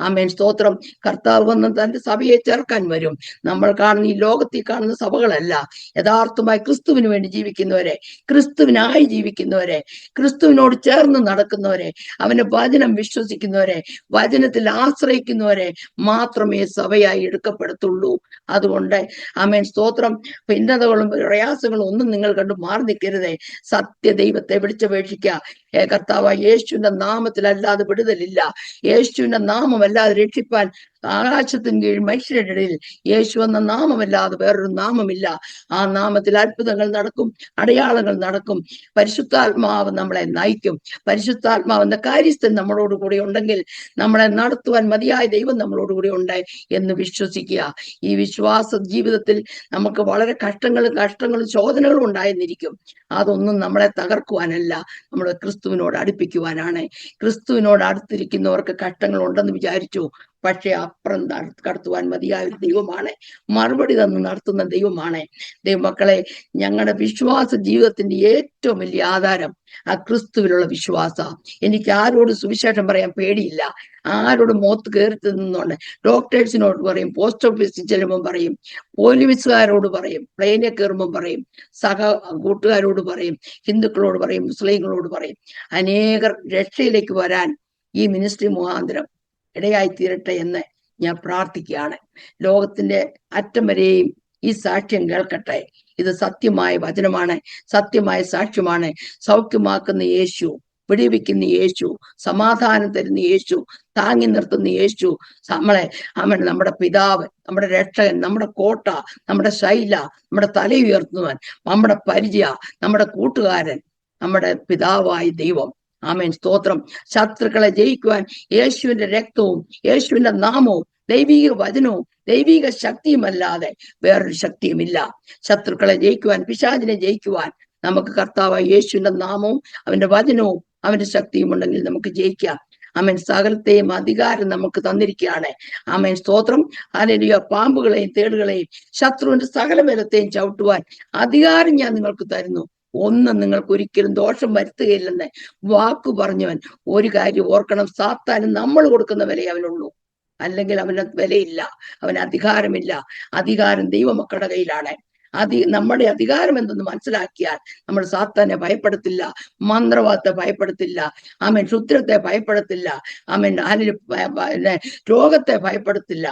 ആമേൻ, സ്തോത്രം. കർത്താവ് വന്ന് തന്റെ സഭയെ ചേർക്കാൻ വരും. നമ്മൾ കാണുന്ന ഈ ലോകത്തിൽ കാണുന്ന സഭകളല്ല, യഥാർത്ഥമായി ക്രിസ്തുവിന് വേണ്ടി ജീവിക്കുന്നവരെ, ക്രിസ്തുവിനായി ജീവിക്കുന്നവരെ, ക്രിസ്തുവിനോട് ചേർന്ന് നടക്കുന്നവരെ, അവന്റെ വചനം വിശ്വസിക്കുന്നവരെ, വചനത്തിൽ ആശ്രയിക്കുന്നവരെ മാത്രമേ സഭയായി എടുക്കപ്പെടത്തുള്ളൂ. അതുകൊണ്ട് ആമേൻ, സ്തോത്രം. ഭിന്നതകളും പ്രയാസങ്ങളും ഒന്നും നിങ്ങൾ കണ്ടു മാറി നിൽക്കരുതേ. സത്യദൈവത്തെ വിളിച്ചപേക്ഷിക്കുക. കർത്താവ് യേശുവിന്റെ നാമത്തിലല്ലാതെ വിടുതലില്ല. യേശുവിന്റെ നാമമല്ലാതെ രക്ഷിപ്പാൻ ആകാശത്തിന് കീഴിൽ മനുഷ്യരുടെ ഇടയിൽ യേശു എന്ന നാമമല്ലാതെ വേറൊരു നാമമില്ല. ആ നാമത്തിൽ അത്ഭുതങ്ങൾ നടക്കും, അടയാളങ്ങൾ നടക്കും. പരിശുദ്ധാത്മാവ് നമ്മളെ നയിക്കും. പരിശുദ്ധാത്മാവെന്ന കാര്യസ്ഥൻ നമ്മളോട് കൂടി ഉണ്ടെങ്കിൽ നമ്മളെ നടത്തുവാൻ മതിയായ ദൈവം നമ്മളോട് കൂടി ഉണ്ട് എന്ന് വിശ്വസിക്കുക. ഈ വിശ്വാസ ജീവിതത്തിൽ നമുക്ക് വളരെ കഷ്ടങ്ങളും ശോധനകളും ഉണ്ടായെന്നിരിക്കും. അതൊന്നും നമ്മളെ തകർക്കുവാനല്ല, നമ്മളെ ക്രിസ്തുവിനോട് അടുപ്പിക്കുവാനാണ്. ക്രിസ്തുവിനോട് അടുത്തിരിക്കുന്നവർക്ക് കഷ്ടങ്ങൾ ഉണ്ടെന്ന് വിചാരിച്ചു, പക്ഷെ അപ്പുറം കടത്തുവാൻ മതിയായ ഒരു ദൈവമാണ്, മറുപടി തന്ന് നടത്തുന്ന ദൈവമാണ്. ദൈവമക്കളെ, ഞങ്ങളുടെ വിശ്വാസ ജീവിതത്തിന്റെ ഏറ്റവും വലിയ ആധാരം ആ ക്രിസ്തുവിലുള്ള വിശ്വാസ. എനിക്ക് ആരോട് സുവിശേഷം പറയാൻ പേടിയില്ല. ആരോട് മോത്ത് കയറി നിന്നുകൊണ്ട് ഡോക്ടേഴ്സിനോട് പറയും, പോസ്റ്റ് ഓഫീസിൽ ചെല്ലുമ്പോൾ പറയും, പോലീസുകാരോട് പറയും, പ്ലെയിനിൽ കയറുമ്പോൾ പറയും, സഹ കൂട്ടുകാരോട് പറയും, ഹിന്ദുക്കളോട് പറയും, മുസ്ലിങ്ങളോട് പറയും. അനേകർ രക്ഷയിലേക്ക് വരാൻ ഈ മിനിസ്ട്രി മുഖാന്തരം ഇടയായി തീരട്ടെ എന്ന് ഞാൻ പ്രാർത്ഥിക്കുകയാണ്. ലോകത്തിന്റെ അറ്റം വരെയും ഈ സാക്ഷ്യം കേൾക്കട്ടെ. ഇത് സത്യമായ വചനമാണ്, സത്യമായ സാക്ഷ്യമാണ്. സൗഖ്യമാക്കുന്ന യേശു, വിടിവിക്കുന്ന യേശു, സമാധാനം തരുന്ന യേശു, താങ്ങി നിർത്തുന്ന യേശു, നമ്മുടെ പിതാവ്, നമ്മുടെ രക്ഷകൻ, നമ്മുടെ കോട്ട, നമ്മുടെ ശൈല, നമ്മുടെ തല ഉയർത്തുന്നവൻ, നമ്മുടെ പരിചയ, നമ്മുടെ കൂട്ടുകാരൻ, നമ്മുടെ പിതാവായ ദൈവം. ആമേൻ, സ്തോത്രം. ശത്രുക്കളെ ജയിക്കുവാൻ യേശുവിന്റെ രക്തവും യേശുവിന്റെ നാമവും ദൈവിക വചനവും ദൈവിക ശക്തിയുമല്ലാതെ വേറൊരു ശക്തിയുമില്ല. ശത്രുക്കളെ ജയിക്കുവാൻ, പിശാചിനെ ജയിക്കുവാൻ നമുക്ക് കർത്താവായ യേശുവിന്റെ നാമവും അവന്റെ വചനവും അവന്റെ ശക്തിയും ഉണ്ടെങ്കിൽ നമുക്ക് ജയിക്കാം. ആമേൻ, സകലത്തെയും അധികാരം നമുക്ക് തന്നിരിക്കുകയാണ്. ആമേൻ, സ്തോത്രം. ഹല്ലേലൂയ. പാമ്പുകളെയും തേടുകളെയും ശത്രുവിന്റെ സകല ബലത്തെയും ചവിട്ടുവാൻ അധികാരം ഞാൻ നിങ്ങൾക്ക് തരുന്നു. ഒന്നും നിങ്ങൾക്ക് ഒരിക്കലും ദോഷം വരുത്തുകയില്ലെന്ന് വാക്കു പറഞ്ഞവൻ. ഒരു കാര്യം ഓർക്കണം, സാത്താന് നമ്മൾ കൊടുക്കുന്ന വിലയെ അവനുള്ളൂ, അല്ലെങ്കിൽ അവന് വിലയില്ല, അവന് അധികാരമില്ല. അധികാരം ദൈവമക്കളുടെ കയ്യിലാണ്. നമ്മുടെ അധികാരം എന്തെന്ന് മനസ്സിലാക്കിയാൽ നമ്മൾ സാത്താനെ ഭയപ്പെടത്തില്ല, മന്ത്രവാദത്തെ ഭയപ്പെടത്തില്ല, ആമേൻ, ക്ഷുദ്രത്തെ ഭയപ്പെടത്തില്ല, ആമേൻ, രോഗത്തെ ഭയപ്പെടത്തില്ല.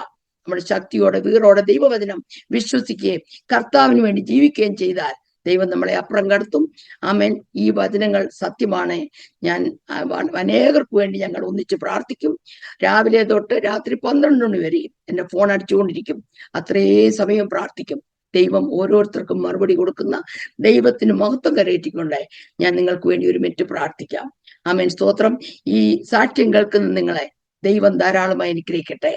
നമ്മുടെ ശക്തിയോടെ വീറോടെ ദൈവവചനം വിശ്വസിക്കുകയും കർത്താവിന് വേണ്ടി ജീവിക്കുകയും ചെയ്താൽ ദൈവം നമ്മളെ അപ്പുറം കടത്തും. ആമേൻ. ഈ വചനങ്ങൾ സത്യമാണ്. ഞാൻ അനേകർക്ക് വേണ്ടി ഞങ്ങൾ ഒന്നിച്ച് പ്രാർത്ഥിക്കും. രാവിലെ തൊട്ട് രാത്രി 12 മണി വരെയും എന്റെ ഫോൺ അടിച്ചുകൊണ്ടിരിക്കും. അത്രയും സമയം പ്രാർത്ഥിക്കും. ദൈവം ഓരോരുത്തർക്കും മറുപടി കൊടുക്കുന്ന ദൈവത്തിന് മഹത്വം കരയറ്റിക്കൊണ്ട് ഞാൻ നിങ്ങൾക്ക് വേണ്ടി ഒരു മിനിറ്റ് പ്രാർത്ഥിക്കാം. ആമേൻ, സ്തോത്രം. ഈ സാക്ഷ്യം കേൾക്കുന്ന നിങ്ങളെ ദൈവം ധാരാളമായി അനുഗ്രഹിക്കട്ടെ.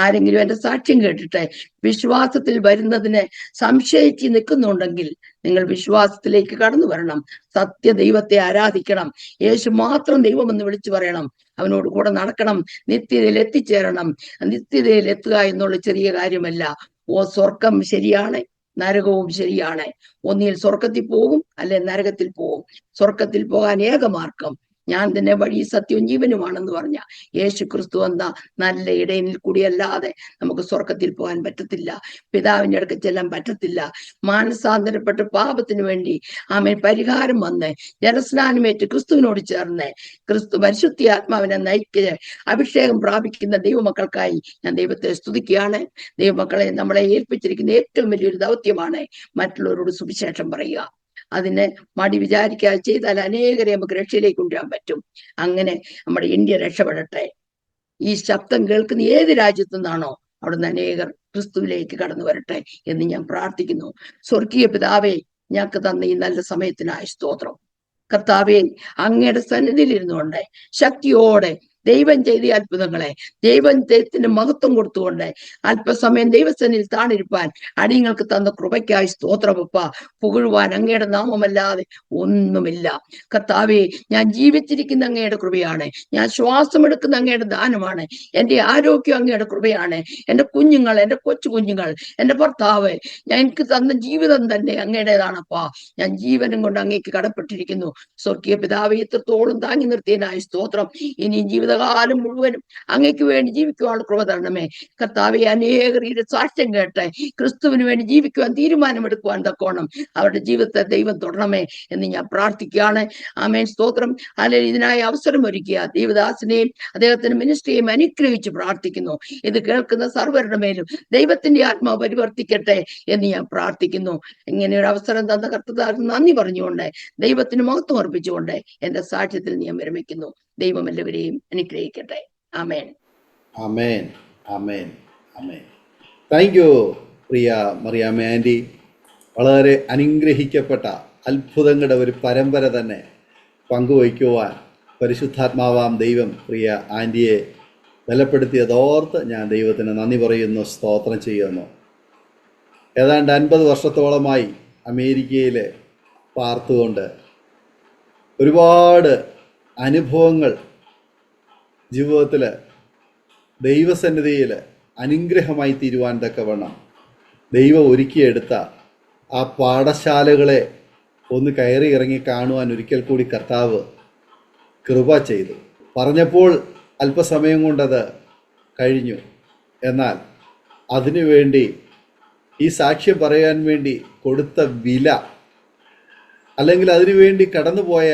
ആരെങ്കിലും എന്റെ സാക്ഷ്യം കേട്ടിട്ട് വിശ്വാസത്തിൽ വരുന്നതിനെ സംശയിച്ച് നിൽക്കുന്നുണ്ടെങ്കിൽ നിങ്ങൾ വിശ്വാസത്തിലേക്ക് കടന്നു വരണം. സത്യ ദൈവത്തെ ആരാധിക്കണം. യേശു മാത്രം ദൈവമെന്ന് വിളിച്ചു പറയണം. അവനോട് കൂടെ നടക്കണം. നിത്യതയിൽ എത്തിച്ചേരണം. നിത്യതയിൽ എത്തുക എന്നുള്ള ചെറിയ കാര്യമല്ല. സ്വർഗം ശരിയാണ്, നരകവും ശരിയാണ്. ഒന്നിൽ സ്വർഗത്തിൽ പോകും, അല്ലെ നരകത്തിൽ പോകും. സ്വർഗത്തിൽ പോകാൻ ഏകമാർഗം ഞാൻ തന്നെ വഴി സത്യവും ജീവനുമാണെന്ന് പറഞ്ഞ യേശു ക്രിസ്തു എന്ന നല്ല ഇടയനിൽ കൂടിയല്ലാതെ നമുക്ക് സ്വർഗത്തിൽ പോകാൻ പറ്റത്തില്ല. പിതാവിന്റെ അടുക്ക് ചെല്ലാൻ പറ്റത്തില്ല. മാനസാന്തരപ്പെട്ട് പാപത്തിന് വേണ്ടി ആമേൻ പരിഹാരം വന്ന് ജലസ്നാനമേറ്റ് ക്രിസ്തുവിനോട് ചേർന്ന് പരിശുദ്ധ ആത്മാവിനെ നയിക്ക് അഭിഷേകം പ്രാപിക്കുന്ന ദൈവമക്കൾക്കായി ഞാൻ ദൈവത്തെ സ്തുതിക്കുകയാണ്. ദൈവമക്കളെ, നമ്മളെ ഏൽപ്പിച്ചിരിക്കുന്ന ഏറ്റവും വലിയൊരു ദൗത്യമാണ് മറ്റുള്ളവരോട് സുവിശേഷം പറയുക. അതിനെ മടി വിചാരിക്കാതെ ചെയ്താൽ അനേകരെ നമുക്ക് രക്ഷയിലേക്ക് കൊണ്ടുവരാൻ പറ്റും. അങ്ങനെ നമ്മുടെ ഇന്ത്യ രക്ഷപ്പെടട്ടെ. ഈ ശബ്ദം കേൾക്കുന്ന ഏത് രാജ്യത്തു നിന്നാണോ അവിടുന്ന് അനേകർ ക്രിസ്തുവിലേക്ക് കടന്നു വരട്ടെ എന്ന് ഞാൻ പ്രാർത്ഥിക്കുന്നു. സ്വർഗീയ പിതാവേ, ഞങ്ങൾക്ക് തന്ന ഈ നല്ല സമയത്തിനായി സ്തോത്രം. കർത്താവേ, അങ്ങയുടെ സന്നിധിയിൽ ഇരുന്നുകൊണ്ട് ശക്തിയോടെ ദൈവം ചെയ്ത അത്ഭുതങ്ങളെ ദൈവത്തിന് മഹത്വം കൊടുത്തുകൊണ്ട് അല്പസമയം ദൈവസന്നിധിയിൽ താണിരിപ്പാൻ അടിയങ്ങൾക്ക് തന്ന കൃപയ്ക്കായി സ്തോത്രമപ്പ. പുകഴുവാൻ അങ്ങയുടെ നാമമല്ലാതെ ഒന്നുമില്ല. കർത്താവേ, ഞാൻ ജീവിച്ചിരിക്കുന്ന അങ്ങയുടെ കൃപയാണ്, ഞാൻ ശ്വാസമെടുക്കുന്ന അങ്ങയുടെ ദാനമാണ്, എൻ്റെ ആരോഗ്യം അങ്ങയുടെ കൃപയാണ്, എൻ്റെ കുഞ്ഞുങ്ങൾ, എൻ്റെ കൊച്ചു കുഞ്ഞുങ്ങൾ, എൻ്റെ ഭർത്താവ്, എനിക്ക് തന്ന ജീവിതം തന്നെ അങ്ങയുടേതാണപ്പാ. ഞാൻ ജീവനും കൊണ്ട് അങ്ങേക്ക് കടപ്പെട്ടിരിക്കുന്നു. സ്വർഗീയ പിതാവേ, ഇത്രത്തോളം താങ്ങി നിർത്തിയതിനായി സ്തോത്രം. ഇനി ജീവിതകാലം മുഴുവനും അങ്ങയ്ക്ക് വേണ്ടി ജീവിക്കുവാനുള്ള കൃപ തരണമേ. കർത്താവെ, അനേകർ ഈ സാക്ഷ്യം കേട്ടെ ക്രിസ്തുവിന് വേണ്ടി ജീവിക്കുവാൻ തീരുമാനമെടുക്കുവാൻ തക്കോണം അവരുടെ ജീവിതത്തെ ദൈവം തുടരണമേ എന്ന് ഞാൻ പ്രാർത്ഥിക്കുകയാണ്. ആമേൻ, സ്തോത്രം. അല്ലെങ്കിൽ ഇതിനായി അവസരം ഒരുക്കിയ ദൈവദാസനെയും അദ്ദേഹത്തിന്റെ മിനിസ്ട്രിയെയും അനുഗ്രഹിച്ച് പ്രാർത്ഥിക്കുന്നു. ഇത് കേൾക്കുന്ന സർവരുടെ മേലും ദൈവത്തിന്റെ ആത്മാവ് പരിവർത്തിക്കട്ടെ എന്ന് ഞാൻ പ്രാർത്ഥിക്കുന്നു. ഇങ്ങനെ ഒരു അവസരം തന്ന കർത്താവിന് നന്ദി പറഞ്ഞുകൊണ്ട് ദൈവത്തിന് മഹത്വം അർപ്പിച്ചുകൊണ്ട് എന്റെ സാക്ഷ്യത്തിൽ ഞാൻ വിരമിക്കുന്നു. ദൈവം എല്ലാവരെയും അനുഗ്രഹിക്കട്ടെ. Amen, amen, amen, amen. Thank you പ്രിയ മറിയാമ്മ ആൻറ്റി. വളരെ അനുഗ്രഹിക്കപ്പെട്ട അത്ഭുതങ്ങളുടെ ഒരു പരമ്പര തന്നെ പങ്കുവയ്ക്കുവാൻ പരിശുദ്ധാത്മാവാം ദൈവം പ്രിയ ആൻറ്റിയെ ബലപ്പെടുത്തിയതോർത്ത് ഞാൻ ദൈവത്തിന് നന്ദി പറയുന്നു, സ്തോത്രം ചെയ്യുന്നു. ഏതാണ്ട് 50 വർഷത്തോളമായി അമേരിക്കയിൽ പാർത്തുകൊണ്ട് ഒരുപാട് അനുഭവങ്ങൾ ജീവിതത്തിൽ ദൈവസന്നിധിയിൽ അനുഗ്രഹമായി തീരുവാൻ തക്കവണ്ണം ദൈവം ഒരുക്കിയെടുത്ത ആ പാഠശാലകളെ ഒന്ന് കയറി ഇറങ്ങി കാണുവാൻ ഒരിക്കൽ കൂടി കർത്താവ് കൃപ ചെയ്തു. പറഞ്ഞപ്പോൾ അല്പസമയം കൊണ്ടത് കഴിഞ്ഞു. എന്നാൽ അതിനുവേണ്ടി ഈ സാക്ഷ്യം പറയാൻ വേണ്ടി കൊടുത്ത വില, അല്ലെങ്കിൽ അതിനുവേണ്ടി കടന്നുപോയ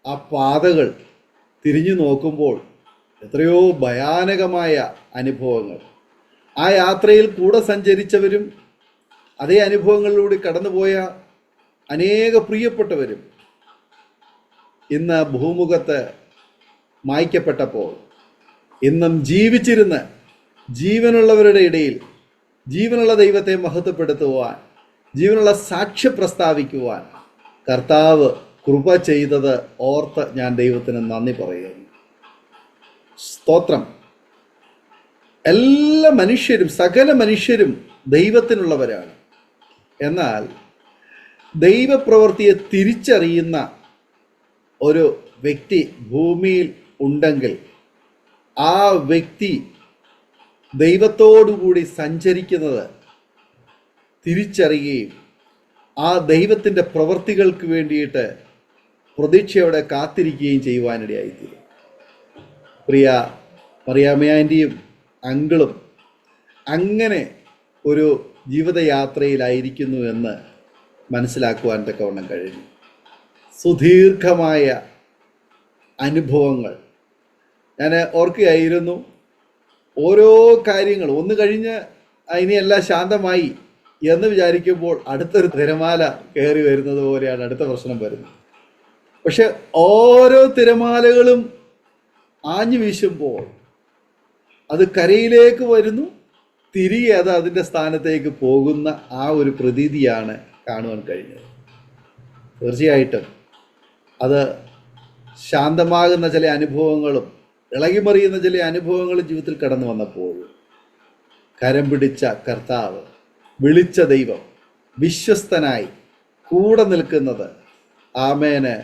ആ പാതകൾ തിരിഞ്ഞു നോക്കുമ്പോൾ എത്രയോ ഭയാനകമായ അനുഭവങ്ങൾ. ആ യാത്രയിൽ കൂടെ സഞ്ചരിച്ചവരും അതേ അനുഭവങ്ങളിലൂടെ കടന്നുപോയ അനേക പ്രിയപ്പെട്ടവരും ഇന്ന് ഭൂമുഖത്ത് മായ്ക്കപ്പെട്ടപ്പോൾ ഇന്നും ജീവിച്ചിരുന്ന് ജീവനുള്ളവരുടെ ഇടയിൽ ജീവനുള്ള ദൈവത്തെ മഹത്വപ്പെടുത്തുവാൻ, ജീവനുള്ള സാക്ഷ്യം പ്രസ്താവിക്കുവാൻ കർത്താവ് കൃപ ചെയ്തത് ഓർത്ത് ഞാൻ ദൈവത്തിന് നന്ദി പറയുന്നു. സ്തോത്രം. എല്ലാ മനുഷ്യരും, സകല മനുഷ്യരും ദൈവത്തിനുള്ളവരാണ്. എന്നാൽ ദൈവപ്രവൃത്തിയെ തിരിച്ചറിയുന്ന ഒരു വ്യക്തി ഭൂമിയിൽ ഉണ്ടെങ്കിൽ ആ വ്യക്തി ദൈവത്തോടുകൂടി സഞ്ചരിക്കുന്നത് തിരിച്ചറിയുകയും ആ ദൈവത്തിൻ്റെ പ്രവൃത്തികൾക്ക് വേണ്ടിയിട്ട് പ്രതീക്ഷയോടെ കാത്തിരിക്കുകയും ചെയ്യുവാനിടയായിത്തീരും. പ്രിയ മറിയാമ്മ ആൻറ്റിയും അങ്കിളും അങ്ങനെ ഒരു ജീവിതയാത്രയിലായിരിക്കുന്നു എന്ന് മനസ്സിലാക്കുവാൻ തക്കവണ്ണം കഴിഞ്ഞു. സുദീർഘമായ അനുഭവങ്ങൾ ഞാൻ ഓർക്കുകയായിരുന്നു. ഓരോ കാര്യങ്ങൾ ഒന്ന് കഴിഞ്ഞ് ഇനിയെല്ലാം ശാന്തമായി എന്ന് വിചാരിക്കുമ്പോൾ അടുത്തൊരു തിരമാല കയറി വരുന്നത് പോലെയാണ് അടുത്ത പ്രശ്നം വരുന്നത്. പക്ഷെ ഓരോ തിരമാലകളും ആഞ്ഞു വീശുമ്പോൾ അത് കരയിലേക്ക് വരുന്നു, തിരികെ അത് അതിൻ്റെ സ്ഥാനത്തേക്ക് പോകുന്ന ആ ഒരു പ്രതീതിയാണ് കാണുവാൻ കഴിഞ്ഞത്. തീർച്ചയായിട്ടും അത് ശാന്തമാകുന്ന ചില അനുഭവങ്ങളും ഇളകിമറിയുന്ന ചില അനുഭവങ്ങളും ജീവിതത്തിൽ കടന്നു വന്നപ്പോൾ കരം പിടിച്ച കർത്താവ്, വിളിച്ച ദൈവം, വിശ്വസ്തനായി കൂടെ നിൽക്കുന്നത്, ആമേന്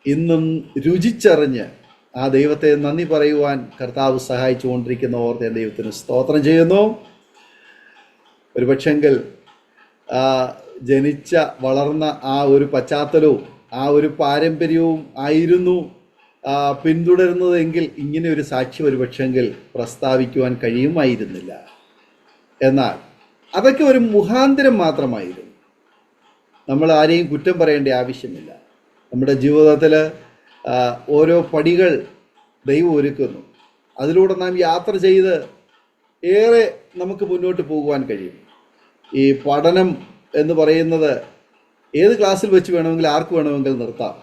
ഇന്നും രുചിച്ചറിഞ്ഞ് ആ ദൈവത്തെ നന്ദി പറയുവാൻ കർത്താവ് സഹായിച്ചു കൊണ്ടിരിക്കുന്ന ഓർത്ത് ദൈവത്തിന് സ്തോത്രം ചെയ്യുന്നു. ഒരുപക്ഷെങ്കിൽ ജനിച്ച വളർന്ന ആ ഒരു പശ്ചാത്തലവും ആ ഒരു പാരമ്പര്യവും ആയിരുന്നു പിന്തുടരുന്നതെങ്കിൽ ഇങ്ങനെ ഒരു സാക്ഷി ഒരുപക്ഷെങ്കിൽ പ്രസ്താവിക്കുവാൻ കഴിയുമായിരുന്നില്ല. എന്നാൽ അതൊക്കെ ഒരു മുഖാന്തരം മാത്രമായിരുന്നു. നമ്മൾ ആരെയും കുറ്റം പറയേണ്ട ആവശ്യമില്ല. നമ്മുടെ ജീവിതത്തിൽ ഓരോ പടികൾ ദൈവം ഒരുക്കുന്നു. അതിലൂടെ നാം യാത്ര ചെയ്ത് ഏറെ നമുക്ക് മുന്നോട്ട് പോകുവാൻ കഴിയും. ഈ പഠനം എന്ന് പറയുന്നത് ഏത് ക്ലാസ്സിൽ വെച്ച് വേണമെങ്കിൽ ആർക്ക് വേണമെങ്കിൽ നിർത്താം.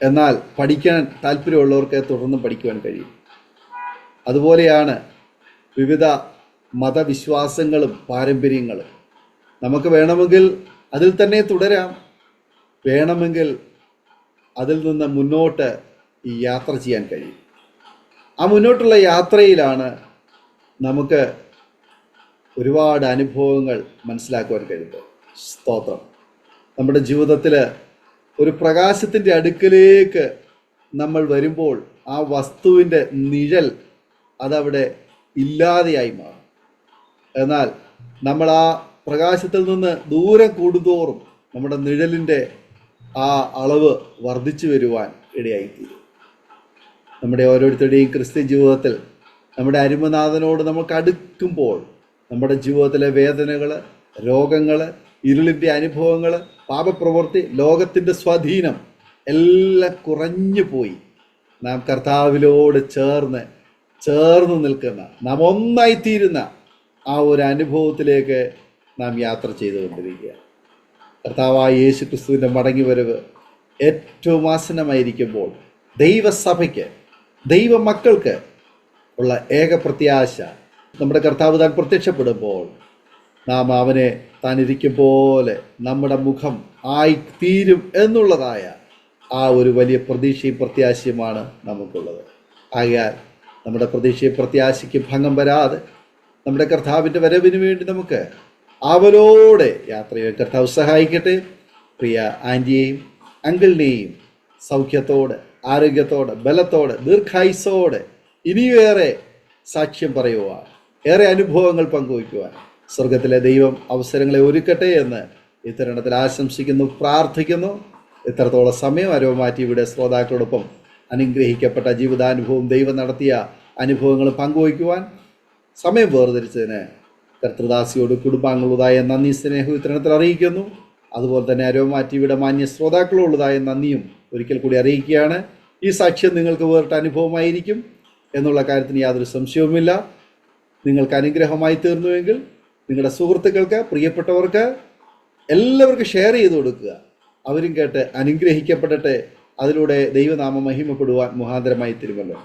എന്നാൽ പഠിക്കാൻ താല്പര്യമുള്ളവർക്ക് തുടർന്നും പഠിക്കുവാൻ കഴിയും. അതുപോലെയാണ് വിവിധ മതവിശ്വാസങ്ങളും പാരമ്പര്യങ്ങളും. നമുക്ക് വേണമെങ്കിൽ അതിൽ തന്നെ തുടരാം, വേണമെങ്കിൽ അതിൽ നിന്ന് മുന്നോട്ട് ഈ യാത്ര ചെയ്യാൻ കഴിയും. ആ മുന്നോട്ടുള്ള യാത്രയിലാണ് നമുക്ക് ഒരുപാട് അനുഭവങ്ങൾ മനസ്സിലാക്കുവാൻ കഴിയുന്നത്. സ്തോത്രം. നമ്മുടെ ജീവിതത്തിൽ ഒരു പ്രകാശത്തിൻ്റെ അടുക്കലേക്ക് നമ്മൾ വരുമ്പോൾ ആ വസ്തുവിൻ്റെ നിഴൽ അതവിടെ ഇല്ലാതെയായി മാറും. എന്നാൽ നമ്മൾ ആ പ്രകാശത്തിൽ നിന്ന് ദൂരം കൂടുന്തോറും നമ്മുടെ നിഴലിൻ്റെ ആ അളവ് വർദ്ധിച്ചു വരുവാൻ ഇടയായിത്തീരും. നമ്മുടെ ഓരോരുത്തരുടെയും ക്രിസ്ത്യൻ ജീവിതത്തിൽ നമ്മുടെ അരുമനാഥനോട് നമുക്ക് അടുക്കുമ്പോൾ നമ്മുടെ ജീവിതത്തിലെ വേദനകൾ, രോഗങ്ങൾ, ഇരുളിൻ്റെ അനുഭവങ്ങൾ, പാപപ്രവൃത്തി, ലോകത്തിൻ്റെ സ്വാധീനം എല്ലാം കുറഞ്ഞു പോയി നാം കർത്താവിനോട് ചേർന്ന് നിൽക്കുന്ന, നാം ഒന്നായിത്തീരുന്ന ആ ഒരു അനുഭവത്തിലേക്ക് നാം യാത്ര ചെയ്തുകൊണ്ടിരിക്കുക. കർത്താവായ യേശു ക്രിസ്തുവിൻ്റെ മടങ്ങിവരവ് ഏറ്റവും ആസന്നമായിരിക്കുമ്പോൾ ദൈവസഭയ്ക്ക്, ദൈവമക്കൾക്ക് ഉള്ള ഏക പ്രത്യാശ നമ്മുടെ കർത്താവ് താൻ പ്രത്യക്ഷപ്പെടുമ്പോൾ നാം അവനെ താൻ ഇരിക്കും പോലെ നമ്മുടെ മുഖം ആയിത്തീരും എന്നുള്ളതായ ആ ഒരു വലിയ പ്രതീക്ഷയും പ്രത്യാശയുമാണ് നമുക്കുള്ളത്. ആകയാൽ നമ്മുടെ പ്രതീക്ഷയും പ്രത്യാശയ്ക്ക് ഭംഗം വരാതെ നമ്മുടെ കർത്താവിൻ്റെ വരവിന് വേണ്ടി നമുക്ക് അവരോടെ യാത്ര ചെയ്യാൻ കർത്താവ് സഹായിക്കട്ടെ. പ്രിയ ആൻറ്റിയെയും അങ്കിളിനെയും സൗഖ്യത്തോടെ, ആരോഗ്യത്തോടെ, ബലത്തോടെ, ദീർഘായുസ്സോടെ ഇനിയേറെ സാക്ഷ്യം പറയുവാൻ, ഏറെ അനുഭവങ്ങൾ പങ്കുവയ്ക്കുവാൻ സ്വർഗത്തിലെ ദൈവം അവസരങ്ങളെ ഒരുക്കട്ടെ എന്ന് ഇത്തരണത്തിൽ ആശംസിക്കുന്നു, പ്രാർത്ഥിക്കുന്നു. ഇത്രത്തോളം സമയം അരോമ ടിവിയുടെ ശ്രോതാക്കളോടൊപ്പം അനുഗ്രഹിക്കപ്പെട്ട ജീവിതാനുഭവം, ദൈവം നടത്തിയ അനുഭവങ്ങൾ പങ്കുവയ്ക്കുവാൻ സമയം വേർതിരിച്ചതിന് കർത്തൃദാസിയോട് കുടുംബാംഗങ്ങളുള്ളതായ നന്ദി, സ്നേഹം ഇത്തരണത്തിൽ അറിയിക്കുന്നു. അതുപോലെ തന്നെ അരോമ ടിവിയുടെ മാന്യ ശ്രോതാക്കളുള്ളതായ നന്ദിയും ഒരിക്കൽ കൂടി അറിയിക്കുകയാണ്. ഈ സാക്ഷ്യം നിങ്ങൾക്ക് വേറിട്ട അനുഭവമായിരിക്കും എന്നുള്ള കാര്യത്തിന് യാതൊരു സംശയവുമില്ല. നിങ്ങൾക്ക് അനുഗ്രഹമായി തീർന്നുവെങ്കിൽ നിങ്ങളുടെ സുഹൃത്തുക്കൾക്ക്, പ്രിയപ്പെട്ടവർക്ക് എല്ലാവർക്കും ഷെയർ ചെയ്ത് കൊടുക്കുക. അവരും കേട്ട് അനുഗ്രഹിക്കപ്പെടട്ടെ. അതിലൂടെ ദൈവനാമം മഹിമപ്പെടുവാൻ മുഖാന്തരമായി തീരുമല്ലോ.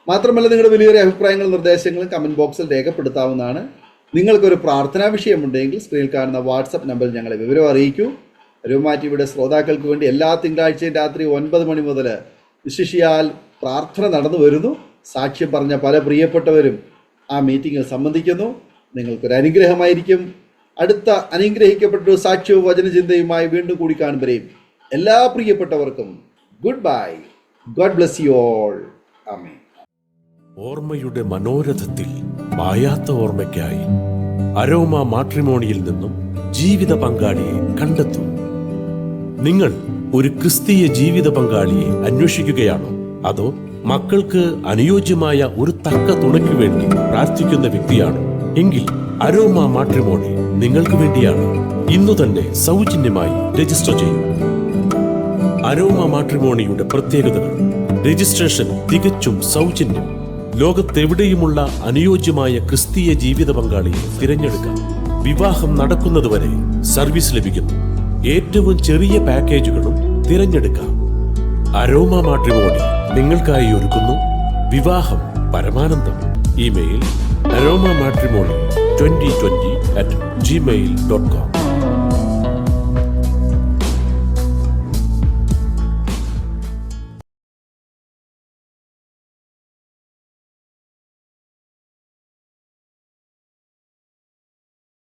മാത്രമല്ല, നിങ്ങളുടെ വലിയൊരു അഭിപ്രായങ്ങളും നിർദ്ദേശങ്ങളും കമൻറ്റ് ബോക്സിൽ രേഖപ്പെടുത്താവുന്നതാണ്. നിങ്ങൾക്കൊരു പ്രാർത്ഥനാ വിഷയമുണ്ടെങ്കിൽ സ്ക്രീനിൽ കാണുന്ന വാട്സപ്പ് നമ്പറിൽ ഞങ്ങളെ വിവരം അറിയിക്കൂ. അരോമ ടിവിയുടെ ശ്രോതാക്കൾക്ക് വേണ്ടി എല്ലാ തിങ്കളാഴ്ചയും രാത്രി 9 മണി മുതൽ വിശിഷ്യാൽ പ്രാർത്ഥന നടന്നു വരുന്നു. സാക്ഷ്യം പറഞ്ഞ പല പ്രിയപ്പെട്ടവരും ആ മീറ്റിങ്ങിൽ സംബന്ധിക്കുന്നു. നിങ്ങൾക്കൊരു അനുഗ്രഹമായിരിക്കും. അടുത്ത അനുഗ്രഹിക്കപ്പെട്ടൊരു സാക്ഷ്യവും വചനചിന്തയുമായി വീണ്ടും കൂടി കാണുമ്പോഴേയും എല്ലാ പ്രിയപ്പെട്ടവർക്കും good bye. God bless you all. Amen. ഓർമ്മയുടെ മനോരഥത്തിൽ മായാത്ത ഓർമ്മയ്ക്കായി അരോമ മാട്രിമോണിയിൽ നിന്നും ജീവിത പങ്കാളിയെ കണ്ടെത്തൂ. നിങ്ങൾ ഒരു ക്രിസ്തീയ ജീവിത പങ്കാളിയെ അന്വേഷിക്കുകയാണോ? അതോ മക്കൾക്ക് അനുയോജ്യമായ ഒരു തക്ക തുണയ്ക്ക് വേണ്ടി പ്രാർത്ഥിക്കുന്ന വ്യക്തിയാണോ? എങ്കിൽ അരോമ മാട്രിമോണി നിങ്ങൾക്ക് വേണ്ടിയാണ്. ഇന്നു തന്നെ സൗജന്യമായി രജിസ്റ്റർ ചെയ്യൂ. അരോമ മാട്രിമോണിയുടെ പ്രത്യേകതകൾ: രജിസ്ട്രേഷൻ തികച്ചും സൗജന്യം. ലോകത്തെവിടെയുമുള്ള അനുയോജ്യമായ ക്രിസ്തീയ ജീവിത പങ്കാളിയെ തിരഞ്ഞെടുക്കാം. വിവാഹം നടക്കുന്നതുവരെ സർവീസ് ലഭിക്കുന്നു. ഏറ്റവും ചെറിയ പാക്കേജുകളും തിരഞ്ഞെടുക്കാം. അരോമ മാട്രിമോണി നിങ്ങൾക്കായി ഒരുക്കുന്നു വിവാഹം പരമാനന്ദം. Email aroma matrimony2020@gmail.com